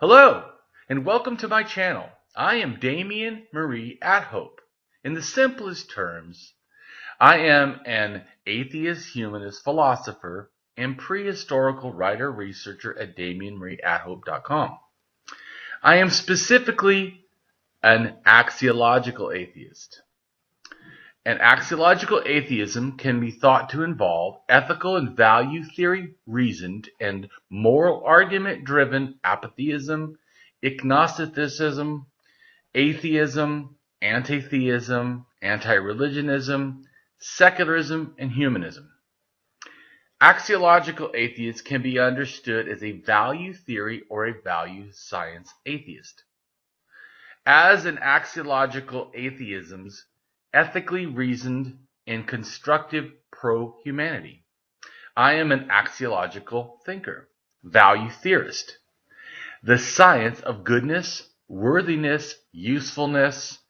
Hello, and welcome to my channel. I am Damien Marie AtHope. In the simplest terms, I am an atheist-humanist philosopher and prehistorical writer-researcher at DamienMarieAtHope.com. I am specifically an axiological atheist. An axiological atheism can be thought to involve ethical and value theory reasoned and moral argument driven apatheism, agnosticism, atheism, antitheism, antireligionism, secularism, and humanism. Axiological atheists can be understood as a value theory or a value science atheist. As an axiological atheism's ethically reasoned and constructive pro-humanity. I am an axiological thinker, value theorist. The science of goodness, worthiness, usefulness,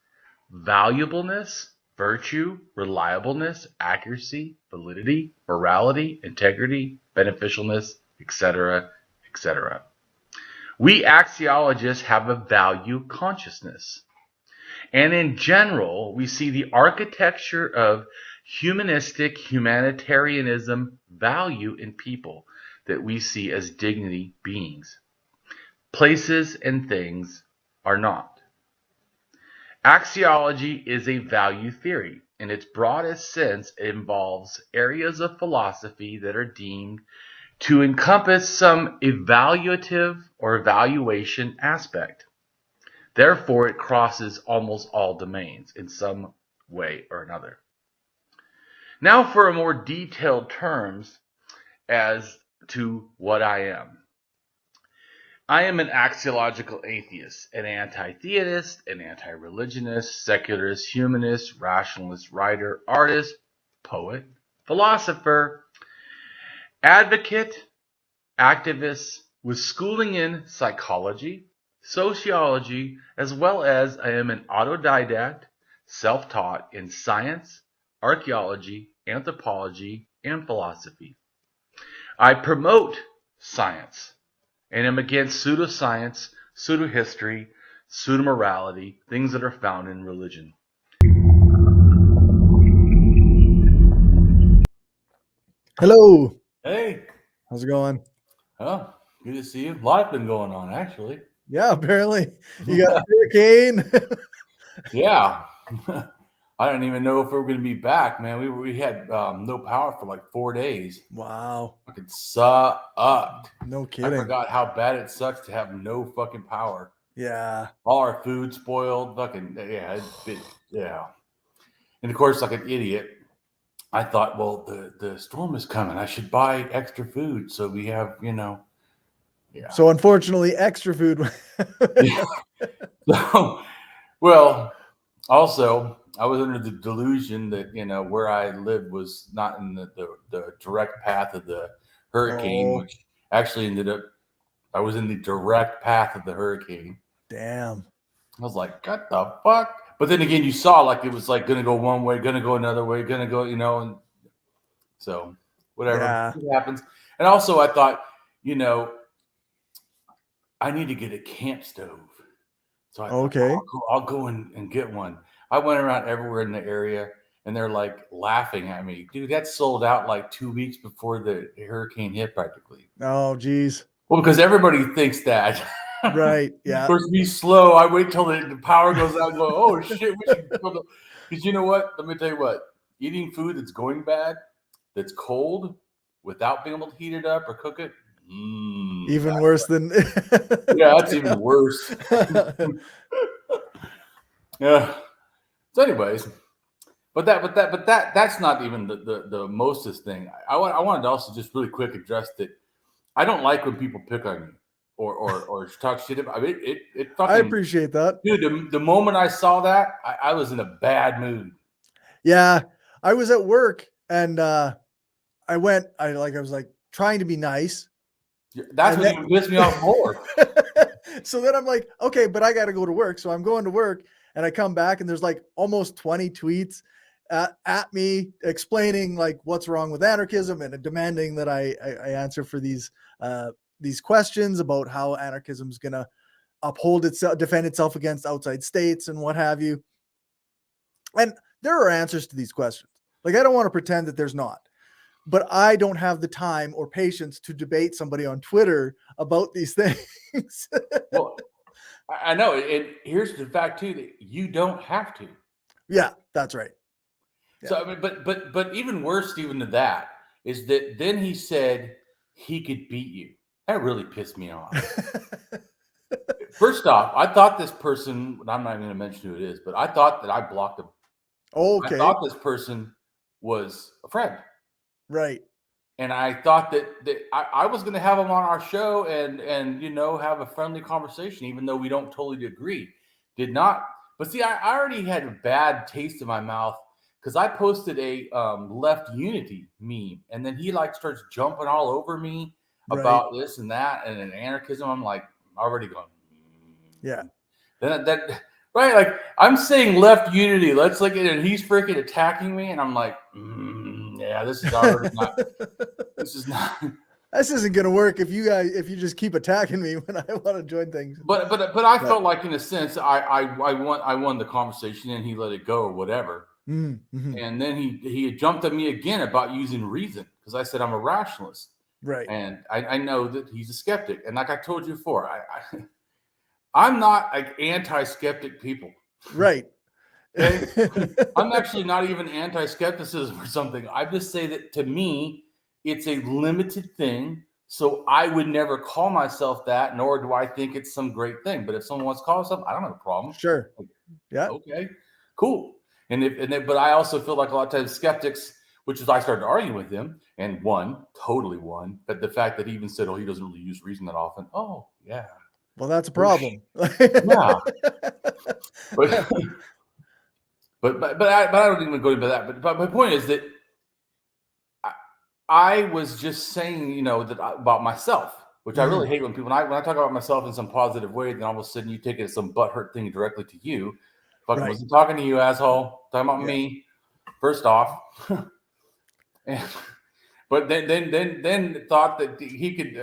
valuableness, virtue, reliableness, accuracy, validity, morality, integrity, beneficialness, etc., etc. We axiologists have a value consciousness. And in general, we see the architecture of humanistic humanitarianism value in people that we see as dignity beings. Places and things are not. Axiology is a value theory. In its broadest sense, it involves areas of philosophy that are deemed to encompass some evaluative or evaluation aspect. Therefore, it crosses almost all domains in some way or another. Now for a more detailed terms as to what I am. I am an axiological atheist, an anti-theist, an anti-religionist, secularist, humanist, rationalist, writer, artist, poet, philosopher, advocate, activist with schooling in psychology, sociology, as well as I am an autodidact, self-taught in science, archaeology, anthropology, and philosophy. I promote science and am against pseudoscience, pseudo-history, pseudo-morality, things that are found in religion. Hello. Hey. How's it going? Oh, good to see you. A lot been going on, actually. Yeah, apparently. You got a hurricane. Yeah. I don't even know if we're going to be back, man. We had no power for like 4 days. Wow. Fucking sucked. No kidding. I forgot how bad it sucks to have no fucking power. Yeah. All our food spoiled. Fucking, yeah. Yeah. And of course, like an idiot, I thought, well, the storm is coming. I should buy extra food so we have, Yeah. So unfortunately, extra food. Yeah. So, well, also, I was under the delusion that, where I lived was not in the direct path of the hurricane, which actually ended up, I was in the direct path of the hurricane. Damn. I was like, what the fuck? But then again, you saw like it was like going to go one way, going to go another way, going to go, and so whatever. Yeah. It happens. And also I thought, I need to get a camp stove. So I thought, I'll go and get one. I went around everywhere in the area and they're like laughing at me. Dude, that sold out like 2 weeks before the hurricane hit practically. Oh, geez. Well, because everybody thinks that. Right. Yeah. Of course, be slow. I wait till the power goes out and go, oh shit, we should go. Because you know what? Let me tell you what. Eating food that's going bad, that's cold, without being able to heat it up or cook it, even worse than yeah, that's even worse. Yeah. So, anyways, but that's not even the mostest thing. I wanted to also just really quick address that I don't like when people pick on you or talk shit about it. It fucking, I appreciate that, dude. The moment I saw that, I was in a bad mood. Yeah, I was at work and I was like trying to be nice. That's what even pissed me off more. So then I'm like, okay, but I got to go to work. So I'm going to work and I come back and there's like almost 20 tweets at me explaining like what's wrong with anarchism and demanding that I answer for these questions about how anarchism is going to uphold itself, defend itself against outside states and what have you. And there are answers to these questions. Like, I don't want to pretend that there's not, but I don't have the time or patience to debate somebody on Twitter about these things. Well, I know. And here's the fact too, that you don't have to. Yeah, that's right. So I mean, but even worse even to that is that then he said he could beat you. That really pissed me off. First off, I thought this person, I'm not even going to mention who it is, but I thought that I blocked him. Okay. I thought this person was a friend. Right. And I thought that I was going to have him on our show and have a friendly conversation, even though we don't totally agree. Did not. But see, I already had a bad taste in my mouth because I posted a left unity meme, and then he like starts jumping all over me about this and that and an anarchism. I'm like already going. Yeah. Then that right, like I'm saying left unity. Let's look at it, and he's freaking attacking me, and I'm like, yeah, this is already not. This is not. This isn't gonna work if you just keep attacking me when I want to join things. But I felt like in a sense I won the conversation and he let it go or whatever. Mm-hmm. And then he had jumped at me again about using reason because I said I'm a rationalist. Right. And I know that he's a skeptic. And like I told you before, I'm not like anti-skeptic people. Right. Okay? I'm actually not even anti-skepticism or something. I just say that to me, it's a limited thing. So I would never call myself that, nor do I think it's some great thing. But if someone wants to call it something, I don't have a problem. Sure. Yeah. Okay. Cool. But I also feel like a lot of times skeptics, which is I started arguing with him and totally won. But the fact that he even said, "Oh, he doesn't really use reason that often." Oh, yeah. Well, that's a problem. Yeah. But I don't even go into that. But my point is that I was just saying, that about myself, which I really hate when people, when I talk about myself in some positive way, then all of a sudden you take it as some butthurt thing directly to you. Fucking wasn't talking to you, asshole. Talking about me. First off. But then thought that he could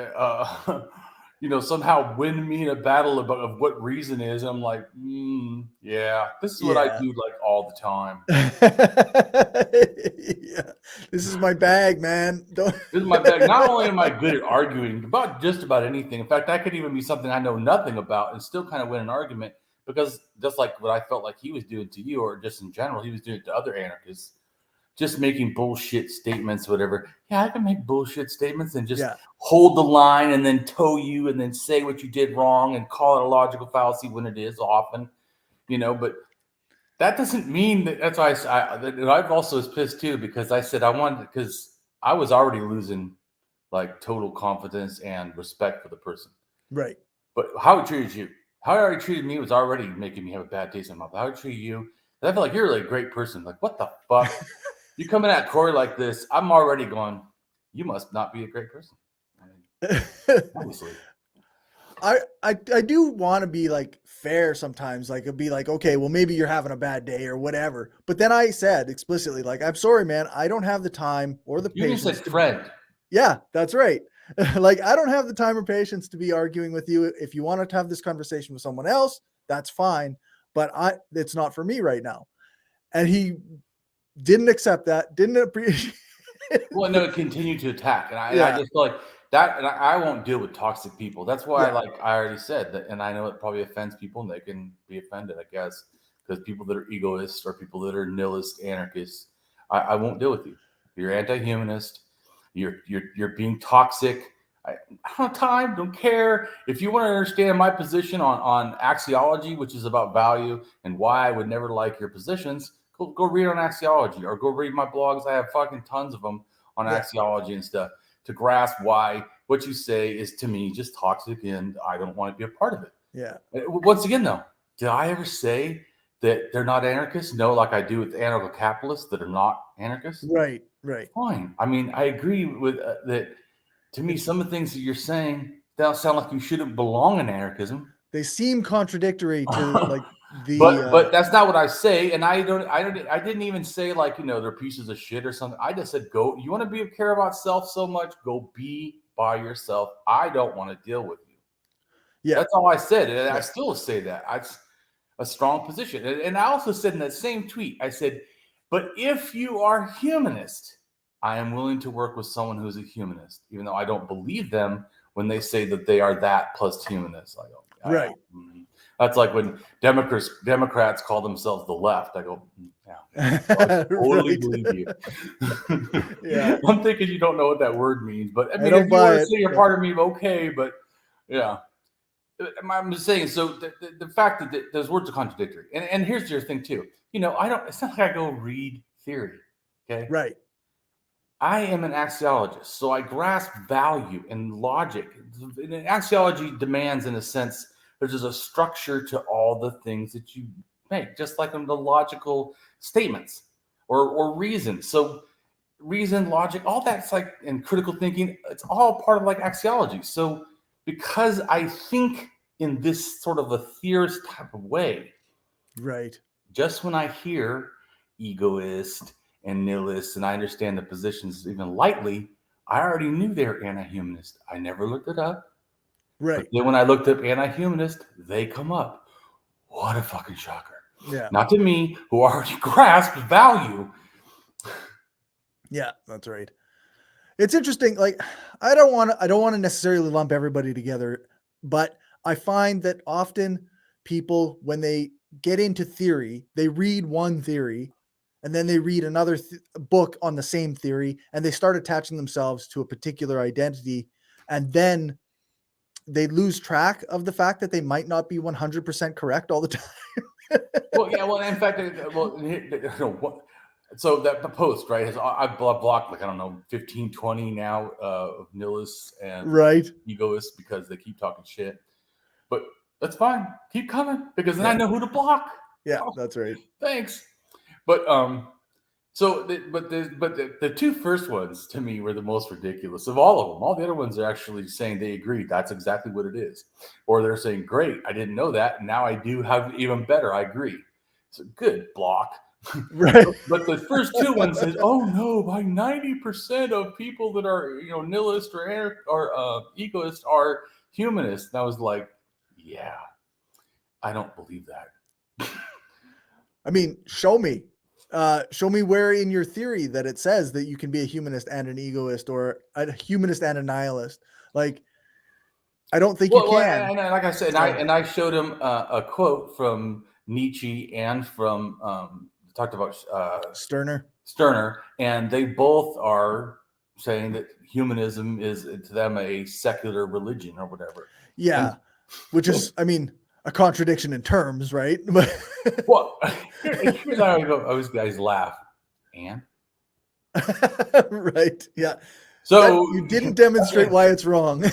somehow win me in a battle of what reason is. I'm like, yeah, this is what I do like all the time. Yeah. This is my bag, man. This is my bag. Not only am I good at arguing about just about anything, in fact, that could even be something I know nothing about and still kind of win an argument, because just like what I felt like he was doing to you, or just in general, he was doing it to other anarchists. Just making bullshit statements, whatever. Yeah, I can make bullshit statements and just hold the line and then toe you and then say what you did wrong and call it a logical fallacy when it is often, but that doesn't mean that. That's why I've also was pissed too, because I said because I was already losing like total confidence and respect for the person. Right. But how it treated you, how it already treated me was already making me have a bad taste in my mouth. How it treated you, and I feel like you're really a great person. Like, what the fuck? You coming at Cory like this, I'm already going, you must not be a great person. I mean, obviously. I do want to be like fair sometimes. Like, it'd be like, okay, well, maybe you're having a bad day or whatever. But then I said explicitly, like, I'm sorry, man. I don't have the time or the patience. You said friend. Yeah, that's right. Like, I don't have the time or patience to be arguing with you. If you want to have this conversation with someone else, that's fine. But it's not for me right now. And he didn't accept that, didn't appreciate it. Well, no, it continued to attack. And I just feel like that, and I won't deal with toxic people. That's why I already said that, and I know it probably offends people, and they can be offended, I guess, because people that are egoists or people that are nihilist anarchists, I won't deal with you. You're anti-humanist. You're being toxic. I don't have time, don't care. If you want to understand my position on axiology, which is about value and why I would never like your positions, go read on axiology, or go read my blogs. I have fucking tons of them on axiology and stuff to grasp why what you say is, to me, just toxic and I don't want to be a part of it. Yeah. Once again, though, did I ever say that they're not anarchists? No, like I do with anarcho-capitalists that are not anarchists. Right. Fine. I mean, I agree with that. To me, some of the things that you're saying sound like you shouldn't belong in anarchism. They seem contradictory to like the. But that's not what I say, and I didn't even say like they're pieces of shit or something. I just said go. You want to care about self so much, go be by yourself. I don't want to deal with you. Yeah. That's all I said. And I still say that. That's a strong position. And I also said in that same tweet, I said, but if you are humanist, I am willing to work with someone who's a humanist, even though I don't believe them when they say that they are that plus humanist. I go, Right. That's like when Democrats call themselves the left. I go, yeah, I totally believe you. Yeah. I'm thinking you don't know what that word means, but I mean, don't if you want buy to it, say you're part of me, okay, but yeah. I'm just saying, so the fact that those words are contradictory. And here's your thing too. It's not like I go read theory. Okay. Right. I am an axiologist, so I grasp value and logic. And axiology demands, in a sense, there's just a structure to all the things that you make, just like in the logical statements or reason. So reason, logic, all that's like in critical thinking, it's all part of like axiology. So because I think in this sort of a theorist type of way, right, just when I hear egoist and nihilist and I understand the positions even lightly, I already knew they're anti-humanist. I never looked it up. Right. But then when I looked up anti-humanist, they come up. What a fucking shocker. Yeah. Not to me, who already grasped value. Yeah, that's right. It's interesting. Like, I don't want to necessarily lump everybody together, but I find that often people, when they get into theory, they read one theory and then they read another book on the same theory and they start attaching themselves to a particular identity. And then they lose track of the fact that they might not be 100% correct all the time. Well, yeah. Well, in fact, so that the post, right, I've blocked like, I don't know, 15, 20 now of nihilists and right, egoists because they keep talking shit. But that's fine. Keep coming because then I know who to block. Yeah, that's right. Thanks. But the two first ones to me were the most ridiculous of all of them. All the other ones are actually saying they agree. That's exactly what it is. Or they're saying, great, I didn't know that. And now I do have even better. I agree. So good, block. Right. But the first two ones said, oh no, by 90% of people that are, nihilist or egoist are humanists. And I was like, yeah, I don't believe that. I mean, show me where in your theory that it says that you can be a humanist and an egoist, or a humanist and a nihilist. Like, I don't think you can. And like I said, and I showed him a quote from Nietzsche and from talked about Stirner, and they both are saying that humanism is to them a secular religion or whatever. Yeah, which is, I mean, a contradiction in terms, right? Well, here's how I always guys laugh. And right, yeah. So you didn't demonstrate why it's wrong.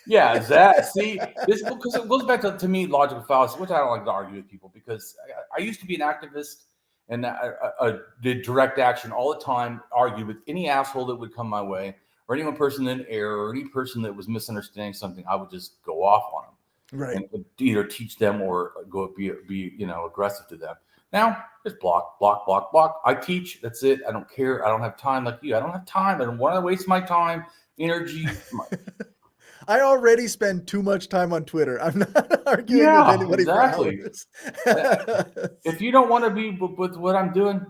Yeah, see, this because it goes back to me logical fallacy, which I don't like to argue with people because I used to be an activist and I did direct action all the time, argued with any asshole that would come my way, or any person in error, or any person that was misunderstanding something. I would just go off on them, right? And either teach them or go be aggressive to them. Now just block. I teach. That's it. I don't care. I don't have time like you. I don't have time. I don't want to waste my time, energy. I already spend too much time on Twitter. I'm not arguing with anybody. Exactly. If you don't want to be with what I'm doing,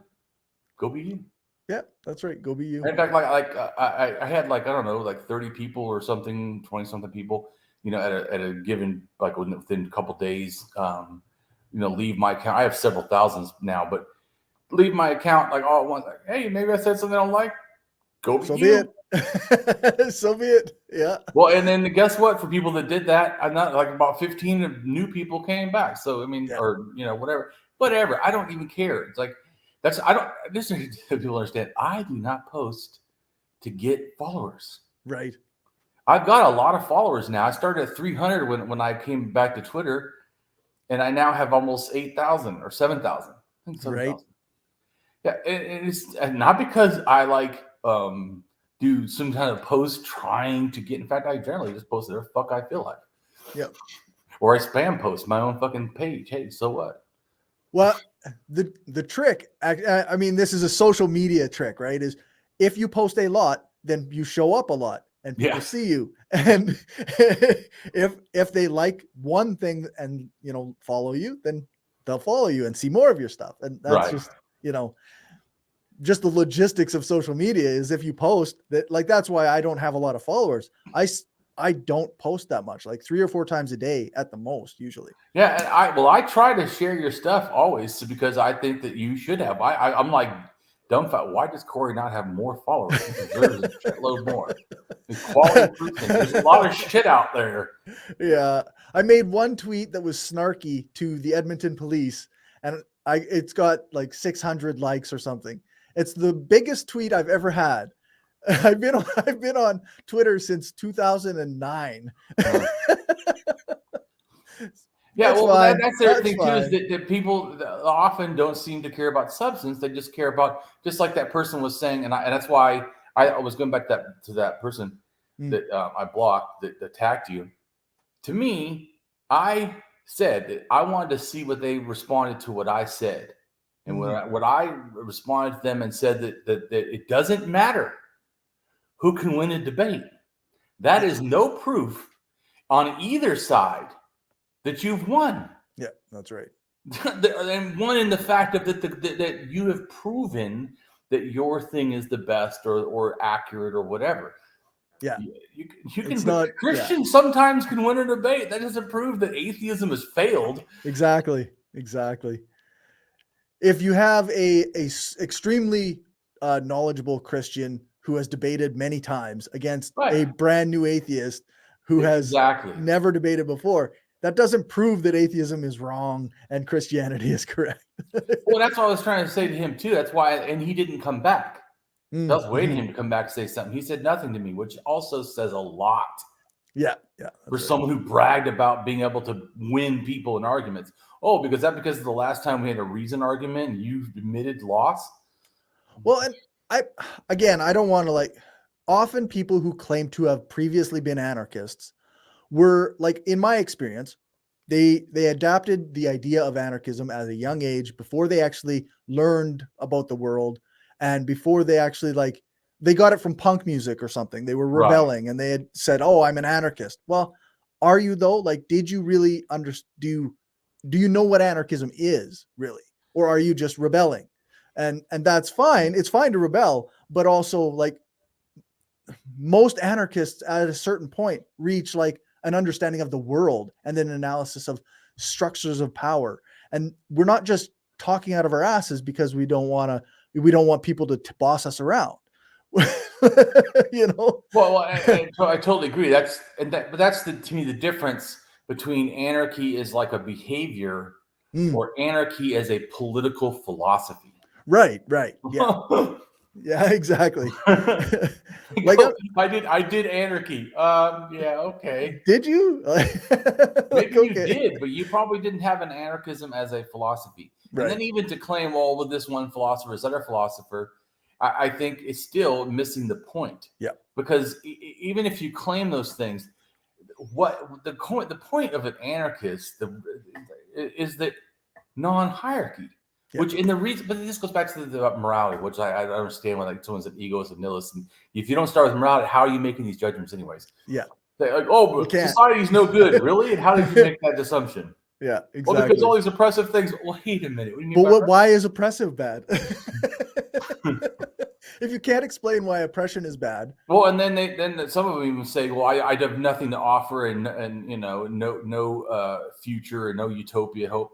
go be you. Yeah, that's right. Go be you. In fact, I had like, I don't know, like 30 people or something, 20 something people, at a given, like within a couple days, leave my account. I have several thousands now, but leave my account like all at once. Like, hey, maybe I said something I don't like. Go be you. So be it. Yeah. Well, and then guess what? For people that did that, I'm not like about 15 new people came back. So I mean, or whatever. I don't even care. It's like this is people understand. I do not post to get followers. Right. I've got a lot of followers now. I started at 300 when I came back to Twitter, and I now have almost 8,000 or 7,000. Right. Yeah, and it's not because I like do some kind of post trying to get. In fact, I generally just post whatever fuck I feel like. Yep. Or I spam post my own fucking page. Hey, so what? Well, the trick, I mean, this is a social media trick, right? Is if you post a lot, then you show up a lot. and people Yeah. see you. And if they like one thing and, you know, follow you, then they'll follow you and see more of your stuff. And that's Right. just, you know, just the logistics of social media is if you post that, like, that's why I don't have a lot of followers. I don't post that much, like 3 or 4 times a day at the most, usually. Yeah, and I try to share your stuff always because I think that you should have. I'm like dumbfounded. Why does Cory not have more followers? He deserves a shitload more. Quality person. There's a lot of shit out there. Yeah, I made one tweet that was snarky to the Edmonton police, and it's got like 600 likes or something. It's the biggest tweet I've ever had. I've been on Twitter since 2009. Yeah, That's well, fine. that's the other That's thing too, is fine. that people often don't seem to care about substance. They just care about, just like that person was saying, and that's why I was going back to that person that I blocked that attacked you. To me, I said that I wanted to see what they responded to what I said, and what I responded to them and said that it doesn't matter who can win a debate. That is no proof on either side that you've won. Yeah, that's right. And one in the fact of that you have proven that your thing is the best or accurate or whatever. Yeah, you can. Christians sometimes can win a debate. That doesn't prove that atheism has failed. Exactly. If you have a extremely knowledgeable Christian who has debated many times against a brand new atheist who has never debated before, that doesn't prove that atheism is wrong and Christianity is correct. Well, that's what I was trying to say to him too. That's why, and he didn't come back. I was waiting for him to come back and say something. He said nothing to me, which also says a lot. Yeah. For someone who bragged about being able to win people in arguments. Oh, because of the last time we had a reason argument and you admitted loss? Well, and I don't want to often people who claim to have previously been anarchists were, like, in my experience, they adapted the idea of anarchism at a young age before they actually learned about the world and before they actually they got it from punk music or something. They were rebelling and they had said, "Oh, I'm an anarchist." Well, are you though? Like, did you really do you know what anarchism is really? Or are you just rebelling? And that's fine. It's fine to rebel, but also most anarchists at a certain point reach an understanding of the world and then an analysis of structures of power. And we're not just talking out of our asses because we don't want people to boss us around. Well, I totally agree. But that's to me the difference between anarchy as like a behavior or anarchy as a political philosophy. Right. Yeah. Yeah, exactly. I did anarchy. Yeah, okay. Did you? Maybe you did, but you probably didn't have an anarchism as a philosophy. Right. And then even to claim, with this one philosopher is other philosopher, I think it's still missing the point. Yeah. Because even if you claim those things, what the point of an anarchist is that non-hierarchy. Yeah. Which in the reason, but this goes back to the morality, which I understand when someone's an egoist and nihilist, and if you don't start with morality, how are you making these judgments anyways? Yeah. They're like, society's no good, really? And how did you make that assumption? Yeah, exactly. Well, because all these oppressive things. Wait a minute. What do you mean but why is oppressive bad? If you can't explain why oppression is bad. Well, and then some of them even say, well, I have nothing to offer and no future and no utopia hope.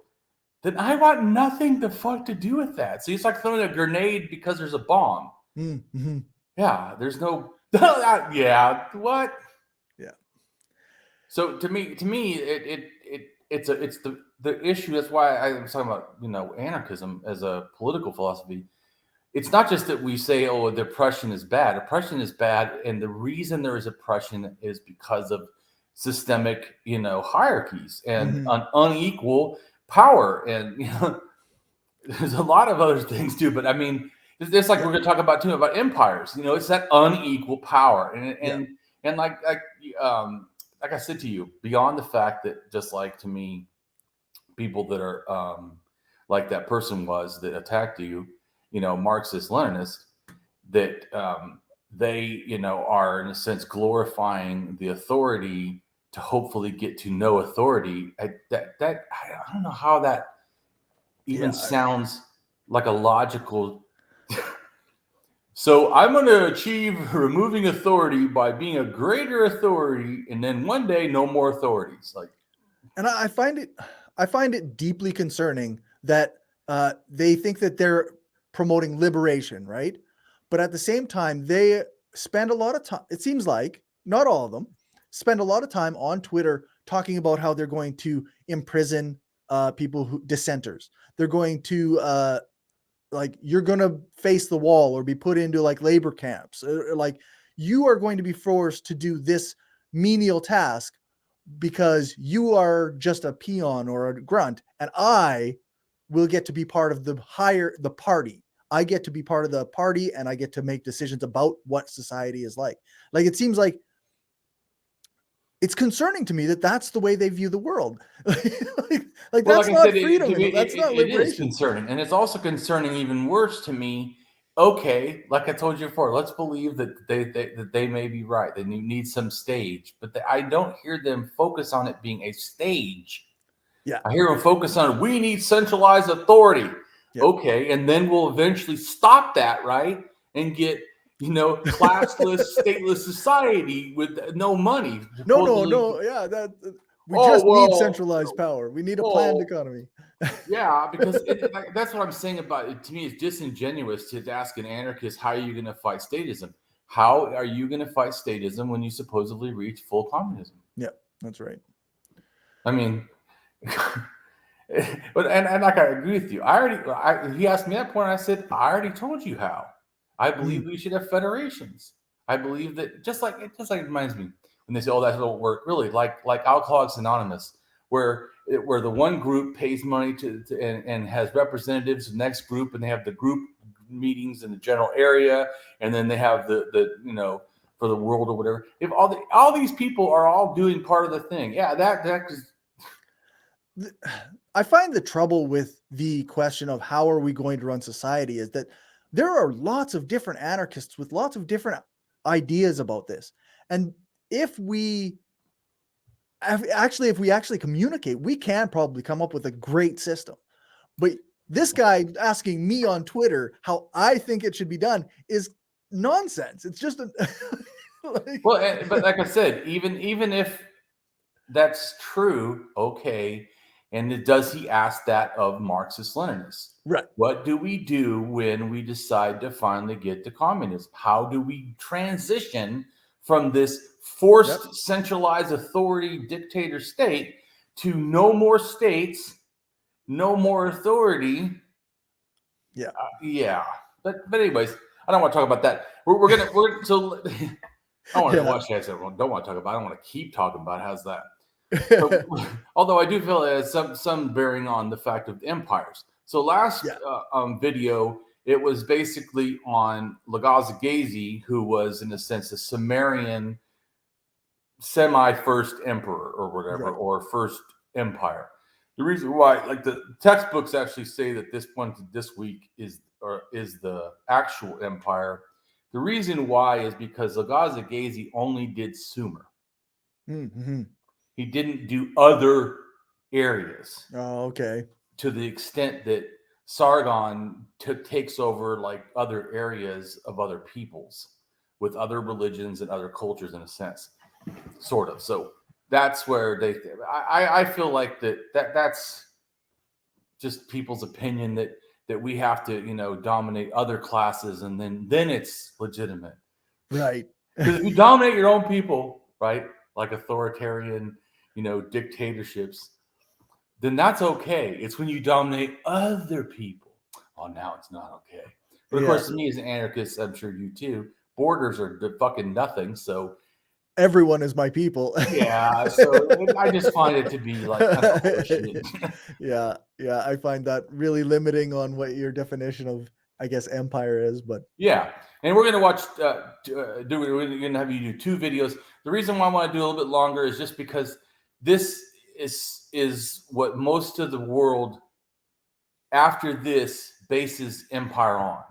Then I want nothing to do with that. See, it's like throwing a grenade because there's a bomb. Mm-hmm. Yeah, there's no. Yeah, what? Yeah. So to me, it's the issue. That's why I was talking about anarchism as a political philosophy. It's not just that we say, oh, the oppression is bad. Oppression is bad, and the reason there is oppression is because of systemic hierarchies and an unequal power, and there's a lot of other things too. But I mean, it's like we're going to talk about too about empires. It's that unequal power, and like I said to you, beyond the fact that just like to me, people that are like that person was that attacked you, Marxist Leninist, that they, are in a sense glorifying the authority to hopefully get to no authority. I don't know how that even sounds like a logical. So I'm going to achieve removing authority by being a greater authority, and then one day no more authorities. And I find it deeply concerning that they think that they're promoting liberation, right? But at the same time, they spend a lot of time. It seems like not all of them spend a lot of time on Twitter talking about how they're going to imprison people dissenters. They're going to you're going to face the wall or be put into like labor camps. Like you are going to be forced to do this menial task because you are just a peon or a grunt, and I will get to be part of the party. I get to be part of the party, and I get to make decisions about what society is like. Like, it seems like it's concerning to me that that's the way they view the world. That's not freedom. That's not liberation. It is concerning. And it's also concerning, even worse to me. Okay, like I told you before, let's believe that they may be right. They need some stage, but I don't hear them focus on it being a stage. Yeah, I hear them focus on we need centralized authority. Yeah. Okay, and then we'll eventually stop that, right, and get classless, stateless society with no money. No. Yeah, we need centralized power. We need a planned economy. Yeah, because that's what I'm saying about it. To me, it's disingenuous to ask an anarchist, how are you going to fight statism? How are you going to fight statism when you supposedly reach full communism? Yeah, that's right. I mean, but and like, I agree with you. He asked me that point. I said, I already told you how. I believe we should have federations. I believe that just like it reminds me when they say, "Oh, that won't work." Really, like Alcoholics Anonymous, where the one group pays money to and has representatives of the next group, and they have the group meetings in the general area, and then they have the for the world or whatever. If all these people are all doing part of the thing, that is. I find the trouble with the question of how are we going to run society is that there are lots of different anarchists with lots of different ideas about this. And if we actually communicate, we can probably come up with a great system. But this guy asking me on Twitter how I think it should be done is nonsense. It's just but like I said, even if that's true, okay. And does he ask that of Marxist-Leninists? Right. What do we do when we decide to finally get to communism? How do we transition from this forced centralized authority dictator state to no more states, no more authority? Yeah. But anyways, I don't want to talk about that. We're gonna I want to watch that. Don't want to talk about. I don't want to keep talking about. How's that? So, although I do feel it has some bearing on the fact of empires. So last video, it was basically on Legazzi, who was in a sense a Sumerian semi-first emperor or whatever, or first empire. The reason why, like the textbooks actually say that this week is the actual empire. The reason why is because Legazzi only did Sumer. Mm-hmm. He didn't do other areas. Oh, okay. To the extent that Sargon takes over like other areas of other peoples with other religions and other cultures in a sense, sort of. So that's where I feel like that's just people's opinion that we have to dominate other classes and then it's legitimate. Right. Because if you dominate your own people, right, like authoritarian dictatorships, then that's okay. It's when you dominate other people. Oh, now it's not okay. But of course, to me as an anarchist, I'm sure you too, borders are fucking nothing. So everyone is my people. Yeah. So I just find it to be like kind of bullshit. Yeah. I find that really limiting on what your definition of, I guess, empire is. But yeah. And we're going to watch, we're going to have you do 2 videos. The reason why I want to do a little bit longer is just because this is what most of the world after this bases empire on.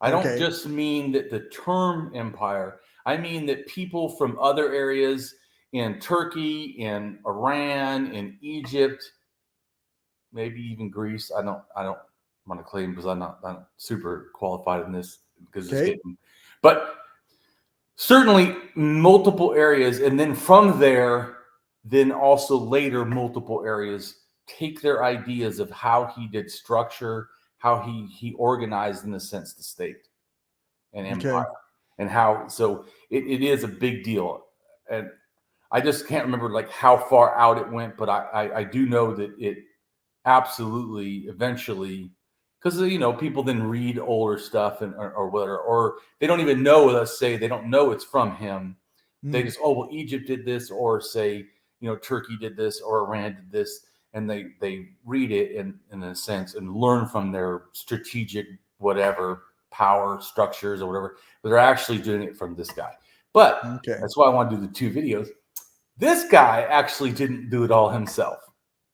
I don't Okay. just mean that the term empire. I mean that people from other areas in Turkey, in Iran, in Egypt, maybe even Greece. I don't want to claim because I'm not super qualified in this because it's Okay. getting, but certainly multiple areas, and then from there, then also later multiple areas take their ideas of how he did structure, how he organized in a sense the state and empire, Okay. and how so it is a big deal. And I just can't remember like how far out it went, but I do know that it absolutely eventually, because people then read older stuff and or whatever, or they don't even know. Let's say they don't know it's from him. They just, oh well, Egypt did this, or say Turkey did this, or Iran did this, and they read it in a sense and learn from their strategic whatever power structures or whatever, but they're actually doing it from this guy. But Okay. that's why I want to do the 2 videos. This guy actually didn't do it all himself.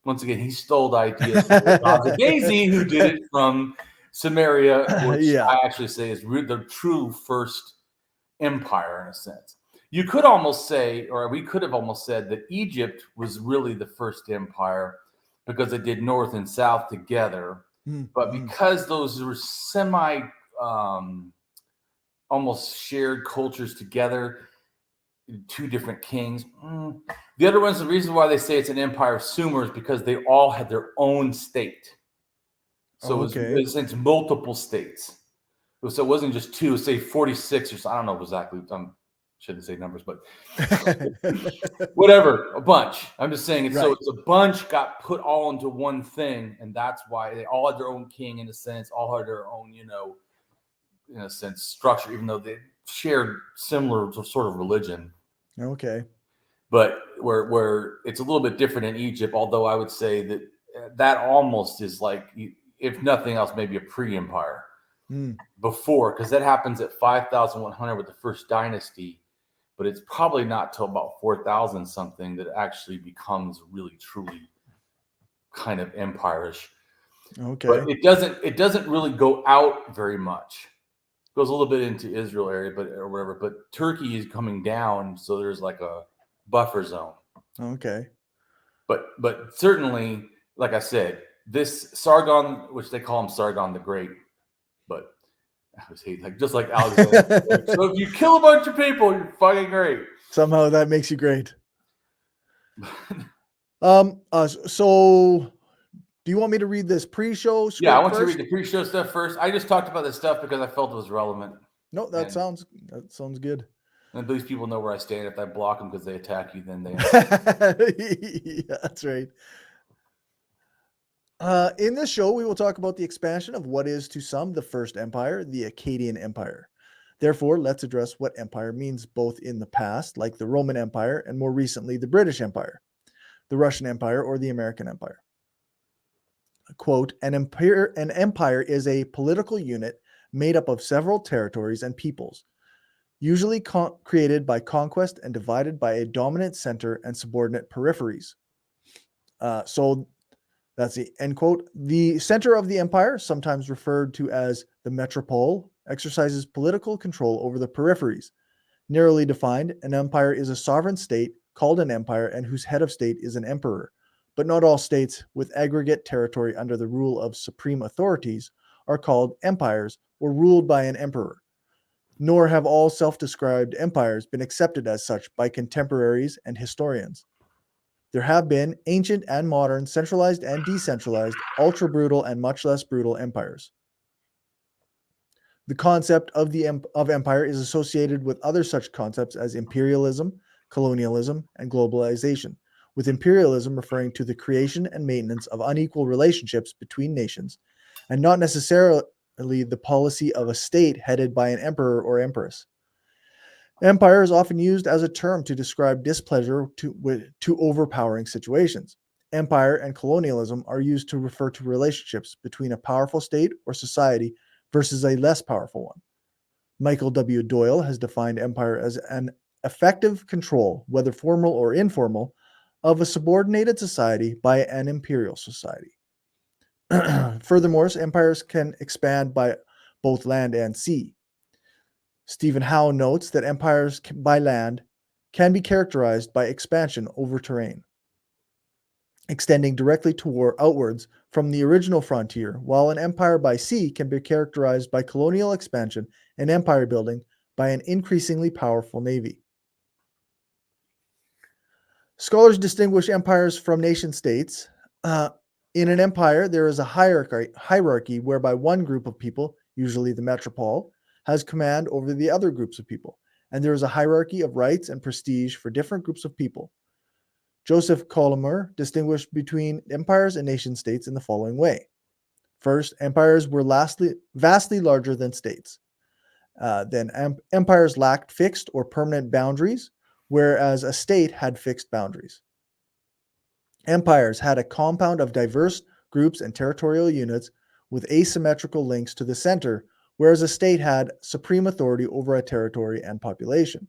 Once again, he stole the ideas from Daisy, who did it from Samaria, which Yeah. I actually say is the true first empire in a sense. You could almost say, or we could have almost said, that Egypt was really the first empire because it did north and south together. But because those were almost shared cultures together, 2 different kings. The other one's the reason why they say it's an empire of Sumer is because they all had their own state. So it was since multiple states. So it wasn't just 2, say 46 or so. I don't know exactly. I shouldn't say numbers, but whatever, a bunch. I'm just saying so it's a bunch got put all into one thing, and that's why they all had their own king in a sense, all had their own, in a sense, structure, even though they shared similar sort of religion. Okay. But where it's a little bit different in Egypt, although I would say that almost is like, if nothing else, maybe a pre-empire before, because that happens at 5,100 with the first dynasty, but it's probably not till about 4,000 something that it actually becomes really truly kind of empire-ish. Okay. But it doesn't really go out very much. It goes a little bit into Israel area, or whatever. But Turkey is coming down, so there's like a buffer zone. Okay. But certainly, like I said, this Sargon, which they call him Sargon the Great, but I was just like Alexander. So if you kill a bunch of people, you're fucking great. Somehow that makes you great. So do you want me to read this pre-show script? Yeah, I want first? you to read the pre-show stuff first. I just talked about this stuff because I felt it was relevant. No, that sounds good. And at least people know where I stand. If I block them because they attack you, then they. Yeah, that's right. In this show, we will talk about the expansion of what is to some the first empire, the Acadian Empire. Therefore, let's address what empire means both in the past, like the Roman Empire, and more recently, the British Empire, the Russian Empire, or the American Empire. Quote, an empire is a political unit made up of several territories and peoples, usually created by conquest and divided by a dominant center and subordinate peripheries. So that's the end quote. The center of the empire, sometimes referred to as the metropole, exercises political control over the peripheries. Narrowly defined, an empire is a sovereign state called an empire and whose head of state is an emperor. But not all states with aggregate territory under the rule of supreme authorities are called empires or ruled by an emperor. Nor have all self-described empires been accepted as such by contemporaries and historians. There have been ancient and modern, centralized and decentralized, ultra-brutal and much less brutal empires. The concept of empire is associated with other such concepts as imperialism, colonialism, and globalization, with imperialism referring to the creation and maintenance of unequal relationships between nations, and not necessarily the policy of a state headed by an emperor or empress. Empire is often used as a term to describe displeasure to overpowering situations. Empire and colonialism are used to refer to relationships between a powerful state or society versus a less powerful one. Michael W. Doyle has defined empire as an effective control, whether formal or informal, of a subordinated society by an imperial society. Furthermore, empires can expand by both land and sea. Stephen Howe notes that empires by land can be characterized by expansion over terrain, extending directly outwards from the original frontier, while an empire by sea can be characterized by colonial expansion and empire building by an increasingly powerful navy. Scholars distinguish empires from nation states. In an empire, there is a hierarchy whereby one group of people, usually the metropole, has command over the other groups of people, and there is a hierarchy of rights and prestige for different groups of people. Joseph Collamer distinguished between empires and nation states in the following way. First, empires were vastly larger than states. Then empires lacked fixed or permanent boundaries, whereas a state had fixed boundaries. Empires had a compound of diverse groups and territorial units with asymmetrical links to the center, whereas a state had supreme authority over a territory and population.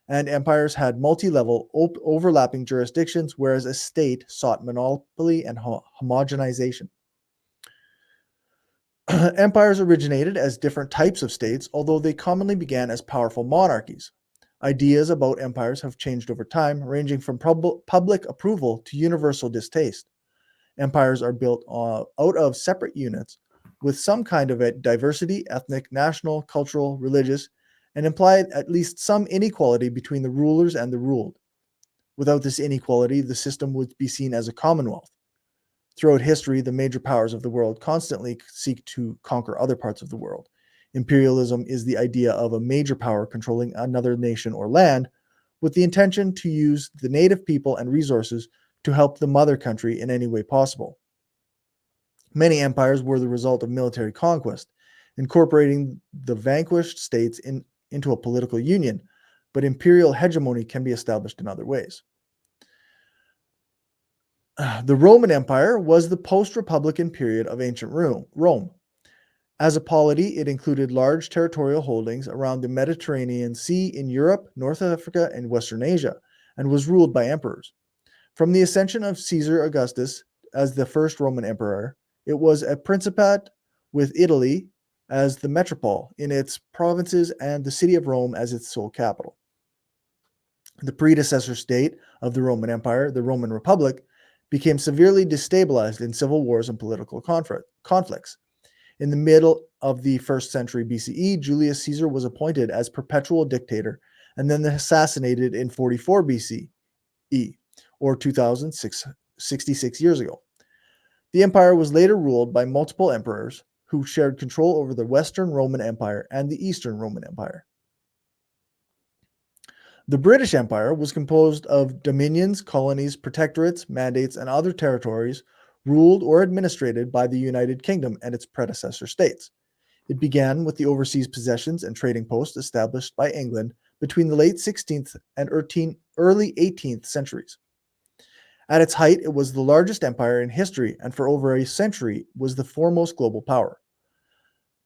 And empires had multi-level overlapping jurisdictions, whereas a state sought monopoly and homogenization. Empires originated as different types of states, although they commonly began as powerful monarchies. Ideas about empires have changed over time, ranging from public approval to universal distaste. Empires are built out of separate units with some kind of a diversity, ethnic, national, cultural, religious, and imply at least some inequality between the rulers and the ruled. Without this inequality, the system would be seen as a commonwealth. Throughout history, the major powers of the world constantly seek to conquer other parts of the world. Imperialism is the idea of a major power controlling another nation or land with the intention to use the native people and resources to help the mother country in any way possible. Many empires were the result of military conquest, incorporating the vanquished states into a political union, but imperial hegemony can be established in other ways. The Roman Empire was the post-Republican period of ancient Rome. As a polity, it included large territorial holdings around the Mediterranean Sea in Europe, North Africa, and Western Asia, and was ruled by emperors. From the ascension of Caesar Augustus as the first Roman emperor, it was a principate with Italy as the metropole in its provinces and the city of Rome as its sole capital. The predecessor state of the Roman Empire, the Roman Republic, became severely destabilized in civil wars and political conflicts. In the middle of the 1st century BCE, Julius Caesar was appointed as perpetual dictator and then assassinated in 44 BCE, or 2,066 years ago. The empire was later ruled by multiple emperors who shared control over the Western Roman Empire and the Eastern Roman Empire. The British Empire was composed of dominions, colonies, protectorates, mandates, and other territories ruled or administered by the United Kingdom and its predecessor states. It began with the overseas possessions and trading posts established by England between the late 16th and early 18th centuries. At its height, it was the largest empire in history, and for over a century was the foremost global power.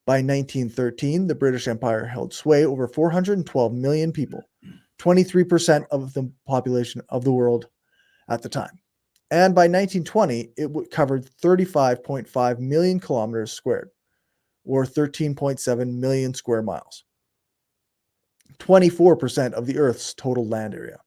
By 1913, the British Empire held sway over 412 million people, 23% of the population of the world at the time. And by 1920, it covered 35.5 million kilometers squared, or 13.7 million square miles, 24% of the Earth's total land area.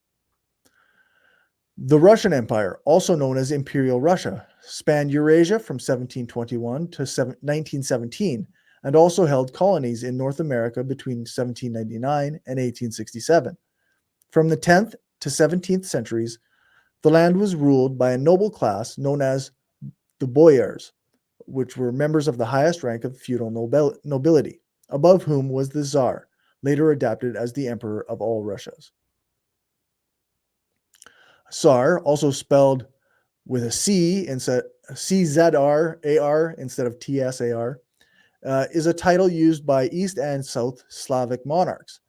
The Russian Empire, also known as Imperial Russia, spanned Eurasia from 1721 to 1917 and also held colonies in North America between 1799 and 1867. From the 10th to 17th centuries, the land was ruled by a noble class known as the boyars, which were members of the highest rank of feudal nobility, above whom was the Tsar, later adapted as the Emperor of all Russias. Tsar, also spelled with a C instead CZRAR instead of TSAR, is a title used by East and South Slavic monarchs.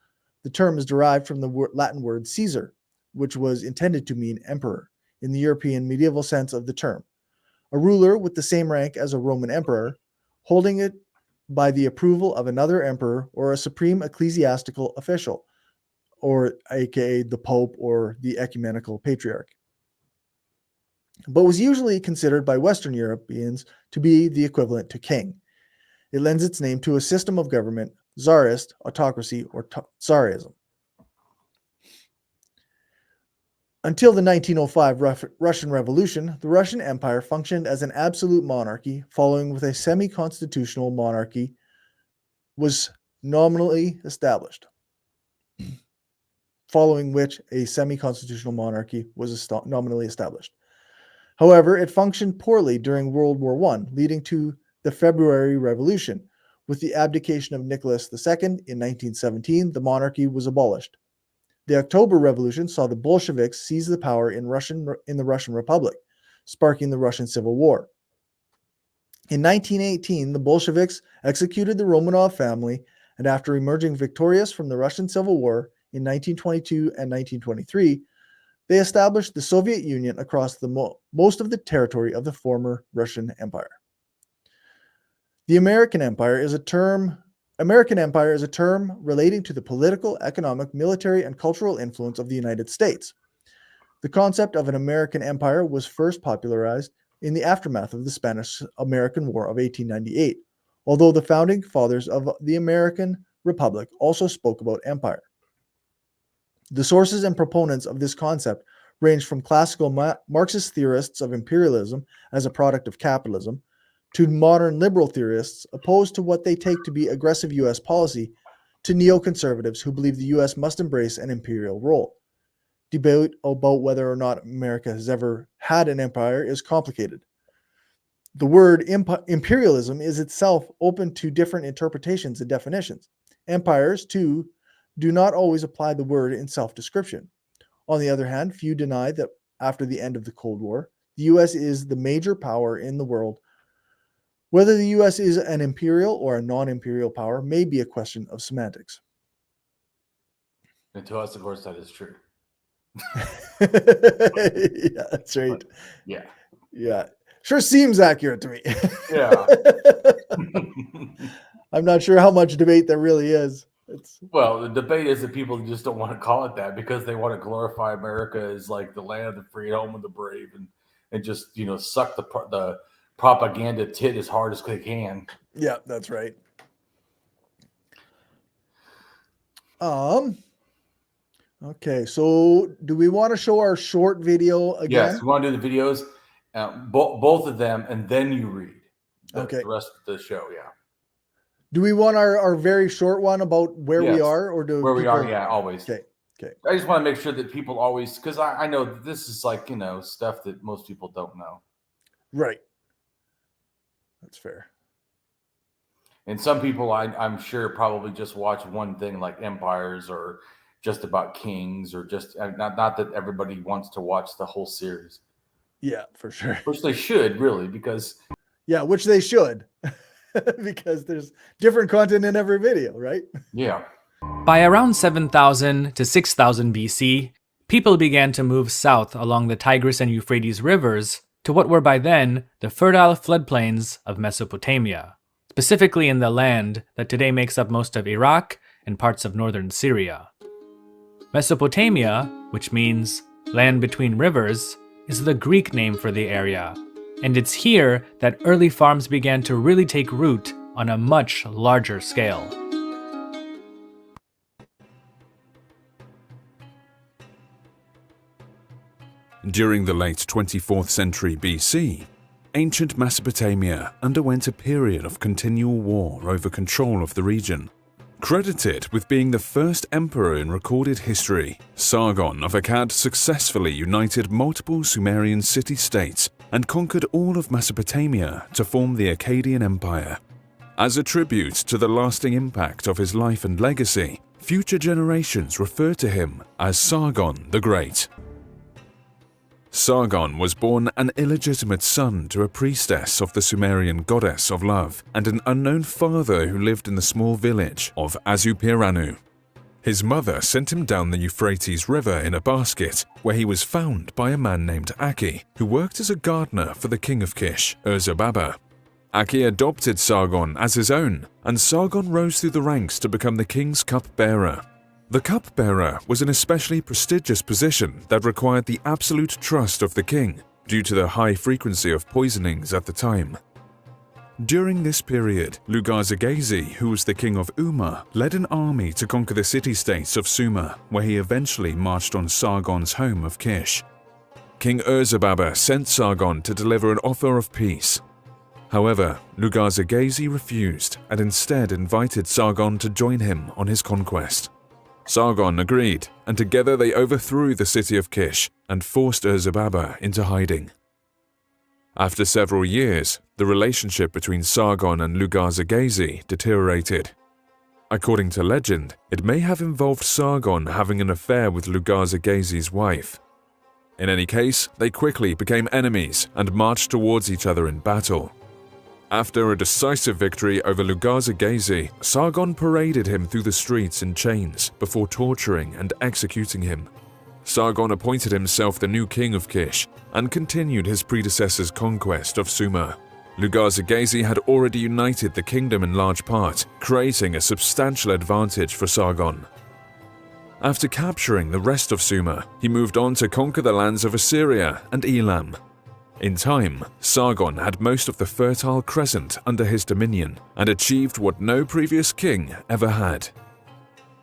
The term is derived from the Latin word Caesar, which was intended to mean emperor in the European medieval sense of the term. A ruler with the same rank as a Roman emperor, holding it by the approval of another emperor or a supreme ecclesiastical official, or aka the Pope or the ecumenical patriarch, but was usually considered by Western Europeans to be the equivalent to king. it lends its name to a system of government, czarist, autocracy, or Tsarism. Until the 1905 Russian Revolution, the Russian Empire functioned as an absolute monarchy, following which a semi-constitutional monarchy was nominally established. However, it functioned poorly during World War I, leading to the February Revolution. With the abdication of Nicholas II in 1917, the monarchy was abolished. The October Revolution saw the Bolsheviks seize the power in the Russian Republic, sparking the Russian Civil War. In 1918, the Bolsheviks executed the Romanov family, and after emerging victorious from the Russian Civil War in 1922 and 1923, they established the Soviet Union across most of the territory of the former Russian Empire. The American Empire is a term relating to the political, economic, military, and cultural influence of the United States. The concept of an American empire was first popularized in the aftermath of the Spanish-American War of 1898, although the founding fathers of the American Republic also spoke about empire. The sources and proponents of this concept range from classical Marxist theorists of imperialism as a product of capitalism to modern liberal theorists opposed to what they take to be aggressive U.S. policy, to neoconservatives who believe the U.S. must embrace an imperial role. Debate about whether or not America has ever had an empire is complicated. The word imperialism is itself open to different interpretations and definitions. Empires, too, do not always apply the word in self-description. On the other hand, few deny that after the end of the Cold War, the U.S. is the major power in the world. Whether the U.S. is an imperial or a non-imperial power may be a question of semantics. And to us, of course, that is true. Yeah, that's right. Yeah. Yeah. Sure seems accurate to me. Yeah. I'm not sure how much debate there really is. Well, the debate is that people just don't want to call it that because they want to glorify America as like the land of the free, home of the brave, and just, suck the propaganda tit as hard as they can. Yeah, that's right. Okay, so do we want to show our short video again? Yes, we want to do the videos, both of them, and then you read the rest of the show. Yeah. Do we want our very short one about where we are, or do where we are? Yeah, always. Okay. I just want to make sure that people always, because I know that this is like stuff that most people don't know. Right. That's fair. And some people, I'm sure, probably just watch one thing like empires or just about kings, or just not that everybody wants to watch the whole series. Yeah, for sure. Which they should, really, because... Yeah, which they should. Because there's different content in every video, right? Yeah. By around 7,000 to 6,000 BC, people began to move south along the Tigris and Euphrates rivers to what were by then the fertile floodplains of Mesopotamia, specifically in the land that today makes up most of Iraq and parts of northern Syria. Mesopotamia, which means land between rivers, is the Greek name for the area, and it's here that early farms began to really take root on a much larger scale. During the late 24th century BC, ancient Mesopotamia underwent a period of continual war over control of the region. Credited with being the first emperor in recorded history, Sargon of Akkad successfully united multiple Sumerian city-states and conquered all of Mesopotamia to form the Acadian Empire. As a tribute to the lasting impact of his life and legacy, future generations refer to him as Sargon the Great. Sargon was born an illegitimate son to a priestess of the Sumerian goddess of love and an unknown father who lived in the small village of Azupiranu. His mother sent him down the Euphrates River in a basket, where he was found by a man named Aki, who worked as a gardener for the king of Kish, Urzababa. Aki adopted Sargon as his own, and Sargon rose through the ranks to become the king's cupbearer. The cupbearer was an especially prestigious position that required the absolute trust of the king, due to the high frequency of poisonings at the time. During this period, Lugarzagesi, who was the king of Umma, led an army to conquer the city-states of Sumer, where he eventually marched on Sargon's home of Kish. King Urzababa sent Sargon to deliver an offer of peace. However, Lugarzagesi refused and instead invited Sargon to join him on his conquest. Sargon agreed, and together they overthrew the city of Kish and forced Urzababa into hiding. After several years, the relationship between Sargon and Lugarzagesi deteriorated. According to legend, it may have involved Sargon having an affair with Lugarzagesi's wife. In any case, they quickly became enemies and marched towards each other in battle. After a decisive victory over Lugarzagesi, Sargon paraded him through the streets in chains before torturing and executing him. Sargon appointed himself the new king of Kish and continued his predecessor's conquest of Sumer. Lugarzagesi had already united the kingdom in large part, creating a substantial advantage for Sargon. After capturing the rest of Sumer, he moved on to conquer the lands of Assyria and Elam. In time, Sargon had most of the Fertile Crescent under his dominion and achieved what no previous king ever had.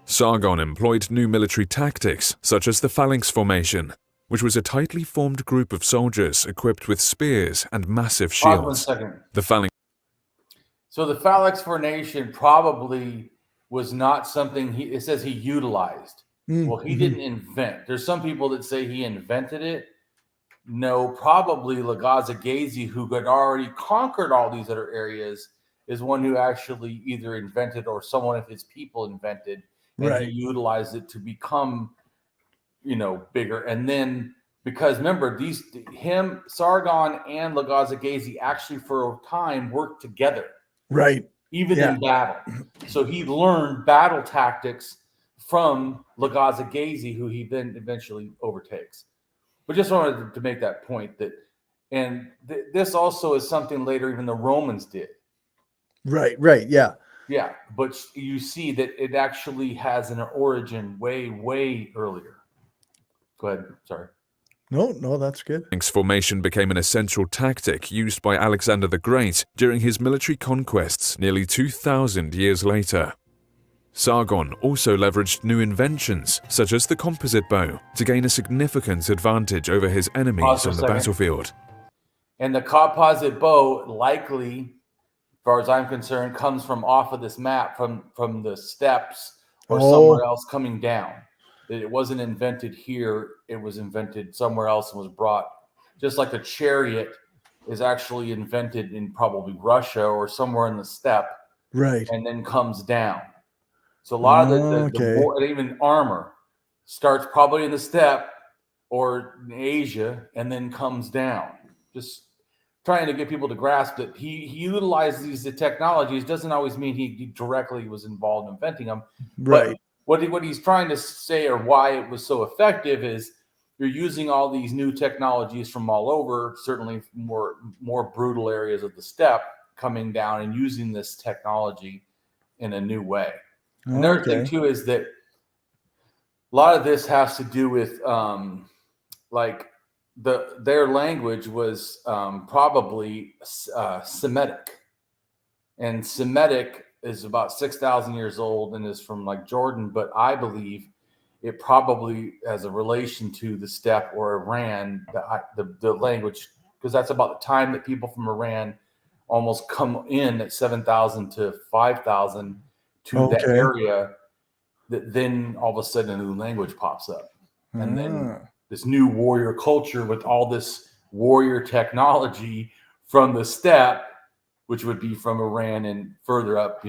Sargon employed new military tactics such as the phalanx formation, which was a tightly formed group of soldiers equipped with spears and massive shields. Pause 1 second. The phalanx. So the phalanx formation probably was not something it says he utilized. Well, he didn't invent. There's some people that say he invented it. No, probably Lugarzagesi, who had already conquered all these other areas, is one who actually either invented or someone of his people invented, and Right. he utilized it to become, bigger. And then because remember, Sargon and Lugarzagesi actually for a time worked together, Right. even Yeah. in battle. So he learned battle tactics from Lugarzagesi, who he then eventually overtakes. But just wanted to make that point this also is something later even the Romans did. Right. Yeah. Yeah, but you see that it actually has an origin way, way earlier. Go ahead. Sorry. No, that's good. Phalanx formation became an essential tactic used by Alexander the Great during his military conquests nearly 2,000 years later. Sargon also leveraged new inventions, such as the composite bow, to gain a significant advantage over his enemies on the battlefield. And the composite bow likely, as far as I'm concerned, comes from off of this map, from the steppes or somewhere else coming down. It wasn't invented here. It was invented somewhere else and was brought, just like the chariot is actually invented in probably Russia or somewhere in the steppe. Right. And then comes down. So a lot of the even armor starts probably in the steppe or in Asia and then comes down. Just trying to get people to grasp that he utilizes these technologies doesn't always mean he directly was involved in inventing them. Right. But what he's trying to say, or why it was so effective, is you're using all these new technologies from all over, certainly more brutal areas of the steppe, coming down and using this technology in a new way. Another thing too is that a lot of this has to do with their language was probably Semitic, and Semitic is about 6,000 years old and is from Jordan, but I believe it probably has a relation to the steppe or Iran, the language, because that's about the time that people from Iran almost come in at 7,000 to 5,000 to that area, that then all of a sudden a new language pops up. And then this new warrior culture with all this warrior technology from the steppe, which would be from Iran and further up,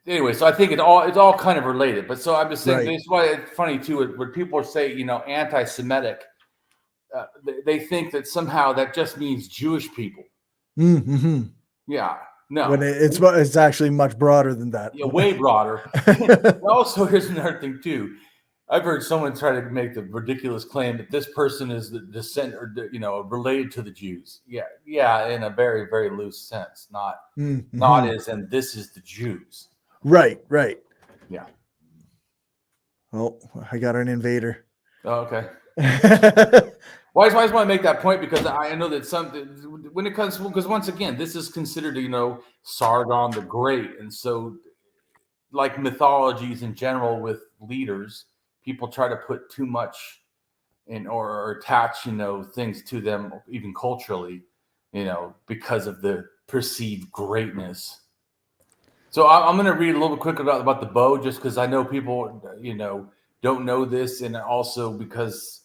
Anyway, so I think it's all kind of related. But so I'm just saying, That's why it's funny too, when people say, anti-Semitic, they think that somehow that just means Jewish people. Mm-hmm. Yeah. No, when it's actually much broader than that. Yeah, way broader. Also, here's another thing too. I've heard someone try to make the ridiculous claim that this person is the descent or related to the Jews. Yeah, in a very, very loose sense, not as in this is the Jews. Right. Yeah. Oh, I got an invader. Oh, okay. Well, I just want to make that point because I know that when it comes, because once again, this is considered, Sargon the Great. And so, like mythologies in general with leaders, people try to put too much in or attach, things to them, even culturally, because of the perceived greatness. So I'm going to read a little bit quick about the bow, just because I know people, don't know this. And also because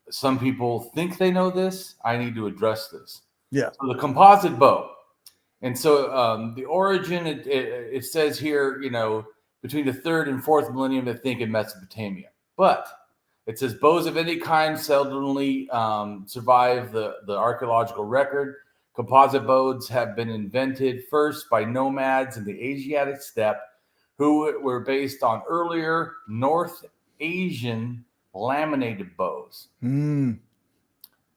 some people think they know this, I need to address this. Yeah. So the composite bow. And so the origin, it says here, between the 3rd and 4th millennium, they think in Mesopotamia. But it says bows of any kind seldomly survive the archaeological record. Composite bows have been invented first by nomads in the Asiatic steppe who were based on earlier North Asian laminated bows. And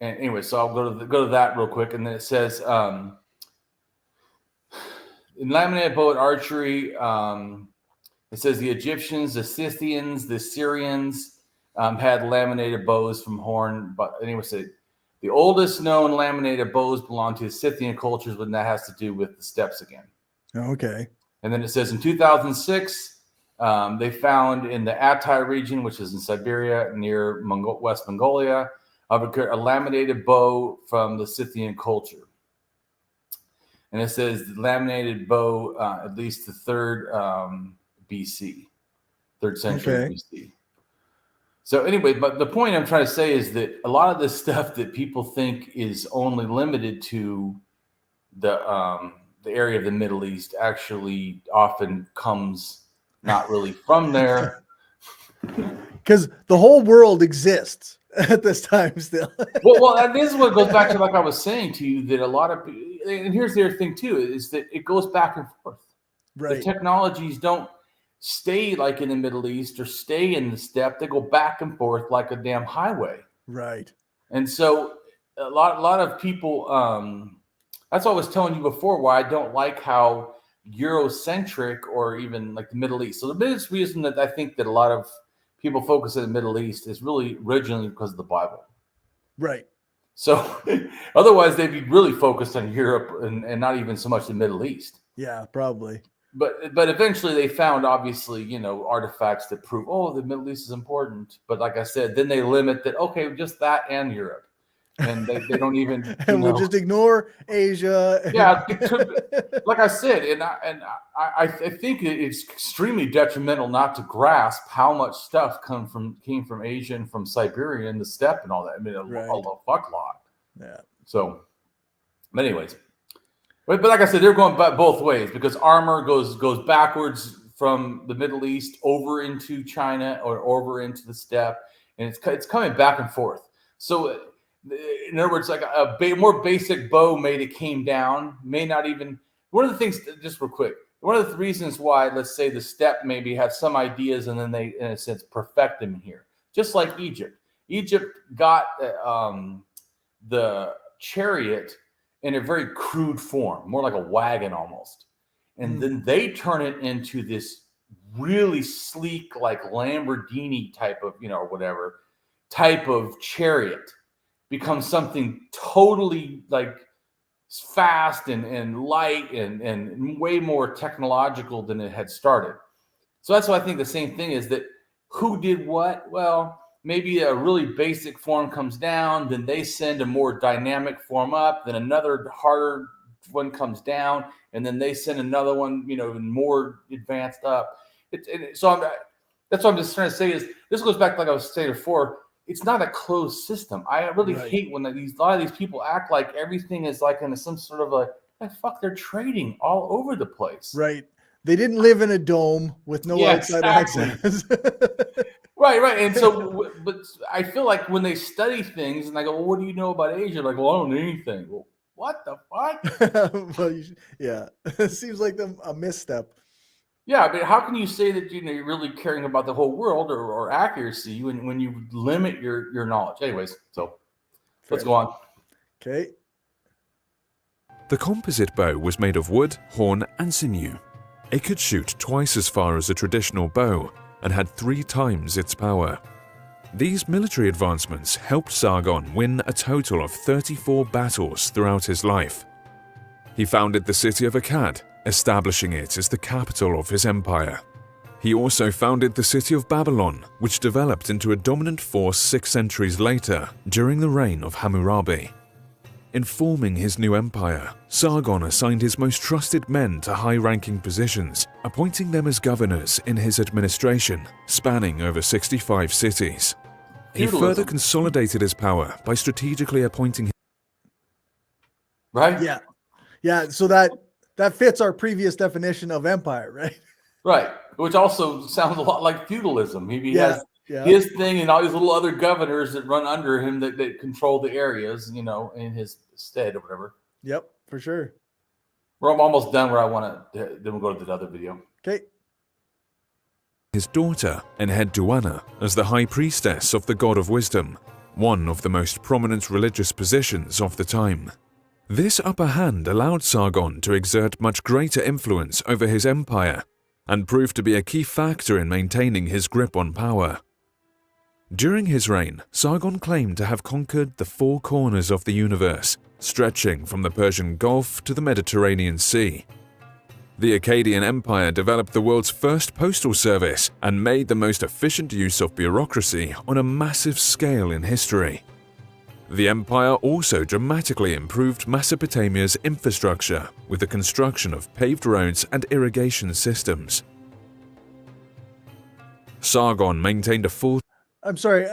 anyway, so I'll go to that real quick. And then it says in laminated bow at archery, it says the Egyptians, the Scythians, the Syrians had laminated bows from horn. But anyway, so the oldest known laminated bows belong to the Scythian cultures, when that has to do with the steppes again. Okay. And then it says in 2006, they found in the Altai region, which is in Siberia near West Mongolia, a laminated bow from the Scythian culture. And it says the laminated bow, at least the 3rd BC, 3rd century BC. So anyway, but the point I'm trying to say is that a lot of this stuff that people think is only limited to the area of the Middle East actually often comes not really from there. Because the whole world exists at this time still. well, and this is what goes back to, like I was saying to you, that a lot of people, and here's the other thing too, is that it goes back and forth. Right. The technologies don't stay like in the Middle East or stay in the steppe. They go back and forth like a damn highway. Right. And so a lot of people, that's what I was telling you before, why I don't like how Eurocentric or even like the Middle East. So the biggest reason that I think that a lot of people focus on the Middle East is really originally because of the Bible. Right. So otherwise they'd be really focused on Europe and not even so much the Middle East. Yeah, probably. But eventually they found, obviously, artifacts that prove, the Middle East is important. But like I said, then they limit that, okay, just that and Europe. And they don't even, and we'll just ignore Asia. Yeah, like I said, and I think it's extremely detrimental not to grasp how much stuff came from Asia and from Siberia and the steppe and all that. I mean, a fuck lot. Yeah. So, but anyways. But like I said, they're going both ways, because armor goes backwards from the Middle East over into China or over into the steppe, and it's coming back and forth. So, in other words, like a more basic bow made it came down may not even. One of the things, just real quick, one of the reasons why, let's say, the steppe maybe had some ideas and then they, in a sense, perfect them here, just like Egypt. Egypt got the chariot in a very crude form, more like a wagon almost. And then they turn it into this really sleek, like Lamborghini type of, or whatever, type of chariot. Becomes something totally like fast and light and way more technological than it had started. So that's why I think the same thing is that who did what? Well, maybe a really basic form comes down, then they send a more dynamic form up, then another harder one comes down, and then they send another one, even more advanced up. That's what I'm just trying to say is this goes back to, like I was saying before, it's not a closed system. I really hate when a lot of these people act like everything is like in some sort of they're trading all over the place. Right. They didn't live in a dome with no outside access. Right. And so, but I feel like when they study things and I go, well, what do you know about Asia? Like, well, I don't know anything. Well, what the fuck? Well, it seems like a misstep. Yeah, but how can you say that you're really caring about the whole world or accuracy when you limit your knowledge? Anyways, so let's go on. Okay. The composite bow was made of wood, horn, and sinew. It could shoot twice as far as a traditional bow and had 3 times its power. These military advancements helped Sargon win a total of 34 battles throughout his life. He founded the city of Akkad, establishing it as the capital of his empire. He also founded the city of Babylon, which developed into a dominant force 6 centuries later during the reign of Hammurabi. In forming his new empire, Sargon assigned his most trusted men to high-ranking positions, appointing them as governors in his administration, spanning over 65 cities. He further consolidated his power by strategically appointing... Right? Yeah. Yeah, so that fits our previous definition of empire, right? Right. Which also sounds a lot like feudalism. He Yeah, has his thing and all these little other governors that run under him that control the areas, you know, in his stead or whatever. Yep, for sure. I'm almost done where I want to, then we'll go to the other video. Okay. His daughter, Enheduanna, as the high priestess of the god of wisdom, one of the most prominent religious positions of the time. This upper hand allowed Sargon to exert much greater influence over his empire and proved to be a key factor in maintaining his grip on power. During his reign, Sargon claimed to have conquered the 4 corners of the universe, stretching from the Persian Gulf to the Mediterranean Sea. The Acadian Empire developed the world's first postal service and made the most efficient use of bureaucracy on a massive scale in history. The empire also dramatically improved Mesopotamia's infrastructure with the construction of paved roads and irrigation systems. Sargon maintained a full... I'm sorry.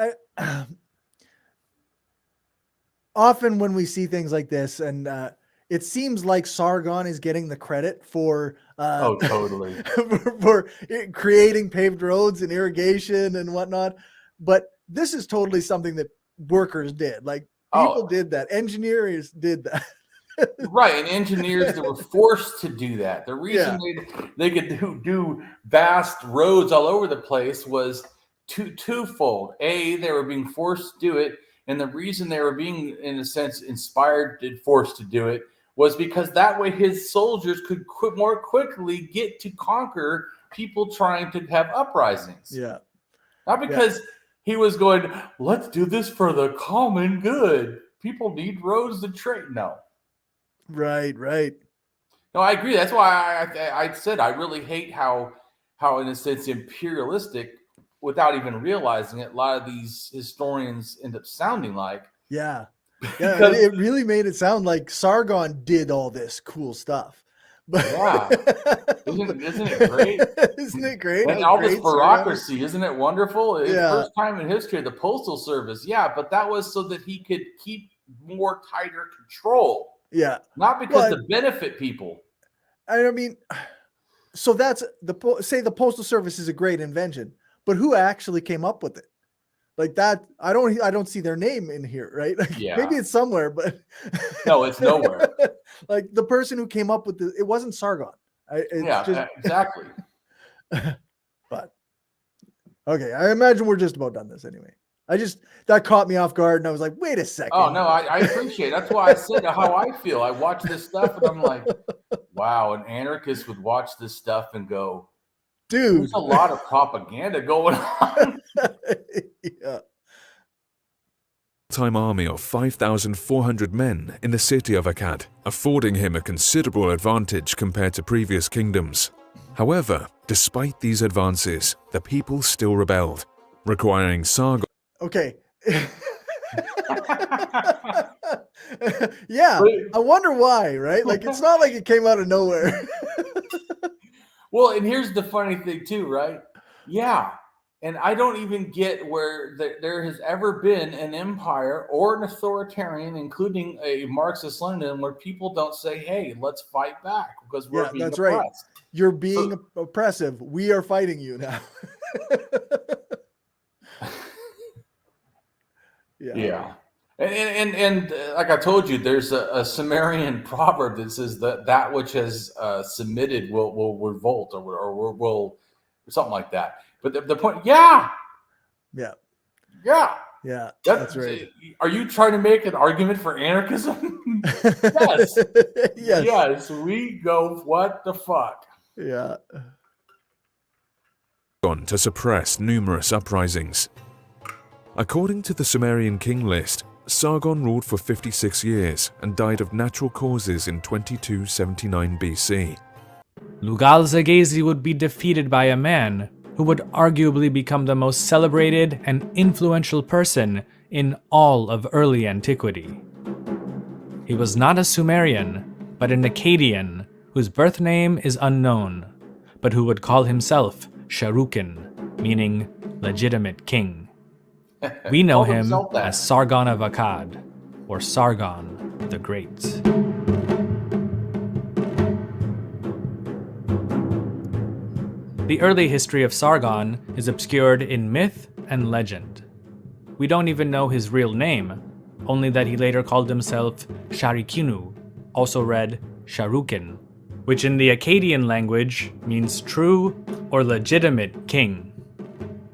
Often when we see things like this, and it seems like Sargon is getting the credit for Totally. for creating paved roads and irrigation and whatnot. But this is totally something that workers did. Like people did that. Engineers did that. Right, and engineers that were forced to do that. The reason they could do vast roads all over the place was twofold. A, they were being forced to do it, and the reason they were being, in a sense, inspired and forced to do it was because that way his soldiers could more quickly get to conquer people trying to have uprisings. Yeah. Not because he was going, let's do this for the common good. People need roads to trade. No. Right. No, I agree. That's why I said I really hate how in a sense imperialistic, without even realizing it, a lot of these historians end up sounding like. Yeah. Yeah, it really made it sound like Sargon did all this cool stuff. But yeah. Isn't it great? Isn't it great? And all this bureaucracy, isn't it wonderful? First time in history, the postal service. Yeah, but that was so that he could keep more tighter control. Yeah. Not because to benefit people. I mean, so that's the postal service is a great invention, but who actually came up with it? Like that, I don't see their name in here, right? Like, maybe it's somewhere, but no, it's nowhere. Like the person who came up with it wasn't Sargon. Exactly. But okay, I imagine we're just about done this anyway. That caught me off guard, and I was like, wait a second. Oh no, I appreciate it. That's why I said how I feel. I watch this stuff and I'm like, wow, an anarchist would watch this stuff and go, dude, there's a lot of propaganda going on. Yeah. Time army of 5,400 men in the city of Akkad, affording him a considerable advantage compared to previous kingdoms. However, despite these advances, the people still rebelled, requiring Sargon. Okay. Yeah, I wonder why, right? Like, it's not like it came out of nowhere. Well, and here's the funny thing too, right? Yeah. And I don't even get where there has ever been an empire or an authoritarian, including a Marxist-Lenin, where people don't say, hey, let's fight back because we're being oppressed. Right. You're being oppressive. We are fighting you now. Yeah. And like I told you, there's a Sumerian proverb that says that which has submitted will revolt or will something like that. But the point, that's right. Are you trying to make an argument for anarchism? Yes. Yes, we go, what the fuck? Yeah. On to suppress numerous uprisings. According to the Sumerian king list, Sargon ruled for 56 years and died of natural causes in 2279 BC. Lugal-Zaghazi would be defeated by a man who would arguably become the most celebrated and influential person in all of early antiquity. He was not a Sumerian, but an Acadian whose birth name is unknown, but who would call himself Sharukin, meaning legitimate king. We know Called him himself that. as Sargon of Akkad, or Sargon the Great. The early history of Sargon is obscured in myth and legend. We don't even know his real name, only that he later called himself Sharikinu, also read Sharukin, which in the Acadian language means true or legitimate king.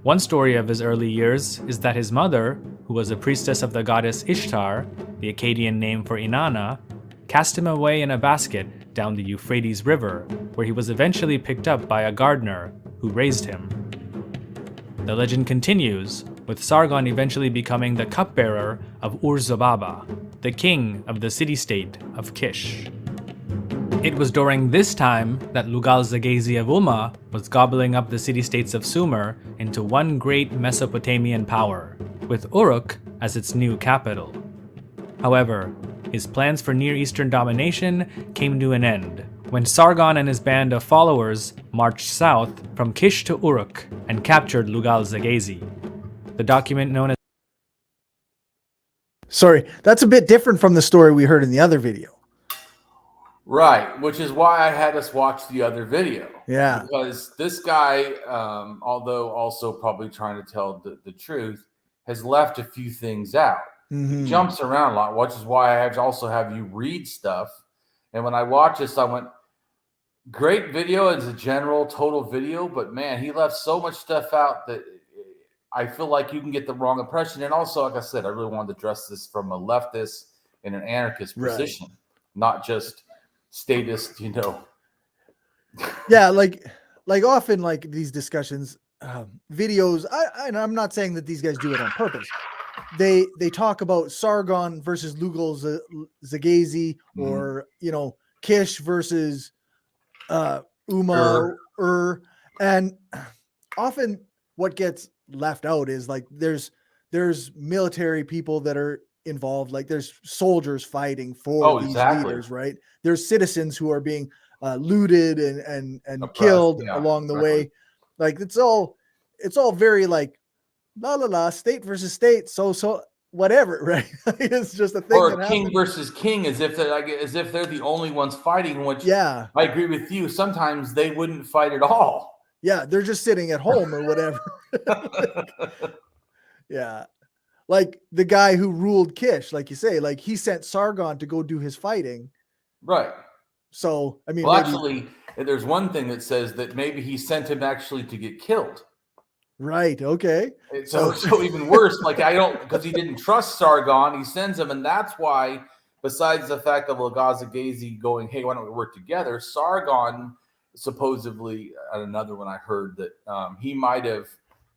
One story of his early years is that his mother, who was a priestess of the goddess Ishtar, the Acadian name for Inanna, cast him away in a basket down the Euphrates River, where he was eventually picked up by a gardener who raised him. The legend continues, with Sargon eventually becoming the cupbearer of Ur-Zobaba, the king of the city-state of Kish. It was during this time that Lugal-Zaghazi of Umma was gobbling up the city-states of Sumer into one great Mesopotamian power, with Uruk as its new capital. However, his plans for Near Eastern domination came to an end when Sargon and his band of followers marched south from Kish to Uruk and captured Lugal-Zaghazi. The document known as Sorry, that's a bit different from the story we heard in the other video. Right, which is why I had us watch the other video. Yeah. Because this guy, although also probably trying to tell the truth, has left a few things out. He jumps around a lot, which is why I also have you read stuff. And when I watched this, I went, great video as a general, total video, but man, he left so much stuff out that I feel like you can get the wrong impression. And also, like I said, I really wanted to address this from a leftist and an anarchist position, not just statist, Yeah, like often like these discussions, videos, and I'm not saying that these guys do it on purpose. They talk about Sargon versus Lugal-Zaghazi, or Kish versus Umma, and often what gets left out is like there's military people that are involved, like there's soldiers fighting for these leaders, right? There's citizens who are being looted and oppressed, killed along the way. Like it's all very like state versus state, so whatever, right? It's just a thing. Or king versus king, as if they're the only ones fighting. Which I agree with you. Sometimes they wouldn't fight at all. Yeah, they're just sitting at home or whatever. Yeah. Like the guy who ruled Kish, like you say, like he sent Sargon to go do his fighting. Right. So, I mean, actually, there's one thing that says that maybe he sent him actually to get killed. Right. Okay. So even worse, like because he didn't trust Sargon, he sends him. And that's why, besides the fact of Lugal-Zaghazi going, hey, why don't we work together? Sargon supposedly, at another one I heard that he might have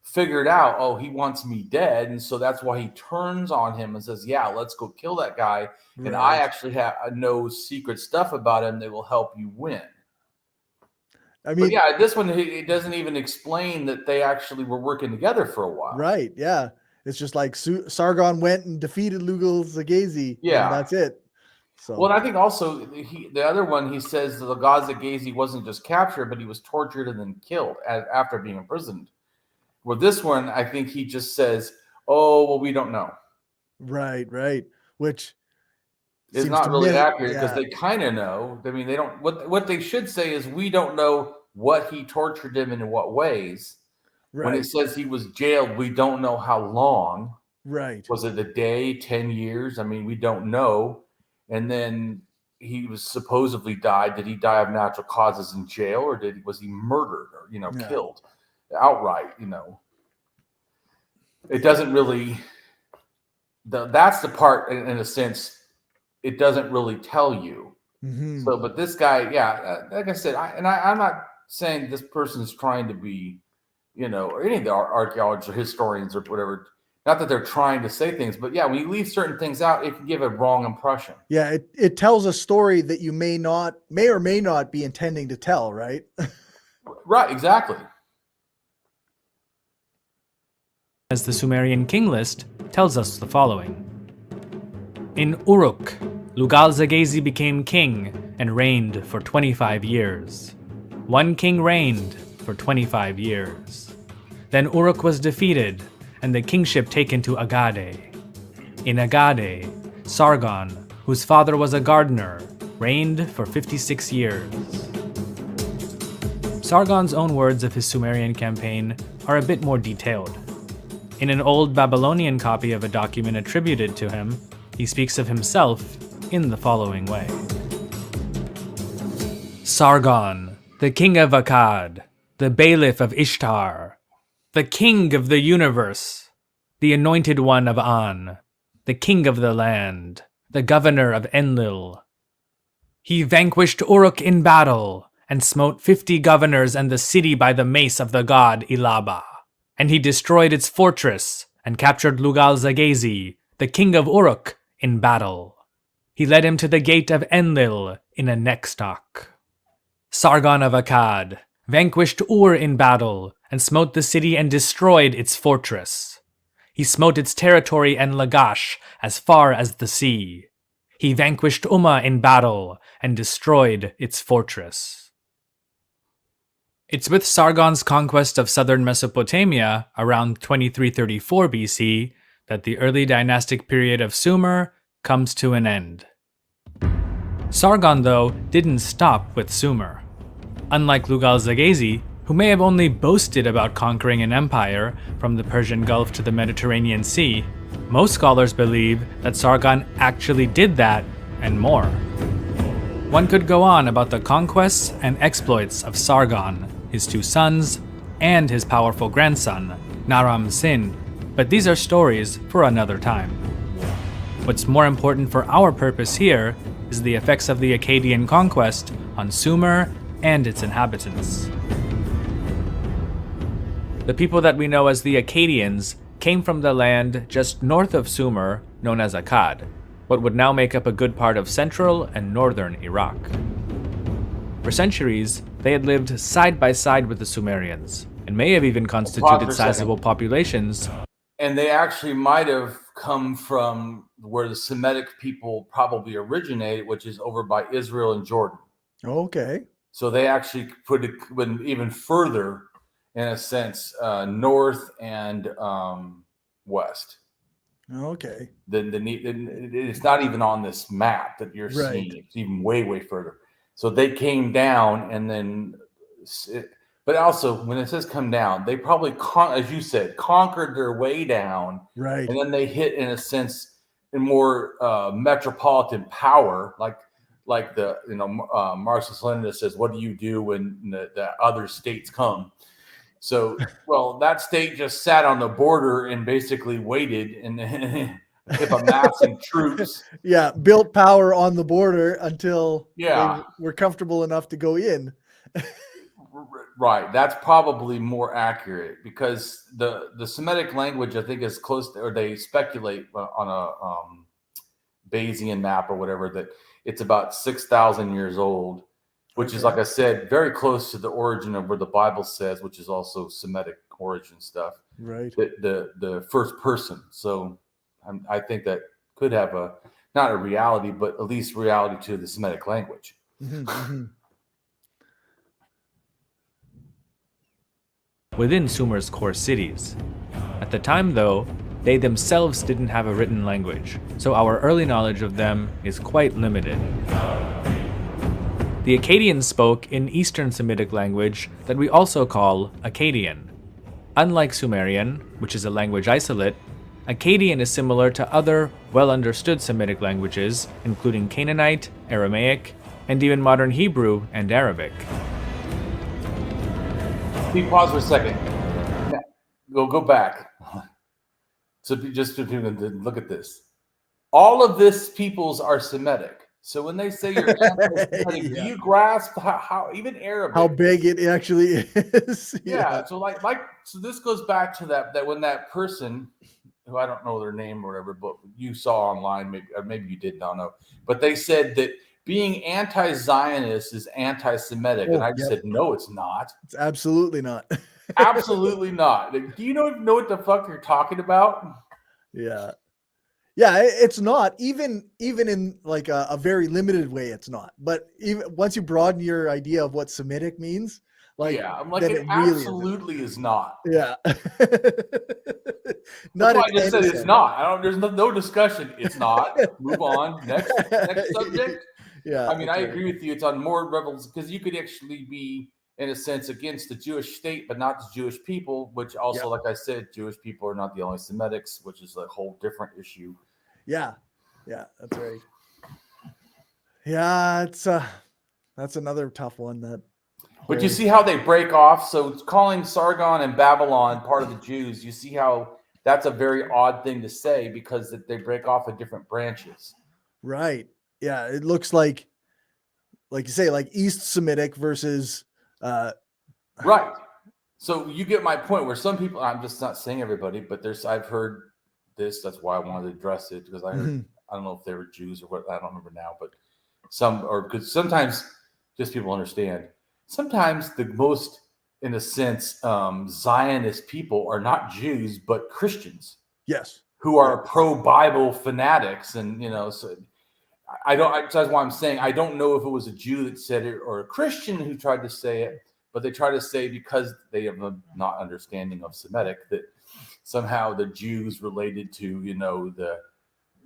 figured out, oh, he wants me dead, and so that's why he turns on him and says, yeah, let's go kill that guy. Right. And I actually know secret stuff about him that will help you win. I mean, but this one, it doesn't even explain that they actually were working together for a while. Right. Yeah. It's just like Sargon went and defeated Lugal-Zaghazi. Yeah. And that's it. So. Well, I think also the other one, he says the Lugal-Zaghazi wasn't just captured, but he was tortured and then killed after being imprisoned. Well, this one, I think he just says, oh, well, we don't know. Right. Which is not really accurate, because they kind of know. I mean, they don't. What they should say is, we don't know what he tortured him and in what ways. Right. When it says he was jailed, we don't know how long. Right. Was it a day, 10 years? I mean, we don't know. And then he was supposedly died. Did he die of natural causes in jail, or was he murdered or killed outright? It doesn't really. That's the part, in a sense, it doesn't really tell you. Mm-hmm. So, but this guy, like I said, I'm not saying this person is trying to be, or any of the archaeologists or historians or whatever, not that they're trying to say things, but yeah, when you leave certain things out, it can give a wrong impression. Yeah, it tells a story that you may or may not be intending to tell, right? Right, exactly. As the Sumerian king list tells us the following. In Uruk, Lugal-Zaghazi became king and reigned for 25 years. One king reigned for 25 years. Then Uruk was defeated and the kingship taken to Agade. In Agade, Sargon, whose father was a gardener, reigned for 56 years. Sargon's own words of his Sumerian campaign are a bit more detailed. In an old Babylonian copy of a document attributed to him, he speaks of himself in the following way. Sargon, the king of Akkad, the bailiff of Ishtar, the king of the universe, the anointed one of An, the king of the land, the governor of Enlil. He vanquished Uruk in battle, and smote 50 governors and the city by the mace of the god Ilaba. And he destroyed its fortress, and captured Lugal-Zaghazi, the king of Uruk, in battle. He led him to the gate of Enlil in a neckstock. Sargon of Akkad vanquished Ur in battle, and smote the city and destroyed its fortress. He smote its territory and Lagash as far as the sea. He vanquished Umma in battle, and destroyed its fortress. It's with Sargon's conquest of southern Mesopotamia around 2334 BC that the early dynastic period of Sumer comes to an end. Sargon, though, didn't stop with Sumer. Unlike Lugal-Zaghazi, who may have only boasted about conquering an empire from the Persian Gulf to the Mediterranean Sea, most scholars believe that Sargon actually did that and more. One could go on about the conquests and exploits of Sargon, his two sons, and his powerful grandson, Naram-Sin, but these are stories for another time. What's more important for our purpose here is the effects of the Acadian conquest on Sumer and its inhabitants. The people that we know as the Acadians came from the land just north of Sumer, known as Akkad, what would now make up a good part of central and northern Iraq. For centuries, they had lived side by side with the Sumerians, and may have even constituted sizable populations. And they actually might have come from where the Semitic people probably originated, which is over by Israel and Jordan. Okay. So they actually put it even further, in a sense, north and west. Okay. It's not even on this map that you're Right. seeing. It's even way, way further. So they came down, and then, but also when it says come down, they probably, as you said, conquered their way down, Right. and then they hit, in a sense, in more metropolitan power, like the Marxist-Leninist says, "What do you do when the other states come?" So, well, that state just sat on the border and basically waited and kept amassing troops. Yeah, built power on the border until Yeah. they were comfortable enough to go in. Right. That's probably more accurate, because the Semitic language, I think, is close to, or they speculate on a Bayesian map or whatever, that it's about 6,000 years old, which is, like I said, very close to the origin of where the Bible says, which is also Semitic origin stuff. Right. The first person. So I think that could have not a reality, but at least reality to the Semitic language. Within Sumer's core cities. At the time, though, they themselves didn't have a written language, so our early knowledge of them is quite limited. The Acadians spoke in Eastern Semitic language that we also call Acadian. Unlike Sumerian, which is a language isolate, Acadian is similar to other well-understood Semitic languages, including Canaanite, Aramaic, and even modern Hebrew and Arabic. Pause for a second. Go back. So just to look at this. All of this peoples are Semitic. So when they say you're anti-Semitic, do you grasp how even Arabic, how big it actually is? Yeah. So so this goes back to that when that person who I don't know their name or whatever, but you saw online, maybe you did not know, but they said that being anti-Zionist is anti-Semitic, and I just said, no, it's not. It's absolutely not. Absolutely not. Do you know what the fuck you're talking about? Yeah, it's not. Even in like a very limited way, it's not. But even once you broaden your idea of what Semitic means, like, yeah, I'm like, then it absolutely is not. Yeah. Not. That's why I just said it's not. There's no discussion. It's not. Move on. Next subject. Yeah. I mean, I agree with you. It's on more rebels because you could actually be, in a sense, against the Jewish state, but not the Jewish people, which also, like I said, Jewish people are not the only Semitics, which is a whole different issue. Yeah. Yeah, that's right. Yeah, that's another tough one. But you see how they break off? So it's calling Sargon and Babylon part of the Jews. You see how that's a very odd thing to say because they break off of different branches. Right. Yeah, it looks like you say, like East Semitic versus right. So you get my point where some people, I'm just not saying everybody, but I've heard this. That's why I wanted to address it because I heard, I don't know if they were Jews or what, I don't remember now, but because sometimes just people understand, sometimes the most, in a sense, Zionist people are not Jews, but Christians. Yes. Who are pro-Bible fanatics. And, so that's why I'm saying, I don't know if it was a Jew that said it or a Christian who tried to say it, but they try to say because they have a not understanding of Semitic that somehow the Jews related to,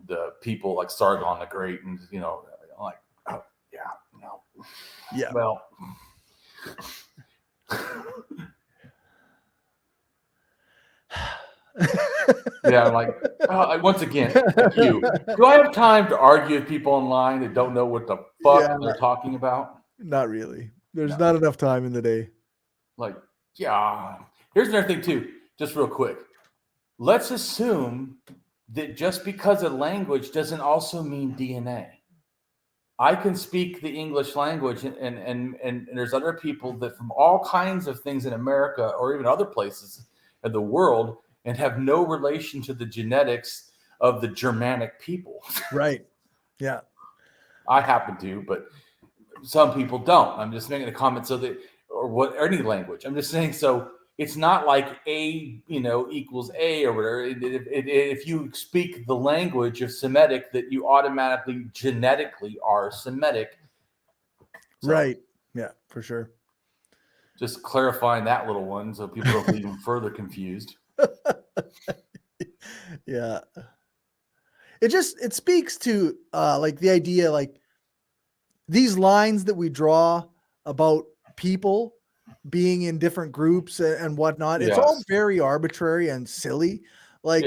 the people like Sargon the Great and, like, oh, yeah, no. Yeah. Well, yeah, I'm like, once again, do I have time to argue with people online that don't know what the fuck they're talking about? Not really. There's not enough time in the day. Like, yeah. Here's another thing too, just real quick. Let's assume that just because a language doesn't also mean DNA. I can speak the English language and there's other people that from all kinds of things in America or even other places in the world and have no relation to the genetics of the Germanic people. Right. Yeah. I happen to, but some people don't. I'm just making a comment or any language. I'm just saying, so it's not like A, equals A or whatever. If you speak the language of Semitic, that you automatically genetically are Semitic. So, right. Yeah, for sure. Just clarifying that little one so people don't be even further confused. Yeah. It speaks to like the idea, like these lines that we draw about people being in different groups and whatnot. It's all very arbitrary and silly. Like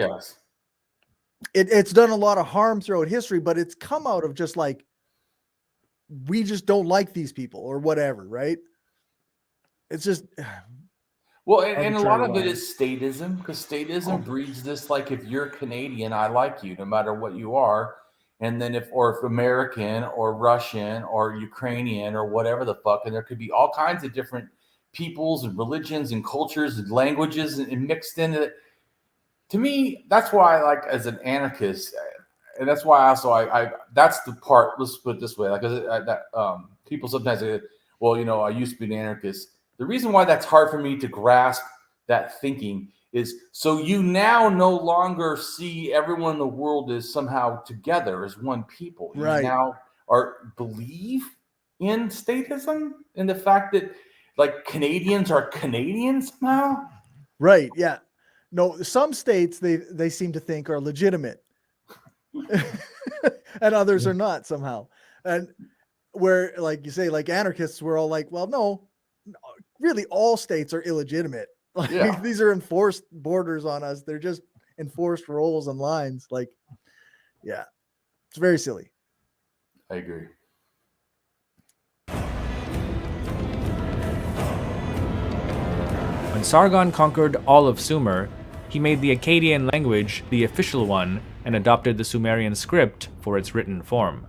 it's done a lot of harm throughout history, but it's come out of just like, we just don't like these people or whatever. Right. It's just, well, and a lot of it is statism, because statism breeds this, like, if you're Canadian, I like you no matter what you are. And then if American or Russian or Ukrainian or whatever the fuck, and there could be all kinds of different peoples and religions and cultures and languages and mixed into it. To me, that's why, like, as an anarchist, and that's why also I that's the part. Let's put it this way, like, people sometimes say, well, I used to be an anarchist. The reason why that's hard for me to grasp that thinking is so you now no longer see everyone in the world as somehow together as one people. You now believe in statism and the fact that, like, Canadians are Canadians now. Right. Yeah. No, some states they seem to think are legitimate and others are not somehow. And where, like you say, like anarchists, we're all like, well, no, really all states are illegitimate. Like these are enforced borders on us. They're just enforced roles and lines. Like, yeah, it's very silly. I agree. When Sargon conquered all of Sumer, he made the Acadian language the official one and adopted the Sumerian script for its written form.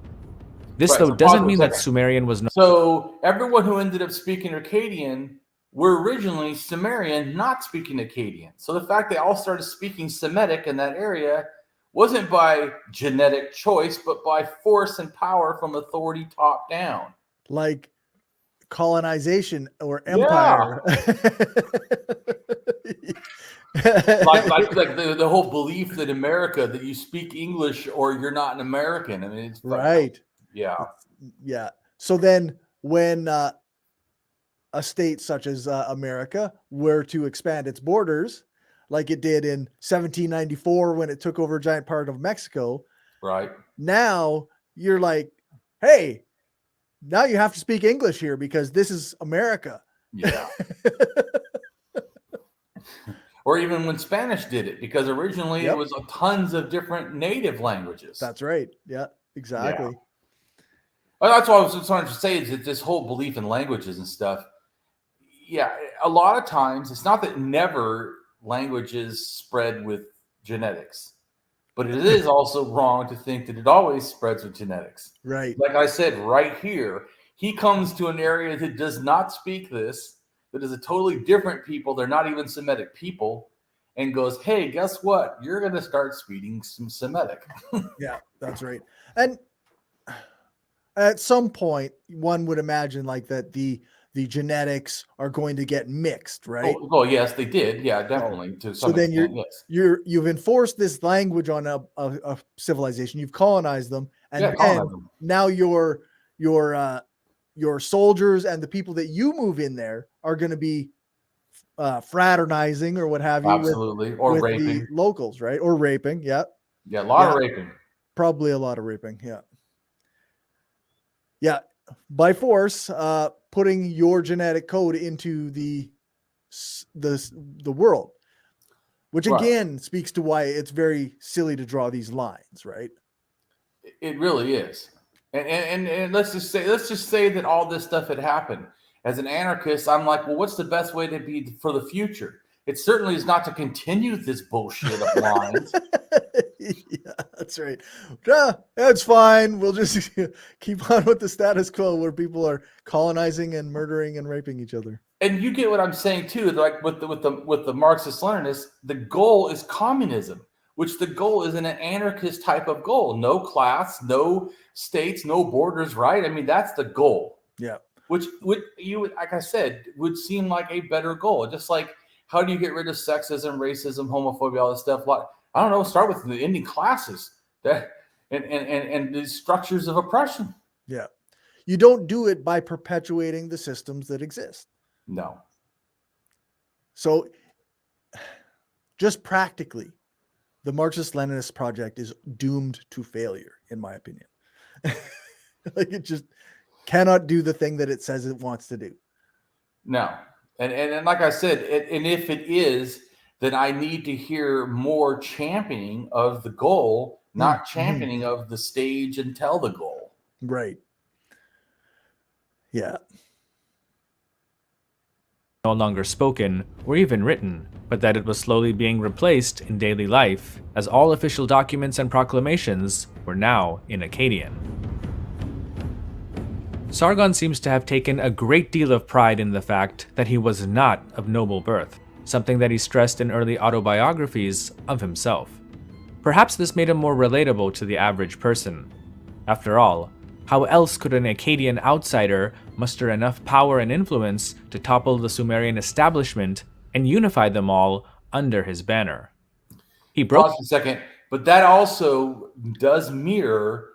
This, though, doesn't mean that Sumerian was not. So everyone who ended up speaking Acadian were originally Sumerian, not speaking Acadian. So the fact they all started speaking Semitic in that area wasn't by genetic choice, but by force and power from authority top down. Like colonization or Yeah. empire. like the whole belief that America, that you speak English or you're not an American. I mean, it's right. Yeah. Yeah. So then when a state such as America were to expand its borders, like it did in 1794 when it took over a giant part of Mexico, right? Now you're like, hey, now you have to speak English here because this is America. Yeah. Or even when Spanish did it, because originally it was tons of different native languages. That's right. Yeah, exactly. Yeah. Well, that's what I was trying to say, is that this whole belief in languages and stuff. Yeah, a lot of times it's not that never languages spread with genetics, but it is also wrong to think that it always spreads with genetics. Right. Like I said, right here, he comes to an area that does not speak this, that is a totally different people. They're not even Semitic people, and goes, hey, guess what? You're going to start speaking some Semitic. Yeah, that's right. And at some point, one would imagine like that the genetics are going to get mixed, right? Oh, yes, they did. Yeah, definitely. To some then extent, yes. you've enforced this language on a civilization. You've colonized them, and now your soldiers and the people that you move in there are going to be fraternizing or what have you. Absolutely. Or with raping. the locals, right? Or raping. Yeah. Yeah, a lot of raping. Probably a lot of raping. Yeah. Yeah. By force, putting your genetic code into the world, which again speaks to why it's very silly to draw these lines, right? It really is. And let's just say that all this stuff had happened. As an anarchist, I'm like, well, what's the best way to be for the future? It certainly is not to continue this bullshit of lines. Yeah, that's right. That's fine. We'll just keep on with the status quo where people are colonizing and murdering and raping each other. And you get what I'm saying too. Like with the Marxist-Leninists, the goal is communism, which the goal is an anarchist type of goal. No class, no states, no borders. Right? I mean, that's the goal. Yeah. Which like I said, would seem like a better goal. Just like, how do you get rid of sexism, racism, homophobia, all this stuff? I don't know. Start with the ending classes and the structures of oppression. Yeah. You don't do it by perpetuating the systems that exist. No. So just practically, the Marxist-Leninist project is doomed to failure, in my opinion. Like, it just cannot do the thing that it says it wants to do. No. And like I said, and if it is, then I need to hear more championing of the goal, not championing of the stage and tell the goal. Right. Yeah. No longer spoken or even written, but that it was slowly being replaced in daily life, as all official documents and proclamations were now in Acadian. Sargon seems to have taken a great deal of pride in the fact that he was not of noble birth, something that he stressed in early autobiographies of himself. Perhaps this made him more relatable to the average person. After all, how else could an Acadian outsider muster enough power and influence to topple the Sumerian establishment and unify them all under his banner? He broke. Pause a second, but that also does mirror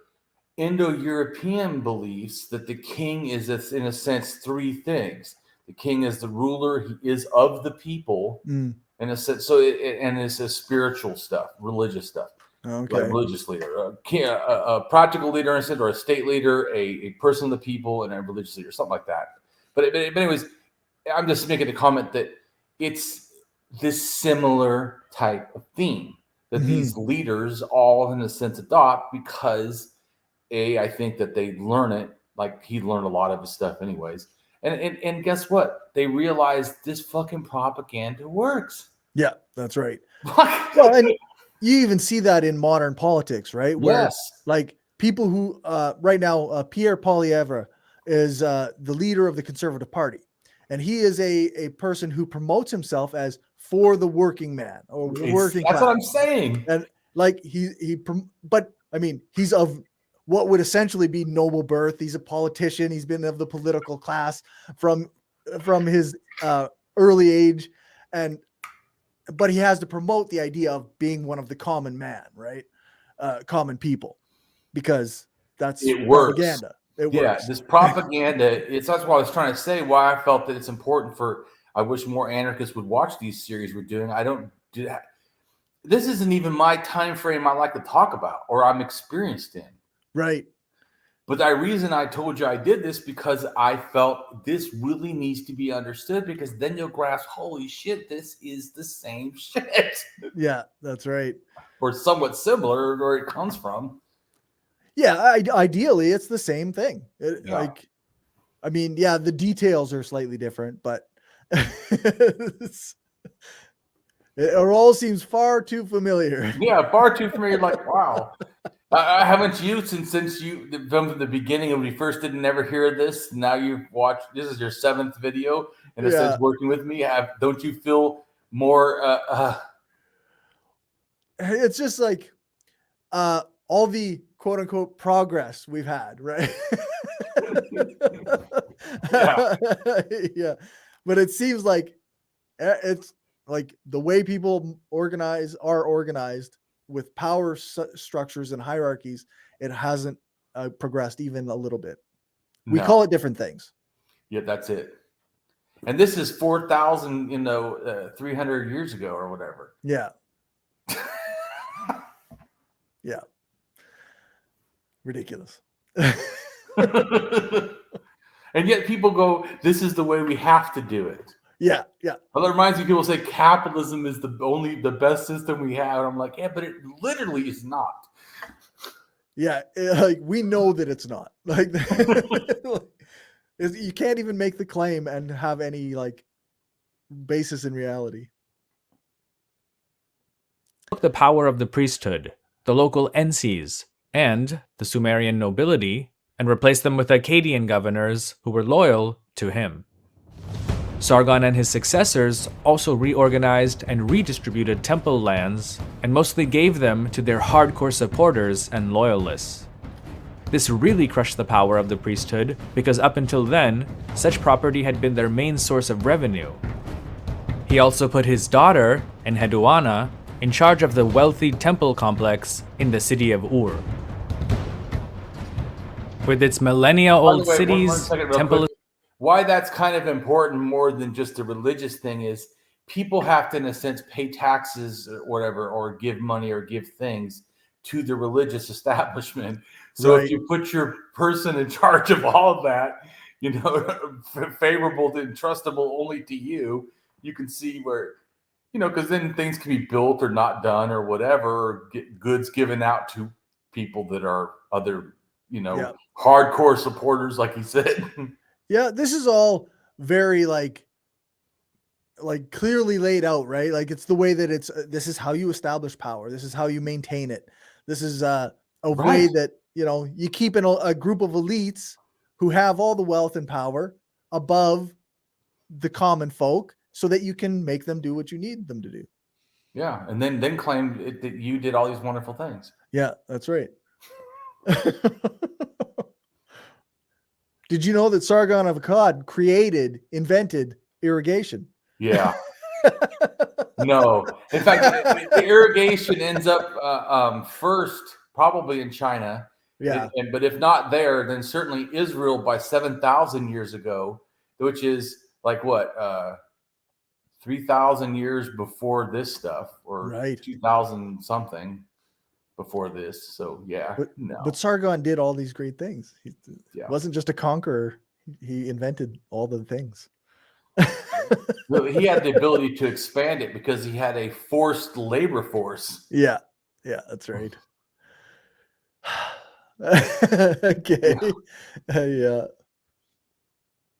Indo-European beliefs that the king is, in a sense, three things. The king is the ruler; he is of the people, in a sense. So, and it's a spiritual stuff, religious stuff. Okay. Like religious leader, a practical leader, or a state leader, a person of the people, and a religious leader, something like that. But anyways, I'm just making the comment that it's this similar type of theme that these leaders all, in a sense, adopt because, I think that they learn it. Like, he learned a lot of his stuff anyways. And guess what? They realize this fucking propaganda works. Yeah, that's right. Well, and you even see that in modern politics, right? Where, yes. Like, people who right now, Pierre Poilievre is the leader of the Conservative Party. And he is a person who promotes himself as for the working man or working class. That's what I'm saying. And like but I mean, he's of what would essentially be noble birth. He's a politician. He's been of the political class from his early age, but he has to promote the idea of being one of the common man, right? Common people, because that's propaganda. It works. This propaganda. That's what I was trying to say. Why I felt that it's important I wish more anarchists would watch these series we're doing. I don't do that. This isn't even my time frame I like to talk about or I'm experienced in. Right. But the reason I told you I did this because I felt this really needs to be understood, because then you'll grasp, holy shit, this is the same shit. Yeah, that's right. Or somewhat similar where it comes from. Yeah, ideally it's the same thing. The details are slightly different, but it all seems far too familiar. Yeah, far too familiar. Like, wow. Haven't you since you from the beginning when we first didn't ever hear this? Now you've watched. This is your 7th video, and it says "working with me." Don't you feel more? It's just like all the quote unquote progress we've had, right? Yeah, but it seems like it's like the way people are organized with power structures and hierarchies, it hasn't progressed even a little bit. We call it different things. Yeah, that's it. And this is 4,000, 300 years ago or whatever. Yeah. Yeah. Ridiculous. And yet people go, this is the way we have to do it. Yeah, yeah. Well, it reminds me, people say capitalism is the best system we have. And I'm like, yeah, but it literally is not. Yeah, like we know that it's not. Like, you can't even make the claim and have any like basis in reality. The power of the priesthood, the local NCs, and the Sumerian nobility, and replaced them with Acadian governors who were loyal to him. Sargon and his successors also reorganized and redistributed temple lands and mostly gave them to their hardcore supporters and loyalists. This really crushed the power of the priesthood because up until then, such property had been their main source of revenue. He also put his daughter, Enheduanna, in charge of the wealthy temple complex in the city of Ur. With its millennia-old cities, temple. Why that's kind of important more than just a religious thing is people have to, in a sense, pay taxes or whatever, or give money or give things to the religious establishment. So if you put your person in charge of all of that, favorable and trustable only to you, you can see where, because then things can be built or not done or whatever, or get goods given out to people that are other, hardcore supporters, like he said. Yeah, this is all very like clearly laid out, right? Like it's the way that this is how you establish power. This is how you maintain it. This is a way that, you keep a group of elites who have all the wealth and power above the common folk so that you can make them do what you need them to do. Yeah. And then claim that you did all these wonderful things. Yeah, that's right. Did you know that Sargon of Akkad invented irrigation? Yeah. No. In fact, the irrigation ends up first, probably in China. Yeah. But if not there, then certainly Israel by 7,000 years ago, which is like what, 3,000 years before this stuff, or 2,000 something before this. So yeah, but Sargon did all these great things. He wasn't just a conqueror. He invented all the things. He had the ability to expand it because he had a forced labor force. Yeah, that's right. Okay. Yeah.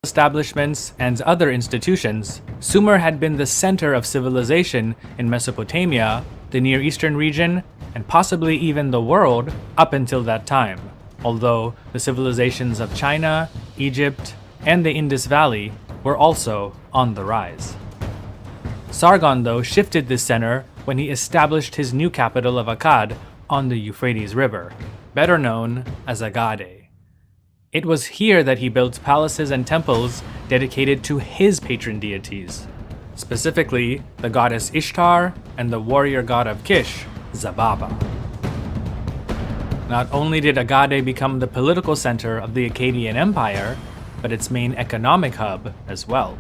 Establishments and other institutions, Sumer had been the center of civilization in Mesopotamia, the Near Eastern region, and possibly even the world up until that time, although the civilizations of China, Egypt, and the Indus Valley were also on the rise. Sargon, though, shifted this center when he established his new capital of Akkad on the Euphrates River, better known as Agade. It was here that he built palaces and temples dedicated to his patron deities, specifically the goddess Ishtar and the warrior god of Kish, Zababa. Not only did Agade become the political center of the Akkadian Empire, but its main economic hub as well.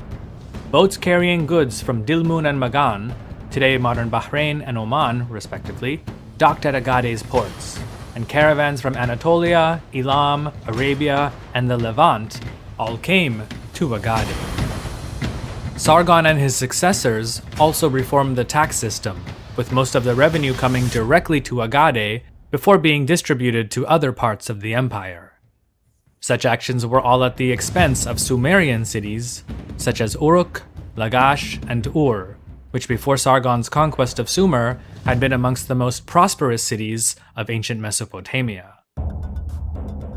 Boats carrying goods from Dilmun and Magan, today modern Bahrain and Oman, respectively, docked at Agade's ports, and caravans from Anatolia, Elam, Arabia, and the Levant all came to Agade. Sargon and his successors also reformed the tax system, with most of the revenue coming directly to Agade before being distributed to other parts of the empire. Such actions were all at the expense of Sumerian cities, such as Uruk, Lagash, and Ur, which before Sargon's conquest of Sumer had been amongst the most prosperous cities of ancient Mesopotamia.